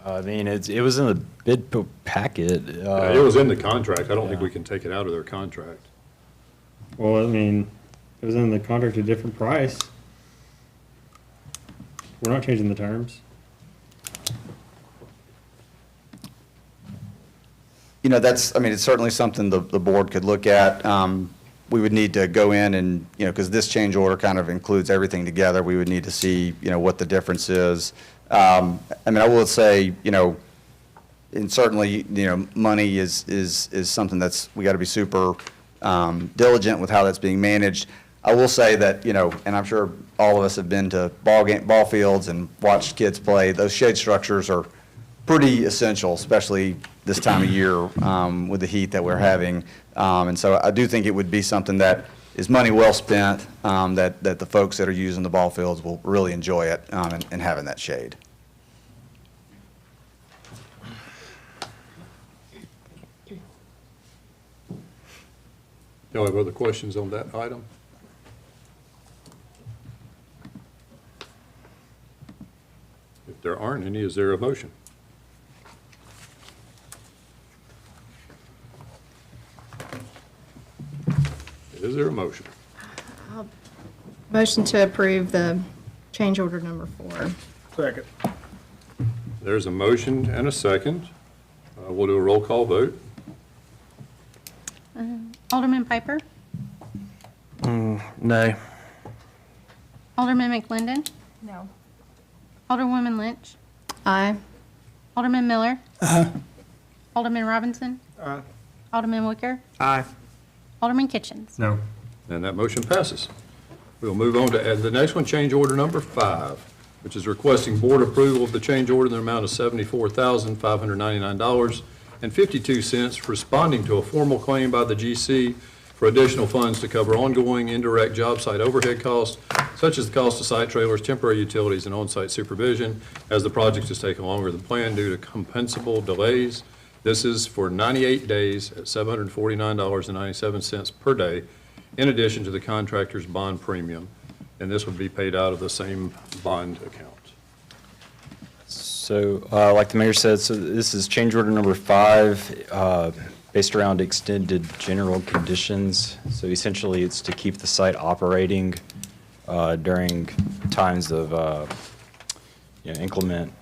was in the bid packet. It was in the contract. I don't think we can take it out of their contract. Well, I mean, it was in the contract at a different price. We're not changing the terms. that's, I mean, it's certainly something the board could look at. We would need to go in and, because this change order kind of includes everything together, we would need to see, what the difference is. I mean, I will say, and certainly, money is something we got to be super diligent with how that's being managed. I will say that, and I'm sure all of us have been to ball fields and watched kids play. Those shade structures are pretty essential, especially this time of year with the heat that we're having. And so I do think it would be something that is money well spent, that the folks that are using the ball fields will really enjoy it and having that shade. Y'all have other questions on that item? If there aren't any, is there a motion? Is there a motion? Motion to approve the change order number 4. Second. There's a motion and a second. We'll do a roll call vote. Alderman Piper? No. Alderman McClendon? No. Alderwoman Lynch? Aye. Alderman Miller? Alderman Robinson? Aye. Alderman Wicker? Aye. Alderman Kitchens? No. And that motion passes. We'll move on to the next one, change order number 5, which is requesting board approval of the change order in the amount of $74,599.52, responding to a formal claim by the GC for additional funds to cover ongoing indirect job site overhead costs, such as the cost of site trailers, temporary utilities, and on-site supervision, as the project has taken longer than planned due to compensable delays. This is for 98 days at $749.97 per day, in addition to the contractor's bond premium, and this would be paid out of the same bond account. So, like the mayor said, so this is change order number 5, based around extended general conditions. So essentially, it's to keep the site operating during times of inclement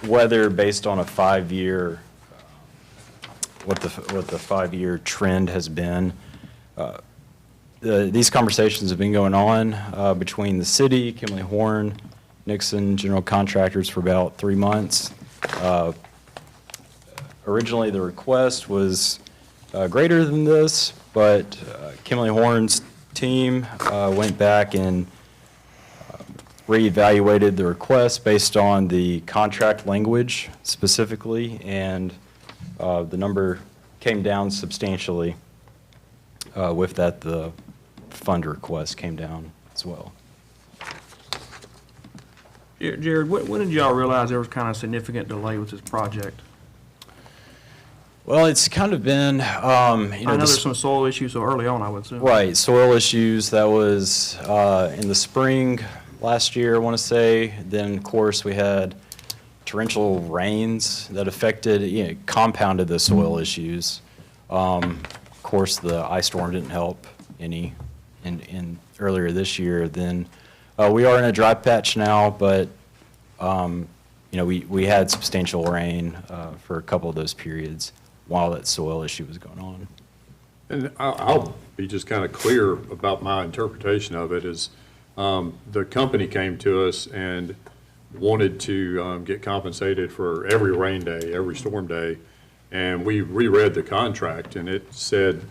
weather, based on a 5-year, what the 5-year trend has been. These conversations have been going on between the city, Kimley Horn, Nixon General Contractors for about 3 months. Originally, the request was greater than this, but Kimley Horn's team went back and reevaluated the request based on the contract language specifically, and the number came down substantially. With that, the fund request came down as well. Jared, when did y'all realize there was kind of significant delay with this project? Well, it's kind of been, I know there's some soil issues so early on, I would assume. Right, soil issues, that was in the spring last year, I want to say. Then, of course, we had torrential rains that affected, compounded the soil issues. Of course, the ice storm didn't help any in earlier this year. Then we are in a dry patch now, but we had substantial rain for a couple of those periods while that soil issue was going on. And I'll be just kind of clear about my interpretation of it is the company came to us and wanted to get compensated for every rain day, every storm day, and we reread the contract, and it said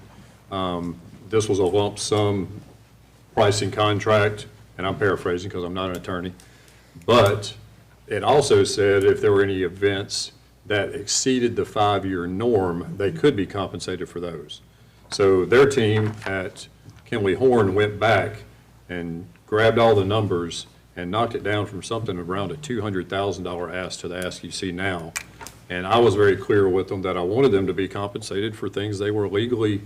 this was a lump sum pricing contract, and I'm paraphrasing because I'm not an attorney, but it also said if there were any events that exceeded the 5-year norm, they could be compensated for those. So their team at Kimley Horn went back and grabbed all the numbers and knocked it down from something around a $200,000 ask to the ask you see now. And I was very clear with them that I wanted them to be compensated for things they were legally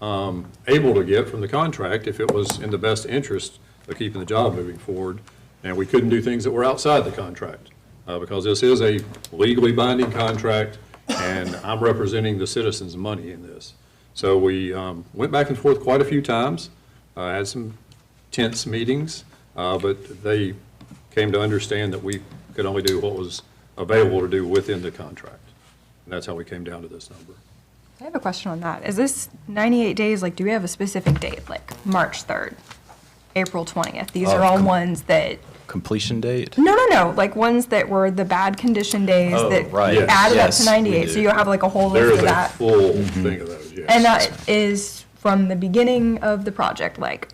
able to get from the contract if it was in the best interest of keeping the job moving forward. And we couldn't do things that were outside the contract because this is a legally binding contract and I'm representing the citizens' money in this. So we went back and forth quite a few times, had some tense meetings, but they came to understand that we could only do what was available to do within the contract. And that's how we came down to this number. I have a question on that. Is this 98 days, like, do we have a specific date, like March 3rd, April 20th? These are all ones that, Completion date? no, like ones that were the bad condition days Oh, that right. Yes. added up Yes, to we 98. do. So you'll have like a whole There list is of a that. full thing of those, yes. And that is from the beginning of the project, like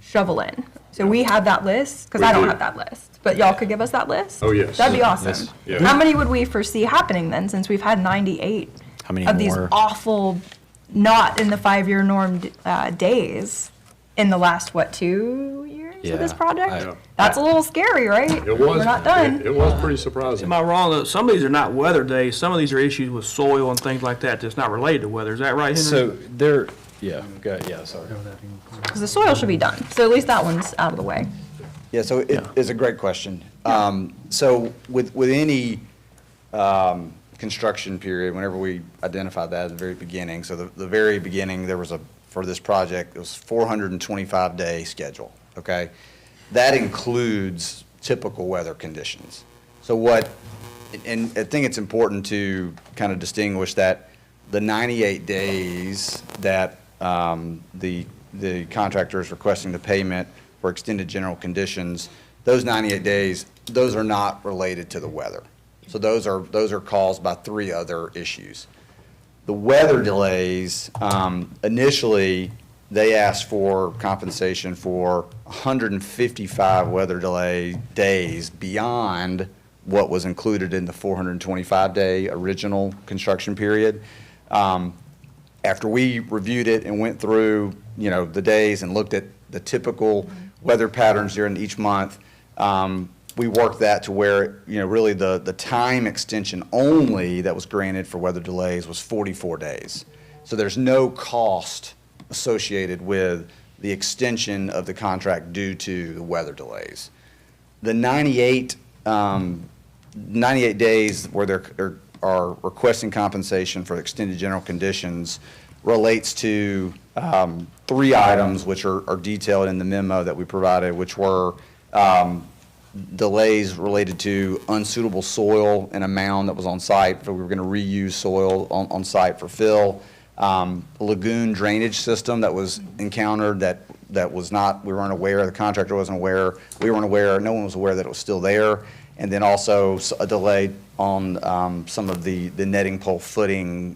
shovel in. So we have that list, because We I don't do. have that list, but y'all could give us that list? Oh, yes. That'd be awesome. Yes. Yeah. How many would we foresee happening then, since we've had 98 How many of these more? awful, not in the 5-year norm days in the last, what, 2 years of this Yeah, project? That's a little scary, right? It was. We're not done. It was pretty surprising. Am I wrong, though? Some of these are not weather days, some of these are issues with soil and things like that that's not related to weather, is that right, Henry? So there, yeah, go ahead, yeah, sorry. Because the soil should be done. So at least that one's out of the way. Yeah, so it is a great question. So with any construction period, whenever we identify that at the very beginning, so the very beginning, there was for this project, it was 425-day schedule, okay? That includes typical weather conditions. So and I think it's important to kind of distinguish that the 98 days that the contractor is requesting the payment for extended general conditions, those 98 days, those are not related to the weather. So those are caused by 3 other issues. The weather delays, initially, they asked for compensation for 155 weather delay days beyond what was included in the 425-day original construction period. After we reviewed it and went through, the days and looked at the typical weather patterns during each month, we worked that to where, really the time extension only that was granted for weather delays was 44 days. So there's no cost associated with the extension of the contract due to the weather delays. The 98 days where they are requesting compensation for extended general conditions relates to 3 items which are detailed in the memo that we provided, which were delays related to unsuitable soil in a mound that was on site, but we were going to reuse soil on site for fill. Lagoon drainage system that was encountered that was not, we weren't aware, the contractor wasn't aware, we weren't aware, no one was aware that it was still there. And then also a delay on some of the netting pole footing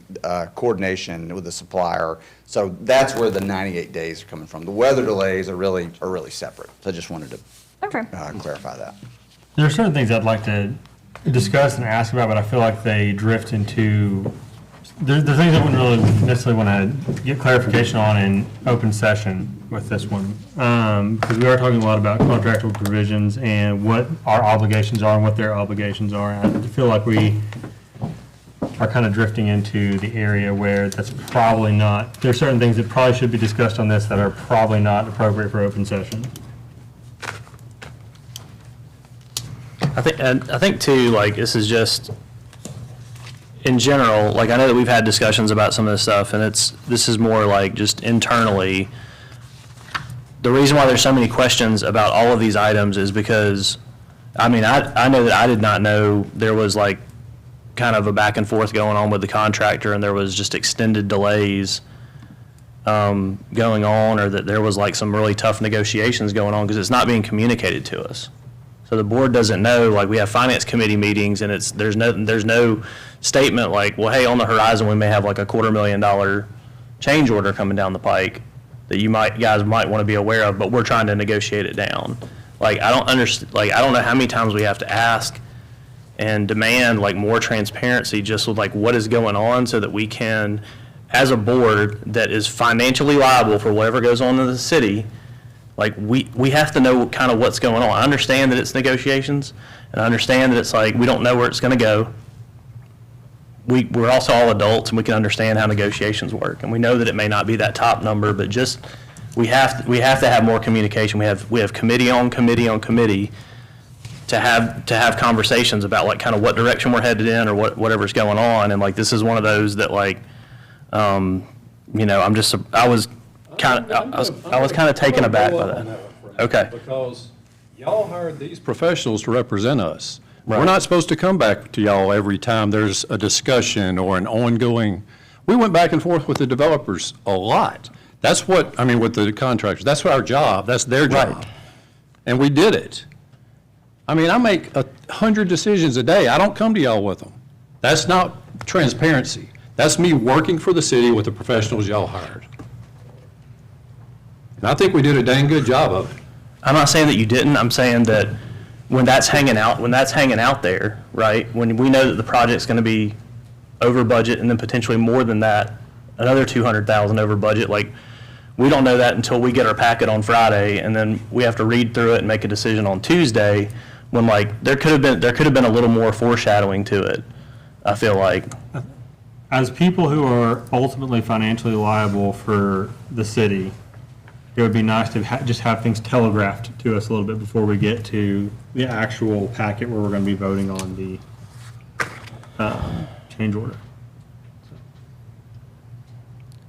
coordination with the supplier. So that's where the 98 days are coming from. The weather delays are really separate. So I just wanted to clarify that. There are certain things I'd like to discuss and ask about, but I feel like they drift into, there's things I wouldn't really necessarily want to get clarification on in open session with this one. Because we are talking a lot about contractual provisions and what our obligations are and what their obligations are. And I feel like we are kind of drifting into the area where that's probably not, there are certain things that probably should be discussed on this that are probably not appropriate for open session. I think too, like, this is just, in general, like, I know that we've had discussions about some of this stuff, and this is more like just internally. The reason why there's so many questions about all of these items is because, I mean, I know that I did not know there was like kind of a back and forth going on with the contractor, and there was just extended delays going on, or that there was like some really tough negotiations going on, because it's not being communicated to us. So the board doesn't know, like, we have finance committee meetings, and there's no statement like, well, hey, on the horizon, we may have like a $250,000 change order coming down the pike that you guys might want to be aware of, but we're trying to negotiate it down. Like, I don't understand, like, I don't know how many times we have to ask and demand like more transparency just with like what is going on, so that we can, as a board that is financially liable for whatever goes on in the city, like, we have to know kind of what's going on. I understand that it's negotiations, and I understand that it's like, we don't know where it's going to go. We're also all adults, and we can understand how negotiations work. And we know that it may not be that top number, but just, we have to have more communication. We have committee on committee on committee to have conversations about like kind of what direction we're headed in, or whatever's going on. And like, this is one of those that like, I was kind of taken aback by that. Okay. Because y'all hired these professionals to represent us. Right. We're not supposed to come back to y'all every time there's a discussion or an ongoing. We went back and forth with the developers a lot. That's what, I mean, with the contractors, that's our job, that's their job. Right. And we did it. I mean, I make 100 decisions a day. I don't come to y'all with them. That's not transparency. That's me working for the city with the professionals y'all hired. And I think we did a dang good job of it. I'm not saying that you didn't, I'm saying that when that's hanging out there, right, when we know that the project's gonna be over budget and then potentially more than that, another 200,000 over budget, like, we don't know that until we get our packet on Friday, and then we have to read through it and make a decision on Tuesday, when like, there could have been a little more foreshadowing to it, I feel like. As people who are ultimately financially liable for the city, it would be nice to just have things telegraphed to us a little bit before we get to the actual packet where we're going to be voting on the change order.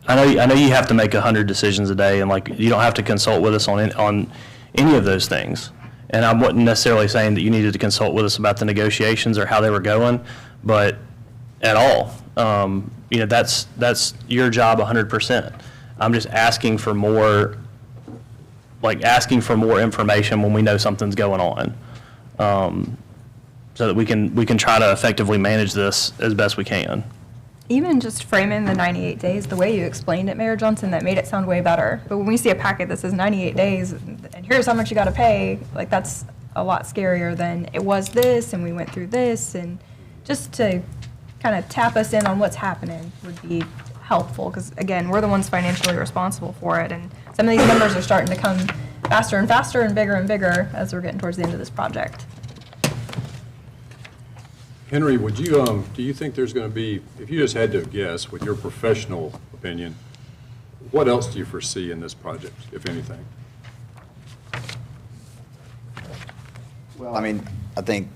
I know you have to make 100 decisions a day, and like, you don't have to consult with us on any of those things. And I wasn't necessarily saying that you needed to consult with us about the negotiations or how they were going, but at all. You know, that's your job 100%. I'm just asking for more, information when we know something's going on, so that we can try to effectively manage this as best we can. Even just framing the 98 days, the way you explained it, Mayor Johnson, that made it sound way better. But when we see a packet that says 98 days, and here's how much you got to pay, like, that's a lot scarier than it was this, and we went through this, and just to kind of tap us in on what's happening would be helpful, because, again, we're the ones financially responsible for it, and some of these numbers are starting to come faster and faster and bigger as we're getting towards the end of this project. Henry, would you, do you think there's going to be, if you just had to guess with your professional opinion, what else do you foresee in this project, if anything? Well, I mean, I think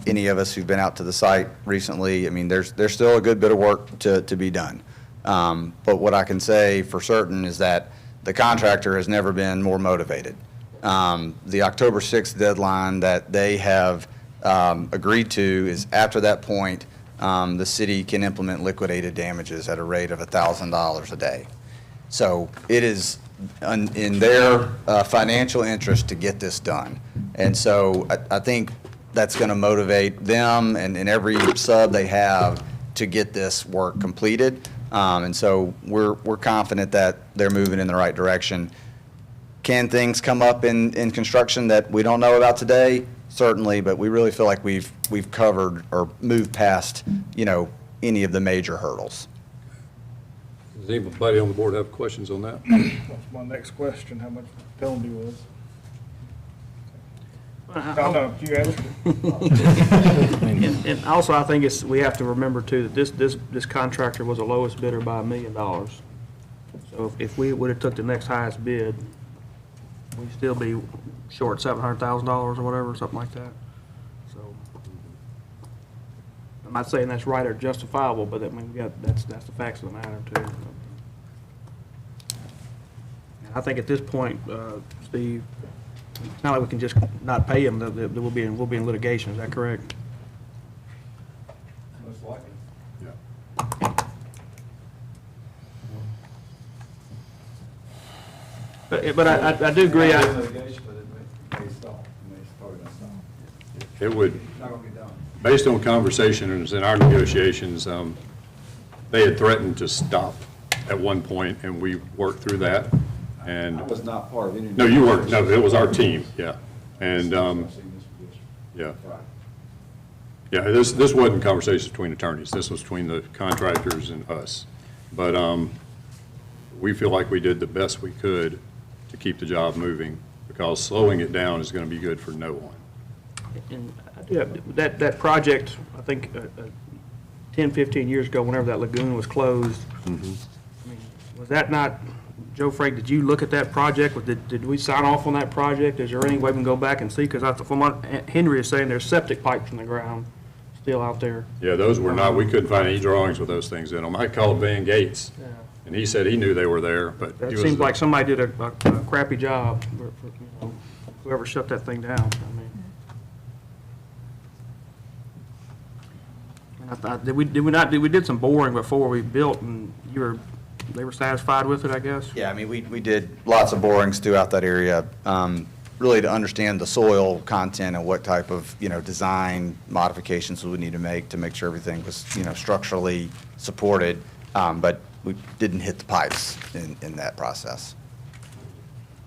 any of us who've been out to the site recently, I mean, there's still a good bit of work to be done. But what I can say for certain is that the contractor has never been more motivated. The October 6th deadline that they have agreed to is after that point, the city can implement liquidated damages at a rate of $1,000 a day. So it is in their financial interest to get this done. And so I think that's going to motivate them and every sub they have to get this work completed. And so we're confident that they're moving in the right direction. Can things come up in construction that we don't know about today? Certainly, but we really feel like we've covered or moved past, you know, any of the major hurdles. Does anybody on the board have questions on that? That's my next question, how much the penalty was. No, you answered it. And also, I think we have to remember too, that this contractor was the lowest bidder by $1 million. So if we would have took the next highest bid, we'd still be short $700,000 or whatever, something like that. So I'm not saying that's right or justifiable, but I mean, that's the facts of the matter too. I think at this point, Steve, it's not like we can just not pay them. We'll be in litigation. Is that correct? Most likely. Yeah. But I do agree. It would, based on conversations in our negotiations, they had threatened to stop at one point, and we worked through that. And I was not part of any. no, you weren't. No, it was our team. Yeah, and yeah, yeah. This wasn't conversations between attorneys. This was between the contractors and us. But we feel like we did the best we could to keep the job moving, because slowing it down is going to be good for no one. And I do have, that project, I think 10, 15 years ago, whenever that lagoon was closed, I mean, was that not, Joe Frank, did you look at that project? Did we sign off on that project? Is there any way we can go back and see? Because from what Henry is saying, there's septic pipes in the ground still out there. Yeah, those were not, we couldn't find any drawings with those things in them. I called Van Gates, and he said he knew they were there, but That seems like somebody did a crappy job, whoever shut that thing down. I mean, And I thought, did we not, we did some boring before we built, and they were satisfied with it, I guess? Yeah, I mean, we did lots of borings throughout that area, really to understand the soil content and what type of, design modifications we would need to make sure everything was, structurally supported. But we didn't hit the pipes in that process.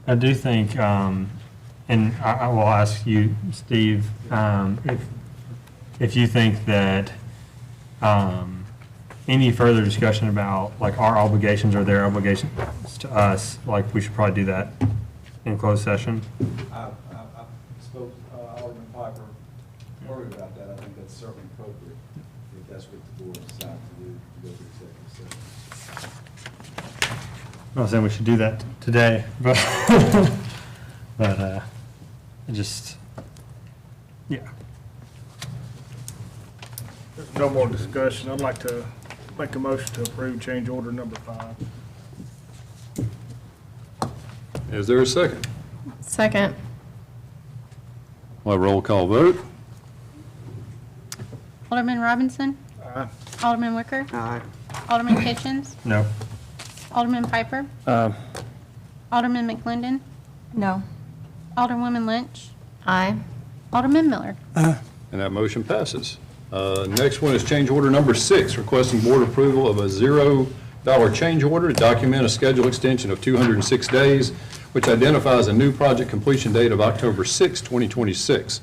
I do think, and I will ask you, Steve, if you think that any further discussion about like our obligations or their obligations to us, like we should probably do that in closed session. I spoke to Alderman Piper earlier about that. I think that's certainly appropriate if that's what the board decides to do, to go to executive session. I'm not saying we should do that today, but just, yeah. There's no more discussion. I'd like to make a motion to approve change order number 5. Is there a second? Second. We'll have a roll call vote. Alderman Robinson? Aye. Alderman Wicker? Aye. Alderman Kitchens? No. Alderman Piper? Alderman McClendon? No. Alderwoman Lynch? Aye. Alderman Miller? And that motion passes. Next one is change order number 6, requesting board approval of a $0 change order to document a schedule extension of 206 days, which identifies a new project completion date of October 6, 2026.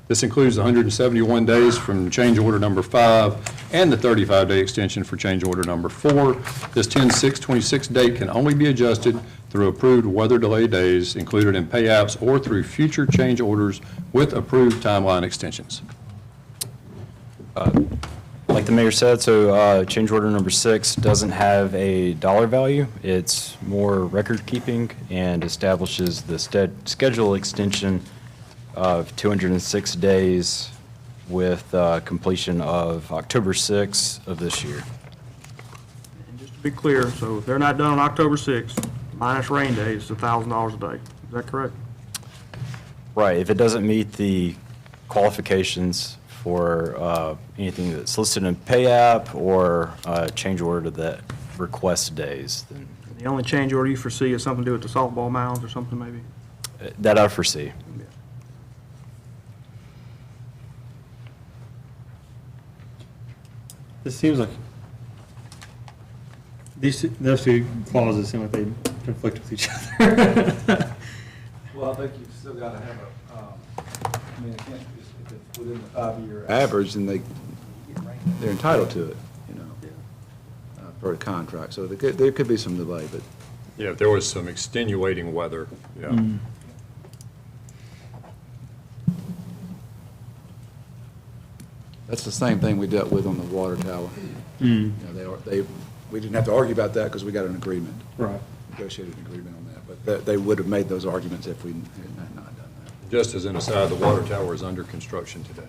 This includes 171 days from change order number 5 and the 35-day extension for change order number 4. This 10/6/26 date can only be adjusted through approved weather delay days included in pay apps or through future change orders with approved timeline extensions. Like the mayor said, so change order number 6 doesn't have a dollar value. It's more record keeping and establishes the schedule extension of 206 days with completion of October 6th of this year. And just to be clear, so if they're not done on October 6th, minus rain days, it's $1,000 a day. Is that correct? Right, if it doesn't meet the qualifications for anything that's listed in pay app or change order that requests days, then The only change order you foresee is something to do with the softball mounds or something maybe? that I foresee. This seems like, those two clauses seem like they conflict with each other. Well, I think you've still got to have I mean, it can't, if it's within the 5-year average, then they're entitled to it, per contract. So there could be some delay, but. Yeah, if there was some extenuating weather, yeah. That's the same thing we dealt with on the water tower. We didn't have to argue about that because we got an agreement. Right. Negotiated an agreement on that, but they would have made those arguments if we had not done that. Just as an aside, the water tower is under construction today.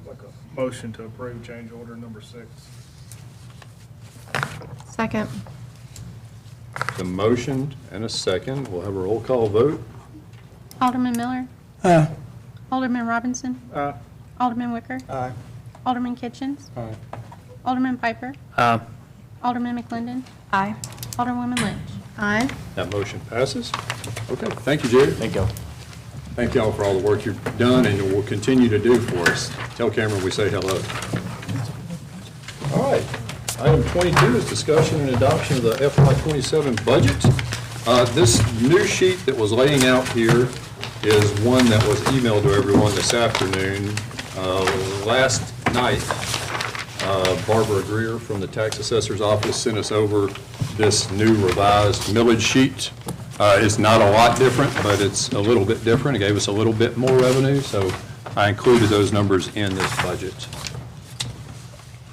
Like a motion to approve change order number 6. Second. The motion and a second. We'll have a roll call vote. Alderman Miller? Aye. Alderman Robinson? Aye. Alderman Wicker? Aye. Alderman Kitchens? Aye. Alderman Piper? Alderman McClendon? Aye. Alderwoman Lynch? Aye. That motion passes. Okay, thank you, Jerry. Thank you. Thank y'all for all the work you've done and will continue to do for us. Tell Cameron we say hello. All right, item 22 is discussion and adoption of the FY27 budget. This new sheet that was laying out here is one that was emailed to everyone this afternoon. Last night, Barbara Greer from the tax assessor's office sent us over this new revised millage sheet. It's not a lot different, but it's a little bit different. It gave us a little bit more revenue, so I included those numbers in this budget.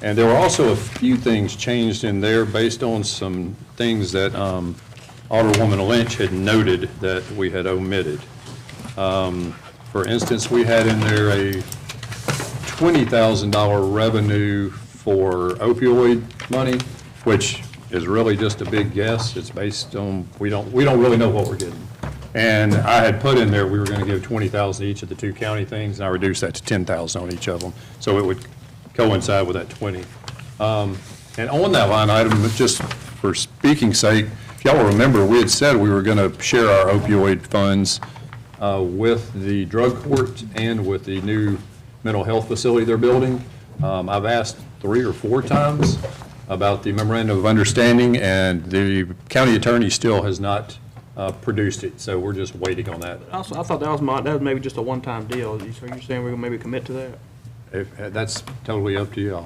And there were also a few things changed in there based on some things that Alderwoman Lynch had noted that we had omitted. For instance, we had in there a $20,000 revenue for opioid money, which is really just a big guess. It's based on, we don't really know what we're getting. And I had put in there, we were going to give 20,000 each of the two county things, and I reduced that to 10,000 on each of them. So it would coincide with that 20. And on that line item, just for speaking sake, if y'all remember, we had said we were going to share our opioid funds with the drug court and with the new mental health facility they're building. I've asked 3 or 4 times about the memorandum of understanding, and the county attorney still has not produced it, so we're just waiting on that. Also, I thought that was maybe just a one-time deal. So you're saying we're gonna maybe commit to that? That's totally up to y'all.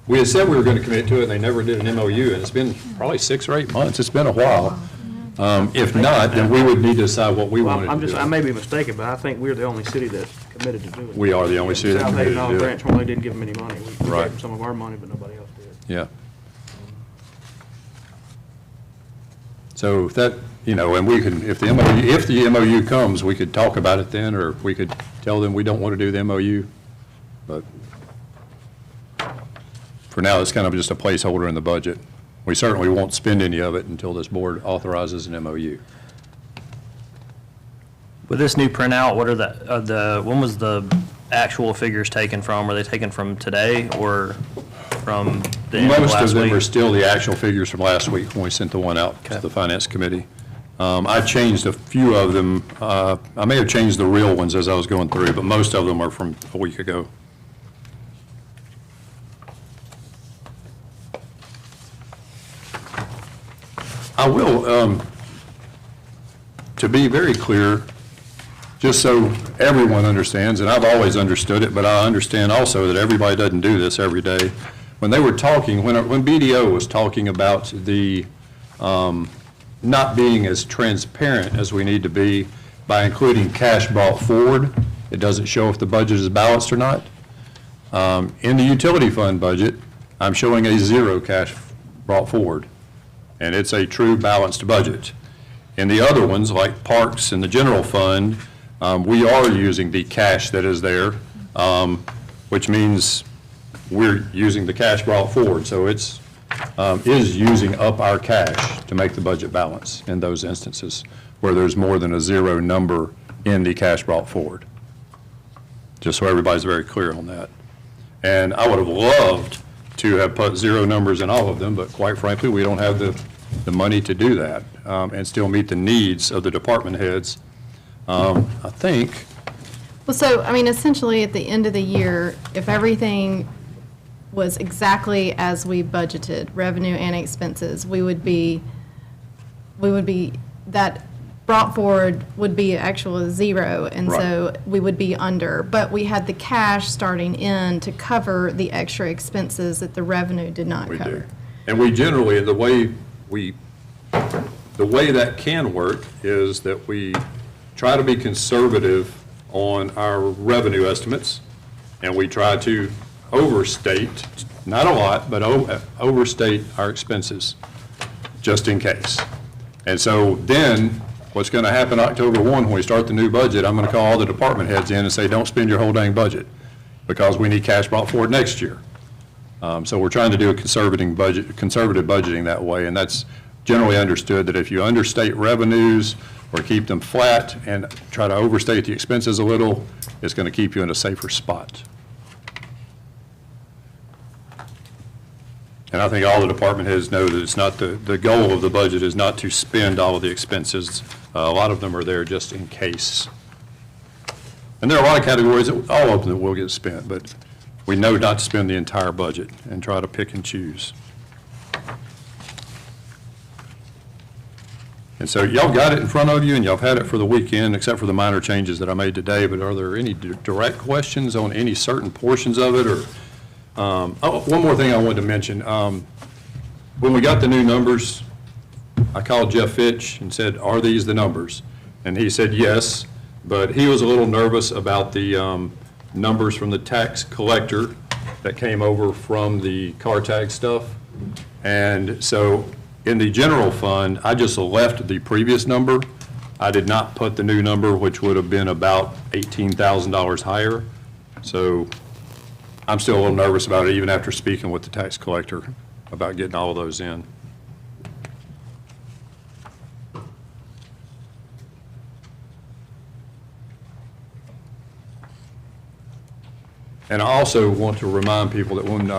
We had said we were going to commit to it, and they never did an MOU, and it's been probably 6 or 8 months. It's been a while. If not, then we would need to decide what we wanted to do. I may be mistaken, but I think we're the only city that's committed to do it. We are the only city that's committed to do it. South Haven, Branch, really didn't give them any money. We Right. gave them some of our money, but nobody else did. Yeah. So if that, and we can, if the MOU comes, we could talk about it then, or we could tell them we don't want to do the MOU. But for now, it's kind of just a placeholder in the budget. We certainly won't spend any of it until this board authorizes an MOU. With this new printout, what are when was the actual figures taken from? Were they taken from today or from the end of Most last of them week? are still the actual figures from last week when we sent the one out to the Finance Committee. I changed a few of them. I may have changed the real ones as I was going through, but most of them are from a week ago. I will, to be very clear, just so everyone understands, and I've always understood it, but I understand also that everybody doesn't do this every day. When they were talking, when BDO was talking about the not being as transparent as we need to be by including cash brought forward, it doesn't show if the budget is balanced or not. In the utility fund budget, I'm showing a 0 cash brought forward, and it's a true balanced budget. In the other ones, like parks and the general fund, we are using the cash that is there, which means we're using the cash brought forward. So it's is using up our cash to make the budget balance in those instances where there's more than a 0 number in the cash brought forward. Just so everybody's very clear on that. And I would have loved to have put 0 numbers in all of them, but quite frankly, we don't have the money to do that and still meet the needs of the department heads. I think. Well, so, I mean, essentially, at the end of the year, if everything was exactly as we budgeted, revenue and expenses, we would be, that brought forward would be actual 0, and so we would be under. But we had the cash starting in to cover the extra expenses that the revenue did not cover. We do. And we generally, the way that can work is that we try to be conservative on our revenue estimates, and we try to overstate, not a lot, but overstate our expenses, just in case. And so then, what's going to happen October 1, when we start the new budget, I'm going to call all the department heads in and say, don't spend your whole dang budget, because we need cash brought forward next year. So we're trying to do a conservative budgeting that way, and that's generally understood that if you understate revenues or keep them flat and try to overstate the expenses a little, it's going to keep you in a safer spot. And I think all the department heads know that it's not the goal of the budget is not to spend all of the expenses. A lot of them are there just in case. And there are a lot of categories, all of them will get spent, but we know not to spend the entire budget and try to pick and choose. And so y'all got it in front of you, and y'all have had it for the weekend, except for the minor changes that I made today, but are there any direct questions on any certain portions of it? Or one more thing I wanted to mention. When we got the new numbers, I called Jeff Fitch and said, are these the numbers? And he said yes, but he was a little nervous about the numbers from the tax collector that came over from the car tag stuff. And so in the general fund, I just left the previous number. I did not put the new number, which would have been about $18,000 higher. So I'm still a little nervous about it, even after speaking with the tax collector about getting all of those in. And I also want to remind people that when,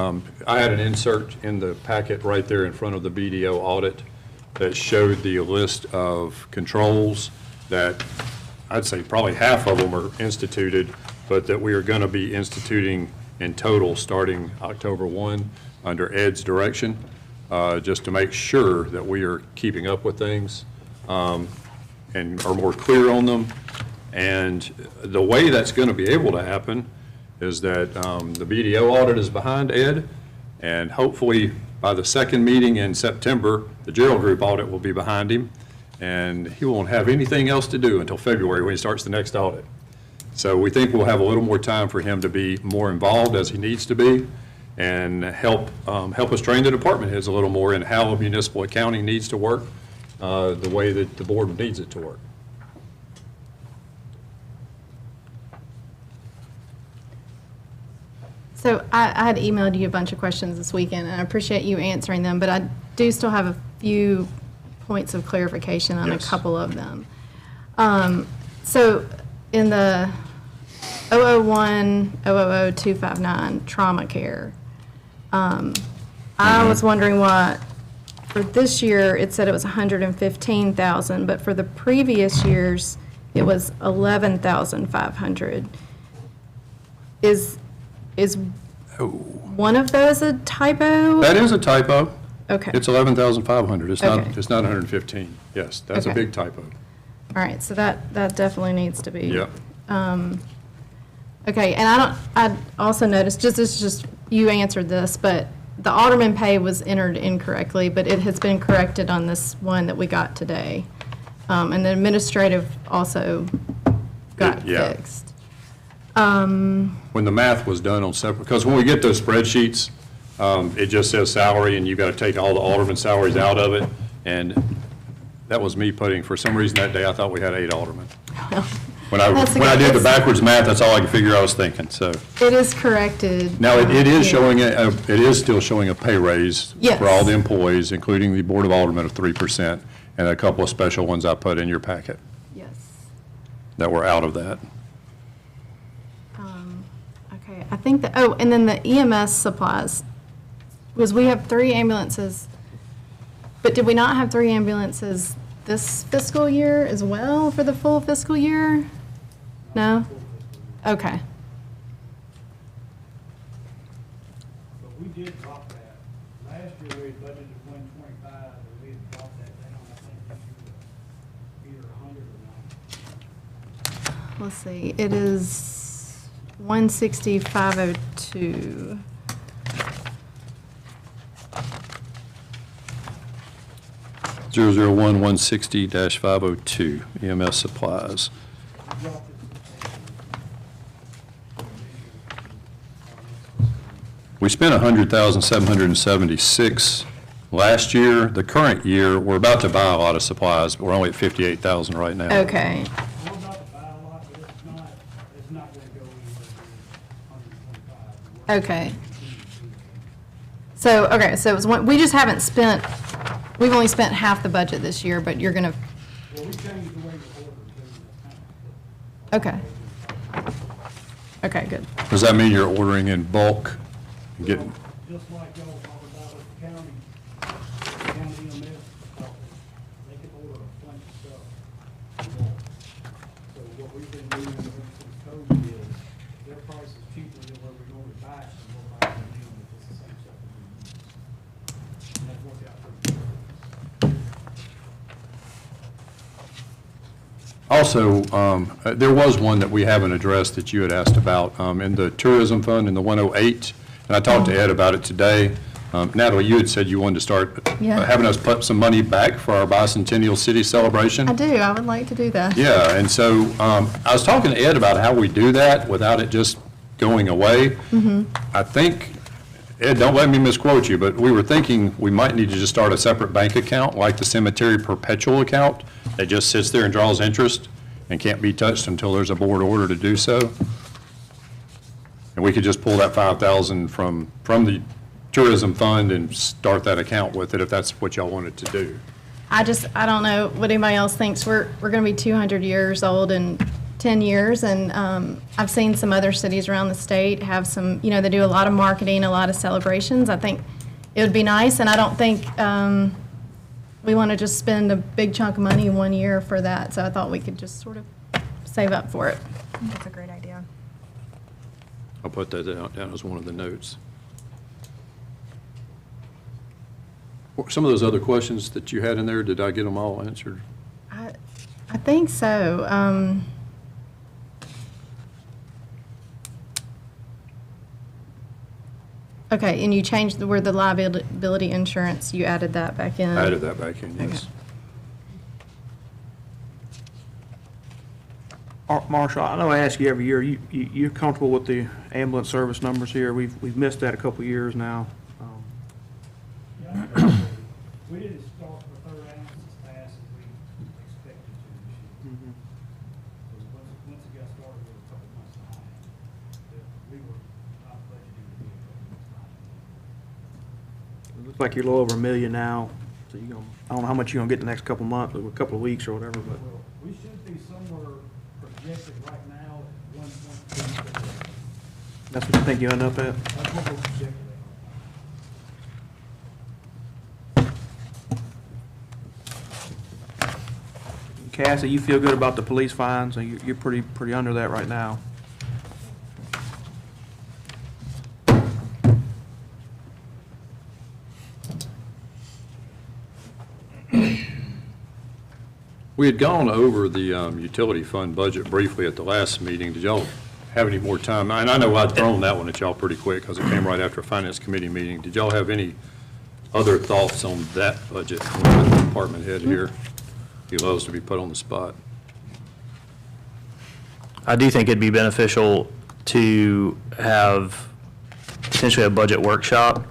I had an insert in the packet right there in front of the BDO audit that showed the list of controls that I'd say probably half of them are instituted, but that we are going to be instituting in total starting October 1 under Ed's direction, just to make sure that we are keeping up with things and are more clear on them. And the way that's going to be able to happen is that the BDO audit is behind Ed, and hopefully by the second meeting in September, the Gerald Group audit will be behind him, and he won't have anything else to do until February when he starts the next audit. So we think we'll have a little more time for him to be more involved as he needs to be and help us train the department heads a little more in how municipal accounting needs to work the way that the board needs it to work. So I had emailed you a bunch of questions this weekend, and I appreciate you answering them, but I do still have a few points of clarification on a couple of them. So in the 001-000-259 trauma care, I was wondering what, for this year, it said it was 115,000, but for the previous years, it was 11,500. Is one of those a typo? That is a typo. Okay. It's 11,500. It's not, Okay. it's not 115. Yes, that's a Okay. big typo. All right, so that definitely needs to be. Yep. Okay, and I also noticed, this is just, you answered this, but the Alderman pay was entered incorrectly, but it has been corrected on this one that we got today. And the administrative also got Yeah. fixed. When the math was done on separate, because when we get those spreadsheets, it just says salary, and you've got to take all the alderman salaries out of it. And that was me putting, for some reason that day, I thought we had 8 aldermen. When I did the backwards math, that's all I could figure I was thinking, so. It is corrected. Now, it is Yeah. showing, it is still showing a pay raise Yes. for all the employees, including the Board of Aldermen of 3%, and a couple of special ones I put in your packet Yes. that were out of that. Okay, I think that, oh, and then the EMS supplies, was we have 3 ambulances, but did we not have 3 ambulances this fiscal year as well, for the full fiscal year? No? Okay. But we did drop that. Last year, we had budgeted 125, and we had dropped that down, I think, this year, either 100 or 90. Let's see, it is 160,502. 001-160-502, EMS supplies. We spent 100,776 last year. The current year, we're about to buy a lot of supplies, but we're only at 58,000 right now. Okay. We're about to buy a lot, but it's not going to go anywhere near 125. Okay. So, okay, so it was one, we just haven't spent, we've only spent half the budget this year, but you're gonna, Well, we changed the way we ordered okay. Okay, good. Does that mean you're ordering in bulk? and getting? just like y'all talked about with the county EMS, they can order a bunch of stuff. in bulk. So what we've been doing ever since COVID is their price is cheaper than what we normally buy, and we'll buy it from them if it's the same stuff that we use. And that's worked out pretty good. Also, there was one that we haven't addressed that you had asked about in the tourism fund in the 108, and I talked to Ed about it today. Natalie, you had said you wanted to start having us put some money back for our bicentennial city celebration. I do, I would like to do that. Yeah, and so I was talking to Ed about how we do that without it just going away. Mm-hmm. I think, Ed, don't let me misquote you, but we were thinking we might need to just start a separate bank account, like the cemetery perpetual account, that just sits there and draws interest and can't be touched until there's a board order to do so. And we could just pull that 5,000 from the tourism fund and start that account with it if that's what y'all wanted to do. I don't know what anybody else thinks. We're gonna be 200 years old in 10 years, and I've seen some other cities around the state have some, they do a lot of marketing, a lot of celebrations. I think it would be nice, and I don't think we want to just spend a big chunk of money 1 year for that, so I thought we could just sort of save up for it. That's a great idea. I'll put that down as one of the notes. Some of those other questions that you had in there, did I get them all answered? I think so. Okay, and you changed where the liability insurance, you added that back in? I added that back in, yes. Marshall, I know I ask you every year, you're comfortable with the ambulance service numbers here? We've missed that a couple of years now. We didn't start the third ounce as fast as we expected to this year. Once it got started, we were a couple months behind. We were not budgeting to be a couple months behind. It looks like you're a little over $1 million now, so I don't know how much you're gonna get the next couple of months, or a couple of weeks or whatever, but. Well, we should be somewhere projected right now at 1.2 billion. That's what you think you end up at? That's what we're projected at. Cassie, you feel good about the police fines, so you're pretty under that right now. We had gone over the utility fund budget briefly at the last meeting. Did y'all have any more time? And I know I'd thrown that one at y'all pretty quick because it came right after a finance committee meeting. Did y'all have any other thoughts on that budget from the department head here? He loves to be put on the spot. I do think it'd be beneficial to have potentially a budget workshop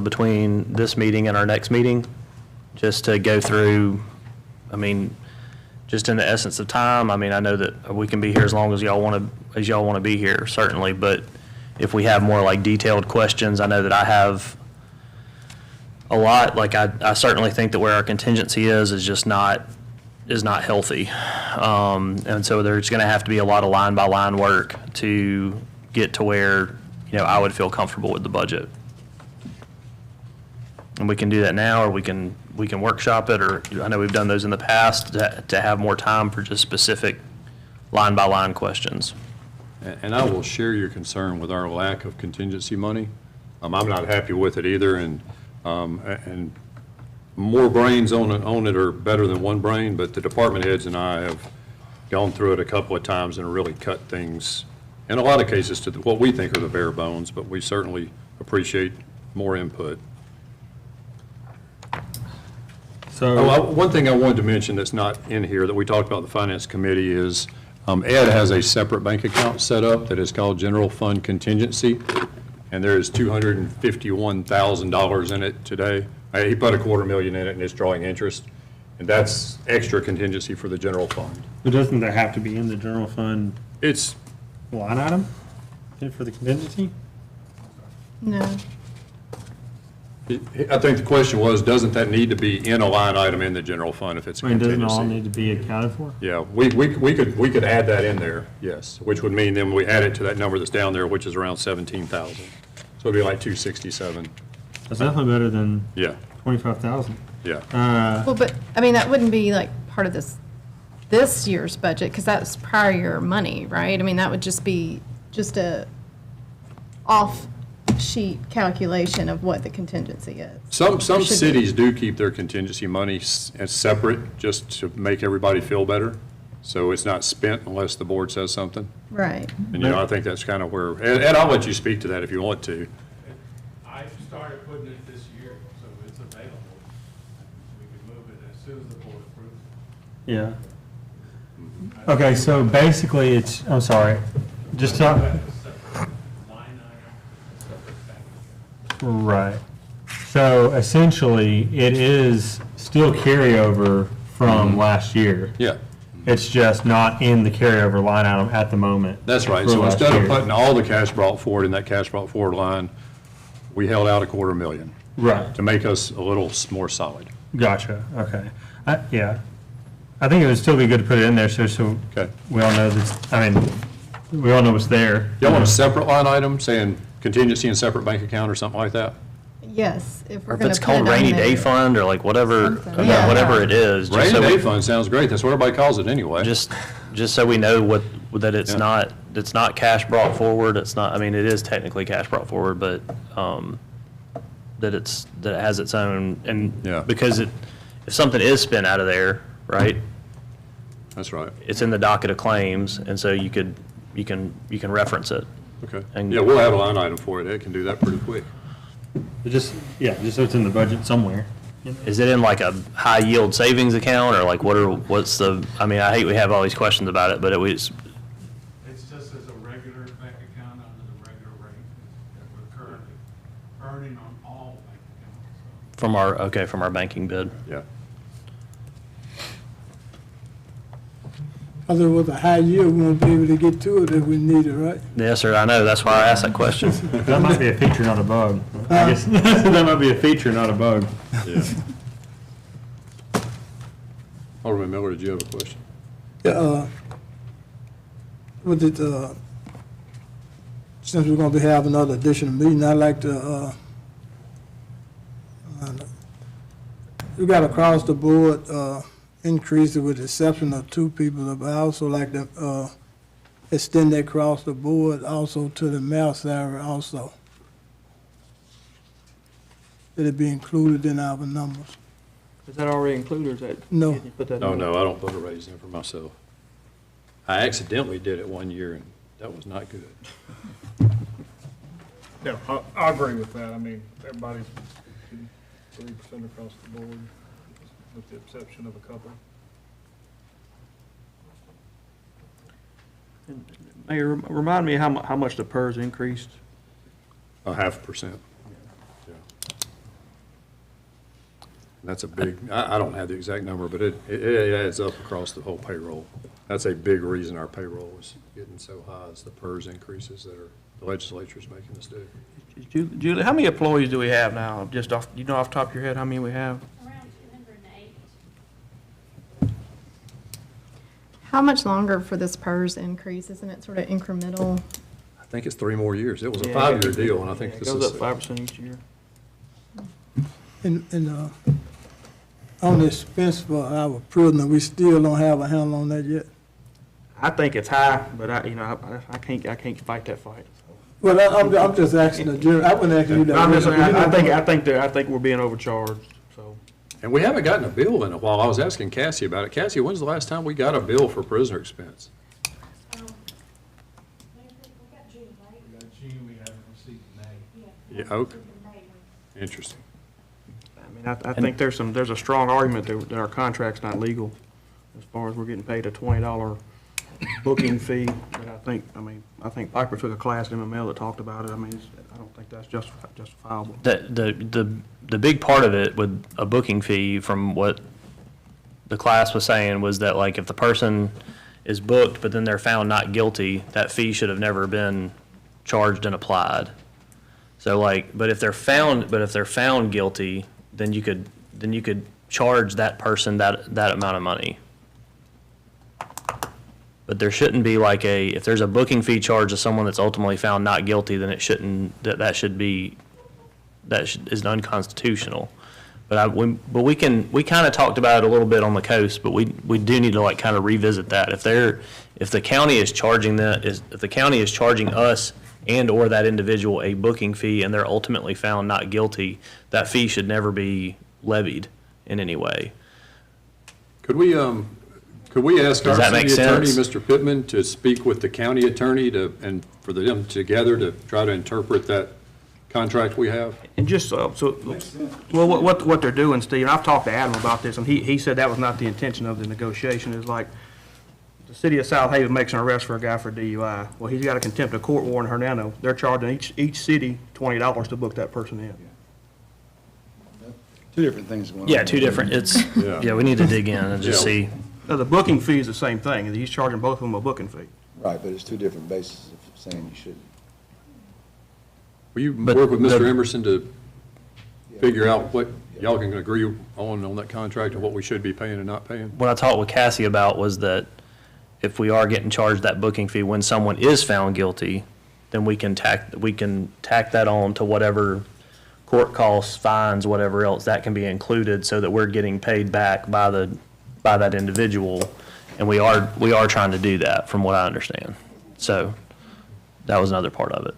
between this meeting and our next meeting, just to go through, just in the essence of time. I know that we can be here as long as y'all want to be here, certainly, but if we have more like detailed questions, I know that I have a lot. Like I certainly think that where our contingency is just not healthy, and so there's going to have to be a lot of line by line work to get to where I would feel comfortable with the budget. And we can do that now, or we can workshop it, or I know we've done those in the past to have more time for just specific line by line questions. And I will share your concern with our lack of contingency money. I'm not happy with it either, and more brains on it are better than one brain, but the department heads and I have gone through it a couple of times and really cut things, in a lot of cases, to what we think are the bare bones, but we certainly appreciate more input. So, one thing I wanted to mention that's not in here that we talked about in the Finance Committee is Ed has a separate bank account set up that is called General Fund Contingency, and there is $251,000 in it today. He put $250,000 in it and it's drawing interest, and that's extra contingency for the general fund. but doesn't that have to be in the general fund It's, line item for the contingency? No. I think the question was, doesn't that need to be in a line item in the general fund if it's a Doesn't it all contingency? need to be accounted for? Yeah, we could add that in there, yes, which would mean then we add it to that number that's down there, which is around 17,000. So it'd be like 267. That's definitely better than Yeah, 25,000. yeah. Well, but, that wouldn't be like part of this year's budget, because that's prior year money, right? That would just be a off-sheet calculation of what the contingency is. Some should be. cities do keep their contingency money as separate, just to make everybody feel better. So it's not spent unless the board says something. Right. And, I think that's kind of where, and I'll let you speak to that if you want to. I started putting it this year, so it's available. We can move it as soon as the board approves it. Yeah. Okay, so basically it's, I'm sorry, just talk. Line item, separate bank account. Right. So essentially, it is still carryover from last year. Yeah. It's just not in the carryover line item at the moment. That's right. for So last instead of year. putting all the cash brought forward in that cash brought forward line, we held out $250,000 Right. to make us a little more solid. Gotcha, okay. Yeah. I think it would still be good to put it in there, so Okay. we all know this, I mean, we all know it's there. Y'all want a separate line item saying contingency and separate bank account or something like that? Yes, if Or we're if going it's to put it called on rainy there. day fund, or like whatever, Something. Yeah. whatever it is. just Rainy so day we- fund sounds great. That's what everybody calls it anyway. Just so we know that it's Yeah. not cash brought forward, it's not, I mean, it is technically cash brought forward, but, that it has its own, and Yeah. because if something is spent out of there, right, That's right. it's in the docket of claims, and so you can reference it. Okay. And- Yeah, we'll have a line item for it. It can do that pretty quick. Just so it's in the budget somewhere. Is it in like a high yield savings account, or like what's the, I mean, I hate we have all these questions about it, but it was, It's just as a regular bank account under the regular rate that we're currently earning on all bank accounts. from our banking bid. Yeah. Because it was a high yield, we won't be able to get to it if we need it, right? Yes, sir, I know, that's why I asked that question. That might be a feature, not a bug. I guess, that might be a feature, not a bug. Yeah. Alderman Miller, did you have a question? Yeah, with it, since we're gonna be having another additional meeting, I'd like to, we got across the board, increase it with the exception of 2 people, but I also like to, extend that across the board also to the mayor salary also. That it be included in our numbers. Is that already included, or is that? No. you put that No, in? no, I don't put a raise in for myself. I accidentally did it one year, and that was not good. Yeah, I agree with that. I mean, everybody's 3% across the board, with the exception of a couple. Mayor, remind me how much the PERS increased? 0.5%. Yeah. And that's a big, I don't have the exact number, but it adds up across the whole payroll. That's a big reason our payroll is getting so high, is the PERS increases that the legislature's making us do. Julie, how many employees do we have now? Just off, you know off the top of your head, how many we have? Around 208. How much longer for this PERS increase? Isn't it sort of incremental? I think it's 3 more years. It was a Yeah, 5-year deal, and I think It this goes is. up 5% each year. And, on the expense for our prisoner, we still don't have a handle on that yet. I think it's high, but I can't fight that fight. Well, I'm just asking the jury, I wasn't asking you that. I'm just saying, I think we're being overcharged, so. And we haven't gotten a bill in a while. I was asking Cassie about it. Cassie, when's the last time we got a bill for prisoner expense? We got June, we haven't received May. Yeah, okay. Interesting. I mean, I think there's a strong argument that our contract's not legal as far as we're getting paid a $20 booking fee. But I think Piper took a class in MML that talked about it. I mean, I don't think that's justifiable. The big part of it with a booking fee, from what the class was saying, was that like if the person is booked but then they're found not guilty, that fee should have never been charged and applied. So like, but if they're found guilty, then you could charge that person that amount of money. But there shouldn't be like if there's a booking fee charged to someone that's ultimately found not guilty, then it shouldn't, is unconstitutional. But we kind of talked about it a little bit on the coast, but we do need to like kind of revisit that. If the county is charging us and or that individual a booking fee and they're ultimately found not guilty, that fee should never be levied in any way. Could we ask our Does that city make attorney, sense? Mr. Pittman, to speak with the county attorney and for them together to try to interpret that contract we have? And just well, what they're doing, Steve, and I've talked to Adam about this, and he said that was not the intention of the negotiation. Is like the city of South Haven makes an arrest for a guy for DUI. Well, he's got a contempt of court warrant in Hernando. They're charging each city $20 to book that person in. Two different things going on. Yeah, two different, yeah, we need to dig in and just see. Now, the booking fee is the same thing. He's charging both of them a booking fee. Right, but it's two different bases of saying you shouldn't. Will you work with Mr. Emerson to figure out what y'all can agree on that contract and what we should be paying and not paying? What I talked with Cassie about was that if we are getting charged that booking fee when someone is found guilty, then we can tack that on to whatever court costs, fines, whatever else, that can be included so that we're getting paid back by that individual. And we are trying to do that from what I understand. So that was another part of it.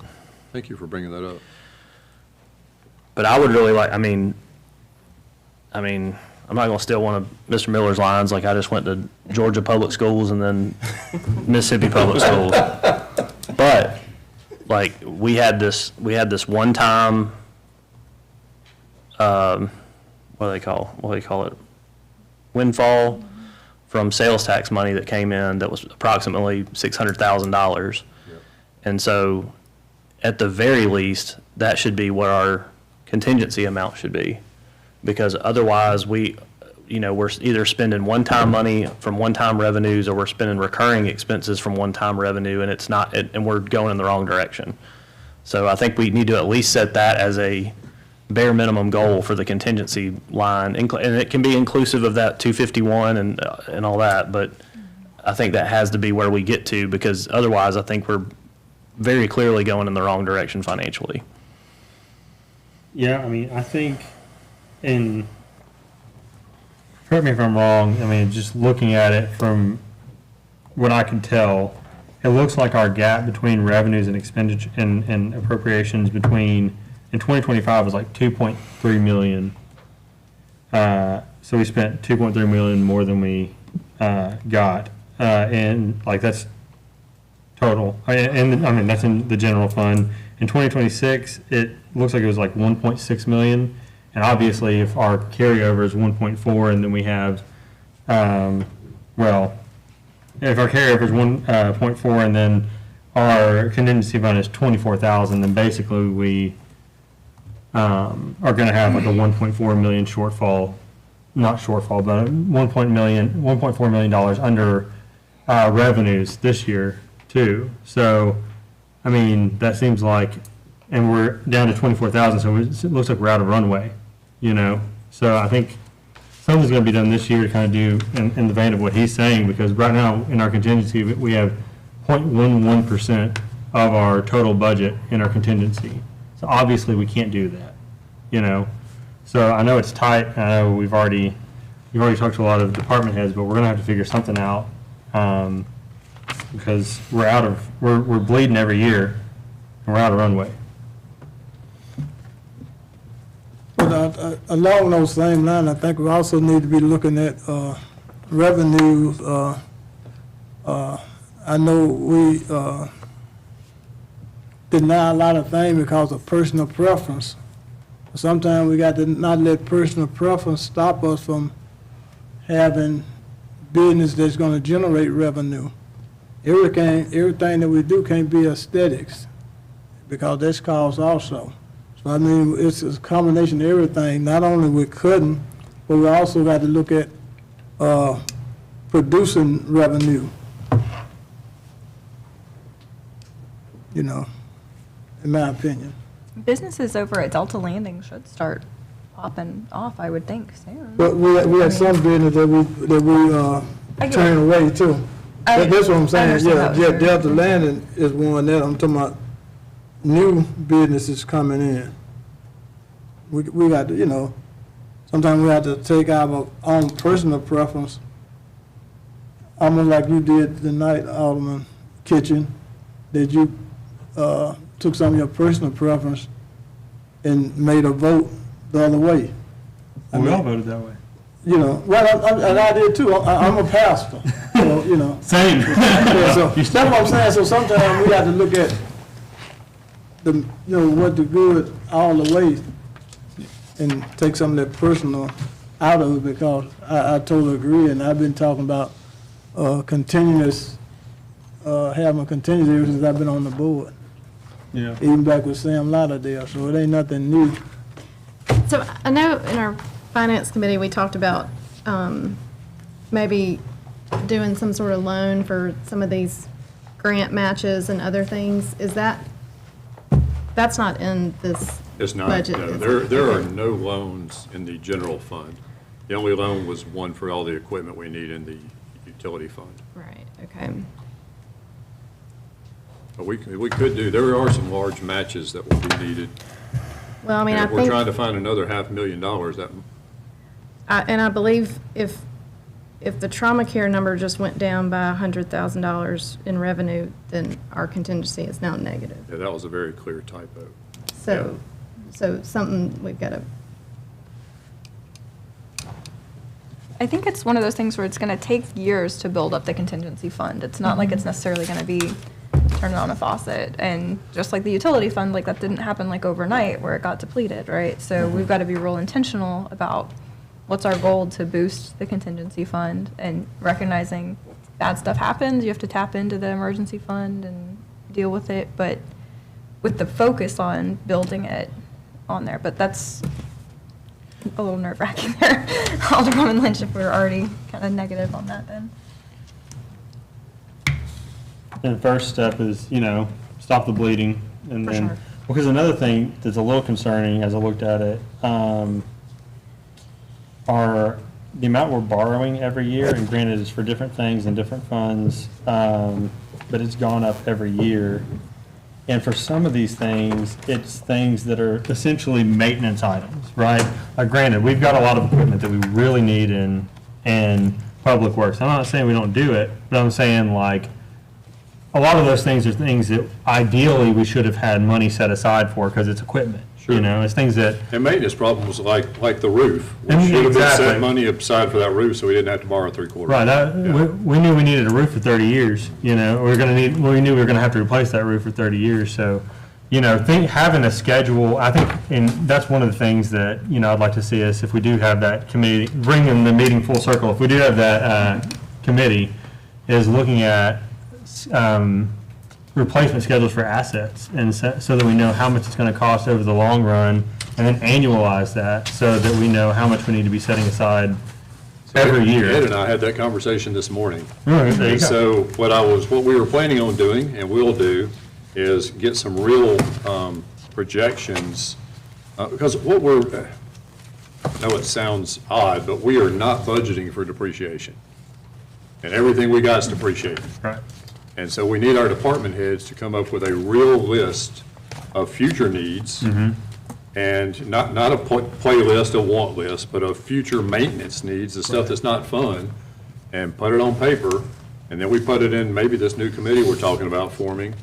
Thank you for bringing that up. But I would really like, I mean, I'm not gonna steal one of Mr. Miller's lines, like I just went to Georgia Public Schools and then Mississippi Public Schools. But, like, we had this one time, what do they call it? Windfall from sales tax money that came in that was approximately $600,000. And so, at the very least, that should be what our contingency amount should be. Because otherwise, we're either spending one-time money from one-time revenues, or we're spending recurring expenses from one-time revenue, and and we're going in the wrong direction. So I think we need to at least set that as a bare minimum goal for the contingency line, and it can be inclusive of that 251 and all that, but I think that has to be where we get to, because otherwise I think we're very clearly going in the wrong direction financially. Yeah, I mean, I think correct me if I'm wrong, I mean, just looking at it from what I can tell, it looks like our gap between revenues and expenditure and appropriations in 2025 was like 2.3 million. So we spent 2.3 million more than we got. And like that's total. And I mean, that's in the general fund. In 2026, it looks like it was like 1.6 million. And obviously, if our carryover is 1.4, and then we have, if our carryover is 1.4, and then our contingency fund is 24,000, then basically we are going to have like a 1.4 million shortfall, not shortfall, but $1.4 million under revenues this year too. So, I mean, that seems like, and we're down to 24,000, so it looks like we're out of runway, So I think something's going to be done this year to kind of do in the vein of what he's saying, because right now in our contingency, we have 0.11% of our total budget in our contingency. So obviously we can't do that, So I know it's tight. I know we've already talked to a lot of department heads, but we're going to have to figure something out, because we're bleeding every year and we're out of runway. But along those same lines, I think we also need to be looking at revenues. I know we deny a lot of things because of personal preference. Sometimes we got to not let personal preference stop us from having business that's going to generate revenue. Everything that we do can't be aesthetics, because that's cost also. So I mean, it's a combination of everything. Not only we couldn't, but we also got to look at producing revenue. In my opinion. Businesses over at Delta Landing should start popping off, I would think, soon. But we had some business that we turn away too. That's what I'm saying. Yeah, Delta Landing is one that I'm talking about. New businesses coming in. We got to, sometimes we have to take our own personal preference, almost like you did tonight, Alderman Kitchen, that you took some of your personal preference and made a vote the other way. We all voted that way. And I did too. I'm a pastor. Same. Yeah, so that's what I'm saying. So sometimes we have to look at what the good all the way and take some of that personal out of it, because I totally agree, and I've been talking about continuous, having a contingency ever since I've been on the board. Yeah. Even back with Sam Lauderdale, so it ain't nothing new. So I know in our finance committee, we talked about maybe doing some sort of loan for some of these grant matches and other things. That's not in this It's not, budget. no. is it? There are Okay. no loans in the general fund. The only loan was one for all the equipment we need in the utility fund. Right, okay. But we could do, there are some large matches that will be needed. Well, I mean, And I if we're think, trying to find another $500,000, that, and I believe if the trauma care number just went down by $100,000 in revenue, then our contingency is now negative. yeah, that was a very clear typo. So something we've got to, I think it's one of those things where it's going to take years to build up the contingency fund. It's not like it's necessarily going to be turning on a faucet. And just like the utility fund, like that didn't happen like overnight where it got depleted, right? So we've got to be real intentional about what's our goal to boost the contingency fund and recognizing bad stuff happens. You have to tap into the emergency fund and deal with it, but with the focus on building it on there. But that's a little nerve-wracking there, Alderwoman Lynch, if we're already kind of negative on that then. And the first step is, stop the bleeding. And For then, sure. because another thing that's a little concerning as I looked at it, are the amount we're borrowing every year, and granted it's for different things and different funds, but it's gone up every year. And for some of these things, it's things that are essentially maintenance items, right? Granted, we've got a lot of equipment that we really need in public works. I'm not saying we don't do it, but I'm saying like, a lot of those things are things that ideally we should have had money set aside for because it's equipment. Sure. It's things that, And maintenance problems like the roof. We And should have been exactly. set money aside for that roof so we didn't have to borrow $750,000. right, we knew we needed a roof for 30 years, we knew we were gonna have to replace that roof for 30 years, so, having a schedule, I think, and that's one of the things that, I'd like to see us, if we do have that committee, bringing the meeting full circle, if we do have that, committee, is looking at, replacement schedules for assets, and so that we know how much it's going to cost over the long run, and then annualize that so that we know how much we need to be setting aside every year. Ed and I had that conversation this morning. All right, there you And go. so what we were planning on doing, and will do, is get some real projections, because I know it sounds odd, but we are not budgeting for depreciation. And everything we got is depreciated. Right. And so we need our department heads to come up with a real list of future needs, and not a playlist, a want list, but of future maintenance needs, the stuff that's not fun, and put it on paper, and then we put it in maybe this new committee we're talking about forming,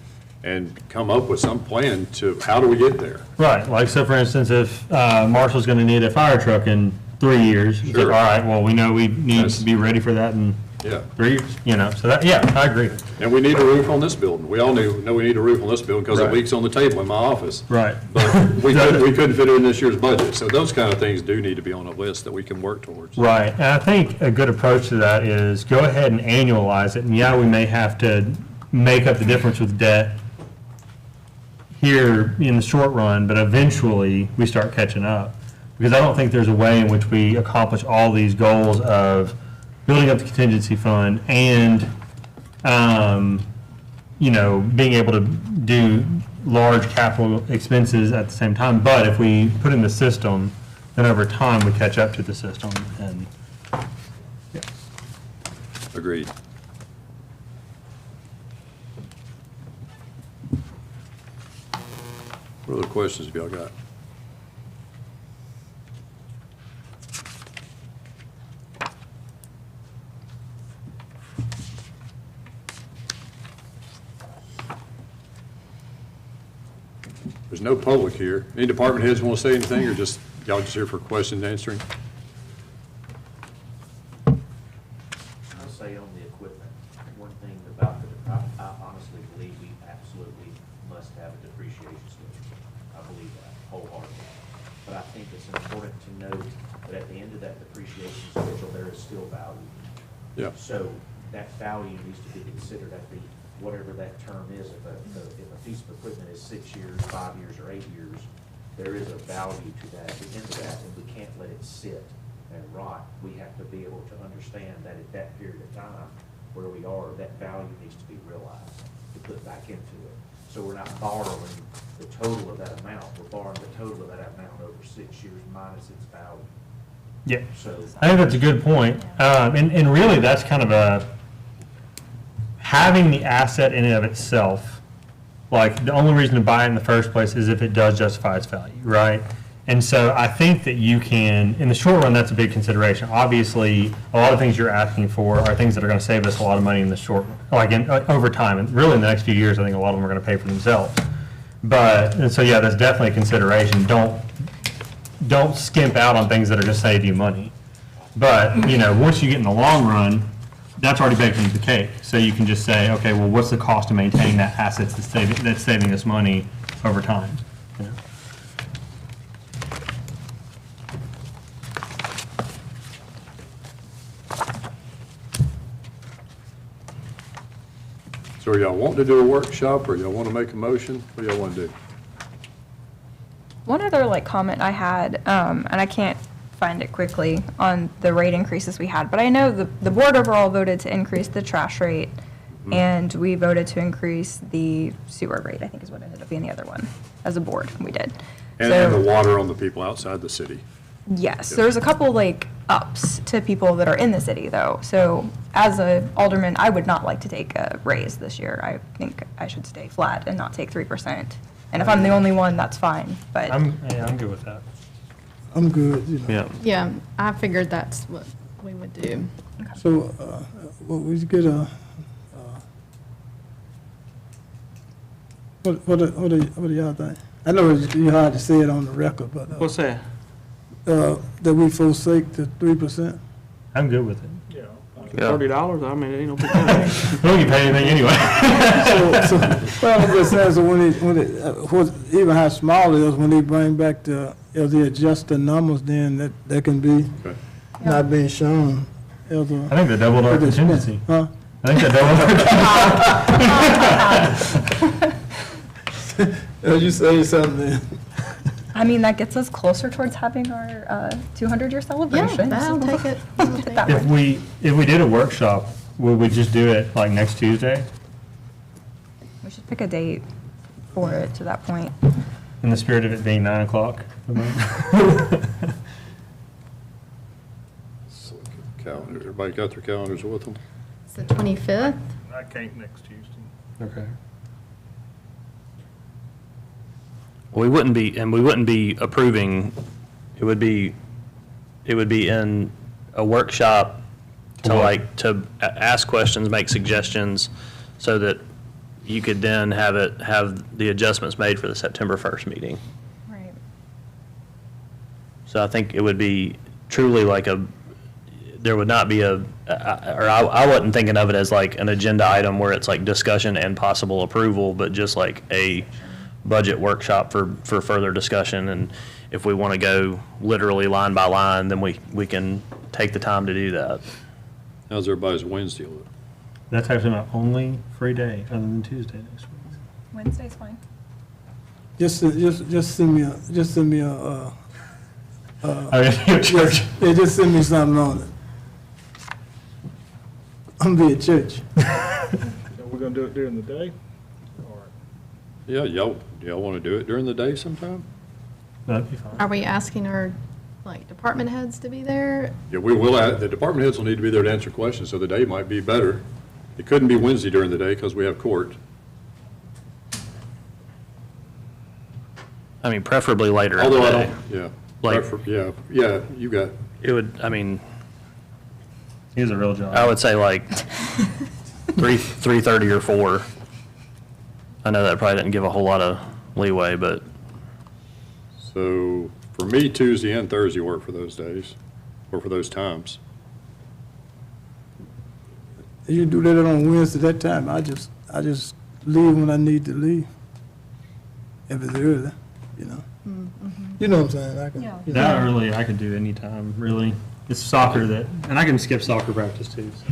and come up with some plan to, how do we get there? Right, like, so for instance, if Marshall's going to need a fire truck in 3 years, it's like, Sure. all right, well, we know we need Yes. to be ready for that in Yeah. 3 years, so that, yeah, I agree. And we need a roof on this building. We all know we need a roof on this building because it Right. leaks on the table in my office. Right. But we couldn't fit it in this year's budget. So those kind of things do need to be on a list that we can work towards. Right, and I think a good approach to that is go ahead and annualize it, and yeah, we may have to make up the difference with debt here in the short run, but eventually we start catching up. Because I don't think there's a way in which we accomplish all these goals of building up the contingency fund and, being able to do large capital expenses at the same time. But if we put in the system, then over time we catch up to the system and. Agreed. What other questions have y'all got? There's no public here. Any department heads want to say anything, or just, y'all just here for question and answering? I'll say on the equipment, one thing about I honestly believe we absolutely must have a depreciation schedule. I believe that wholeheartedly. But I think it's important to note that at the end of that depreciation schedule, there is still value. Yeah. So that value needs to be considered at the, whatever that term is. If a piece of equipment is 6 years, 5 years, or 8 years, there is a value to that, at the end of that, and we can't let it sit and rot. We have to be able to understand that at that period of time, where we are, that value needs to be realized, to put back into it. So we're not borrowing the total of that amount, we're borrowing the total of that amount over 6 years minus its value. Yeah, So I think that's a good point. And really, that's kind of having the asset in and of itself, like, the only reason to buy it in the first place is if it does justify its value, right? And so I think that you can, in the short run, that's a big consideration. Obviously, a lot of things you're asking for are things that are going to save us a lot of money in the short, like, over time. And really, in the next few years, I think a lot of them are going to pay for themselves. But, and so, yeah, that's definitely a consideration. Don't skimp out on things that are going to save you money. But, once you get in the long run, that's already baked into the cake. So you can just say, okay, well, what's the cost of maintaining that asset that's saving us money over time? So are y'all wanting to do a workshop, or y'all want to make a motion? What do y'all want to do? One other comment I had, and I can't find it quickly, on the rate increases we had, but I know the board overall voted to increase the trash rate, and we voted to increase the sewer rate, I think is what ended up being the other one. As a board, we did. And the water on the people outside the city. Yes, there's a couple ups to people that are in the city though. So as a alderman, I would not like to take a raise this year. I think I should stay flat and not take 3%. And if I'm the only one, that's fine, but. I'm good with that. I'm good, Yeah. Yeah, I figured that's what we would do. So, well, we get what do y'all think? I know it's hard to say it on the record, but. What's that? That we forsake the 3%? I'm good with it. $30, I mean, it ain't no big deal. We don't get paid anything anyway. Well, I'm just saying, so what, even how small it is, when they bring back if they adjust the numbers, then that can be not being shown. I think they doubled our contingency. Huh? I think they doubled our You say something. I mean, that gets us closer towards having our 200-year celebration. Yeah, I'll take it. That way. If we did a workshop, would we just do it like next Tuesday? We should pick a date for it to that point. In the spirit of it being 9 o'clock? Calendar, everybody got their calendars with them? It's the 25th. I can't next Tuesday. Okay. We wouldn't be approving, it would be in a workshop to ask questions, make suggestions, so that you could then have the adjustments made for the September 1st meeting. Right. So I think it would be truly there would not be I wasn't thinking of it as like an agenda item where it's like discussion and possible approval, but just like a budget workshop for further discussion. And if we want to go literally line by line, then we can take the time to do that. How's everybody's Wednesday look? That's actually my only free day other than Tuesday next week. Wednesday's fine. Just send me a church. Yeah, just send me something on it. I'm gonna be at church. We're gonna do it during the day? Yeah, y'all want to do it during the day sometime? That'd be fine. Are we asking our, department heads to be there? Yeah, we will, the department heads will need to be there to answer questions, so the day might be better. It couldn't be Wednesday during the day because we have court. I mean, preferably later in Although the I day. don't, Like- yeah, you got, It would, I mean, He has a real job. I would say like 3:30 or 4. I know that probably didn't give a whole lot of leeway, but so for me, Tuesday and Thursday work for those days, or for those times. You do that on Wednesday that time, I just leave when I need to leave. If it's early, You know what I'm saying? I can. Yeah. That early, I could do any time, really. It's soccer and I can skip soccer practice too. So.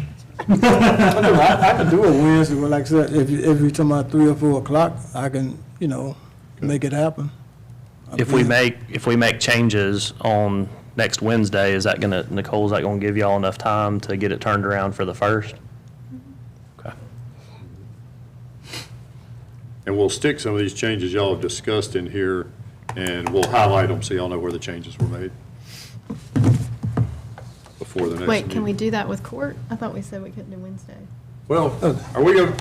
I can do it Wednesday, but like I said, if you're talking about 3 or 4 o'clock, I can, make it happen. if we make changes on next Wednesday, Nicole, is that gonna give y'all enough time to get it turned around for the 1st? And we'll stick some of these changes y'all have discussed in here, and we'll highlight them so y'all know where the changes were made before the next meeting. Wait, can we do that with court? I thought we said we couldn't do Wednesday. Well, are we going?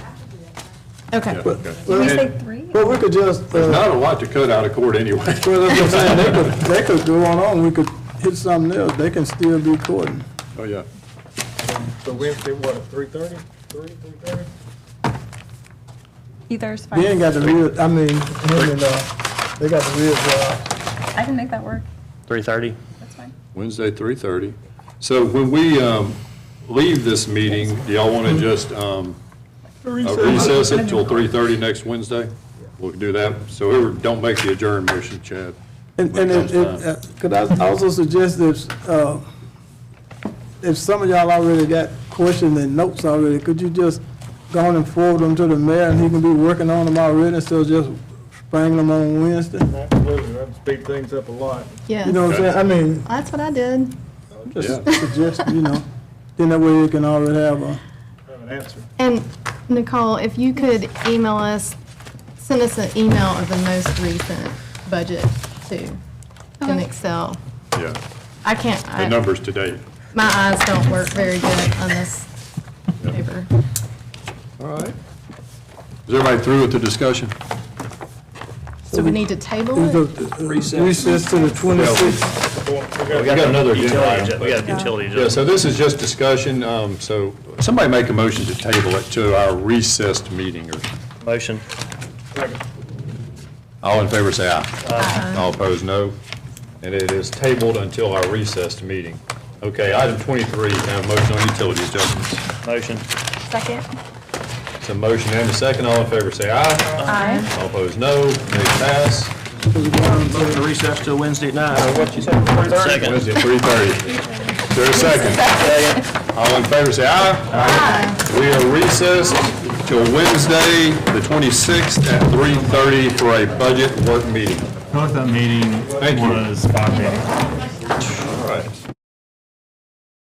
Okay. Yeah, okay. Did we say And 3? Well, we could just, there's not a lot to cut out of court anyway. well, that's what I'm saying, they could go on, we could hit something else, they can still be courting. Oh, yeah. So Wednesday, what, 3:30? 3:30? Either is fine. They ain't got the real, I mean, him and, they got the real job. I can make that work. 3:30? That's fine. Wednesday, 3:30. So when we leave this meeting, do y'all want to just recess it till 3:30 next Wednesday? We'll do that. So whoever, don't make the adjourn motion, Chad. And when it comes time. could I also suggest if some of y'all already got questions and notes already, could you just go on and forward them to the mayor and he can be working on them already instead of just bringing them on Wednesday? Absolutely, that'd speed things up a lot. Yes. You know what I'm saying? I mean, That's what I did. just Yeah. suggest, then that way you can already have Have an answer. And Nicole, if you could email us, send us an email of the most recent budget too, in Excel. Yeah, I can't, the numbers to date. my eyes don't work very good on this paper. All right. Is everybody through with the discussion? So we need to table it? recess to the 26th. We got another agenda item. We got a utility. Yeah, so this is just discussion, so somebody make a motion to table it to our recessed meeting or. Motion. All in favor, say aye. Aye. All opposed, no. And it is tabled until our recessed meeting. Okay, item 23, have a motion on utility adjustments. Motion. Second. It's a motion and a second. All in favor, say aye. Aye. All opposed, no. They pass. Motion to recess till Wednesday at 9. What you said? Second. Wednesday at 3:30. Is there a second? Second. All in favor, say aye. Aye. We are recessed till Wednesday, the 26th at 3:30 for a budget work meeting. I thought that meeting Thank you. was 5 meetings.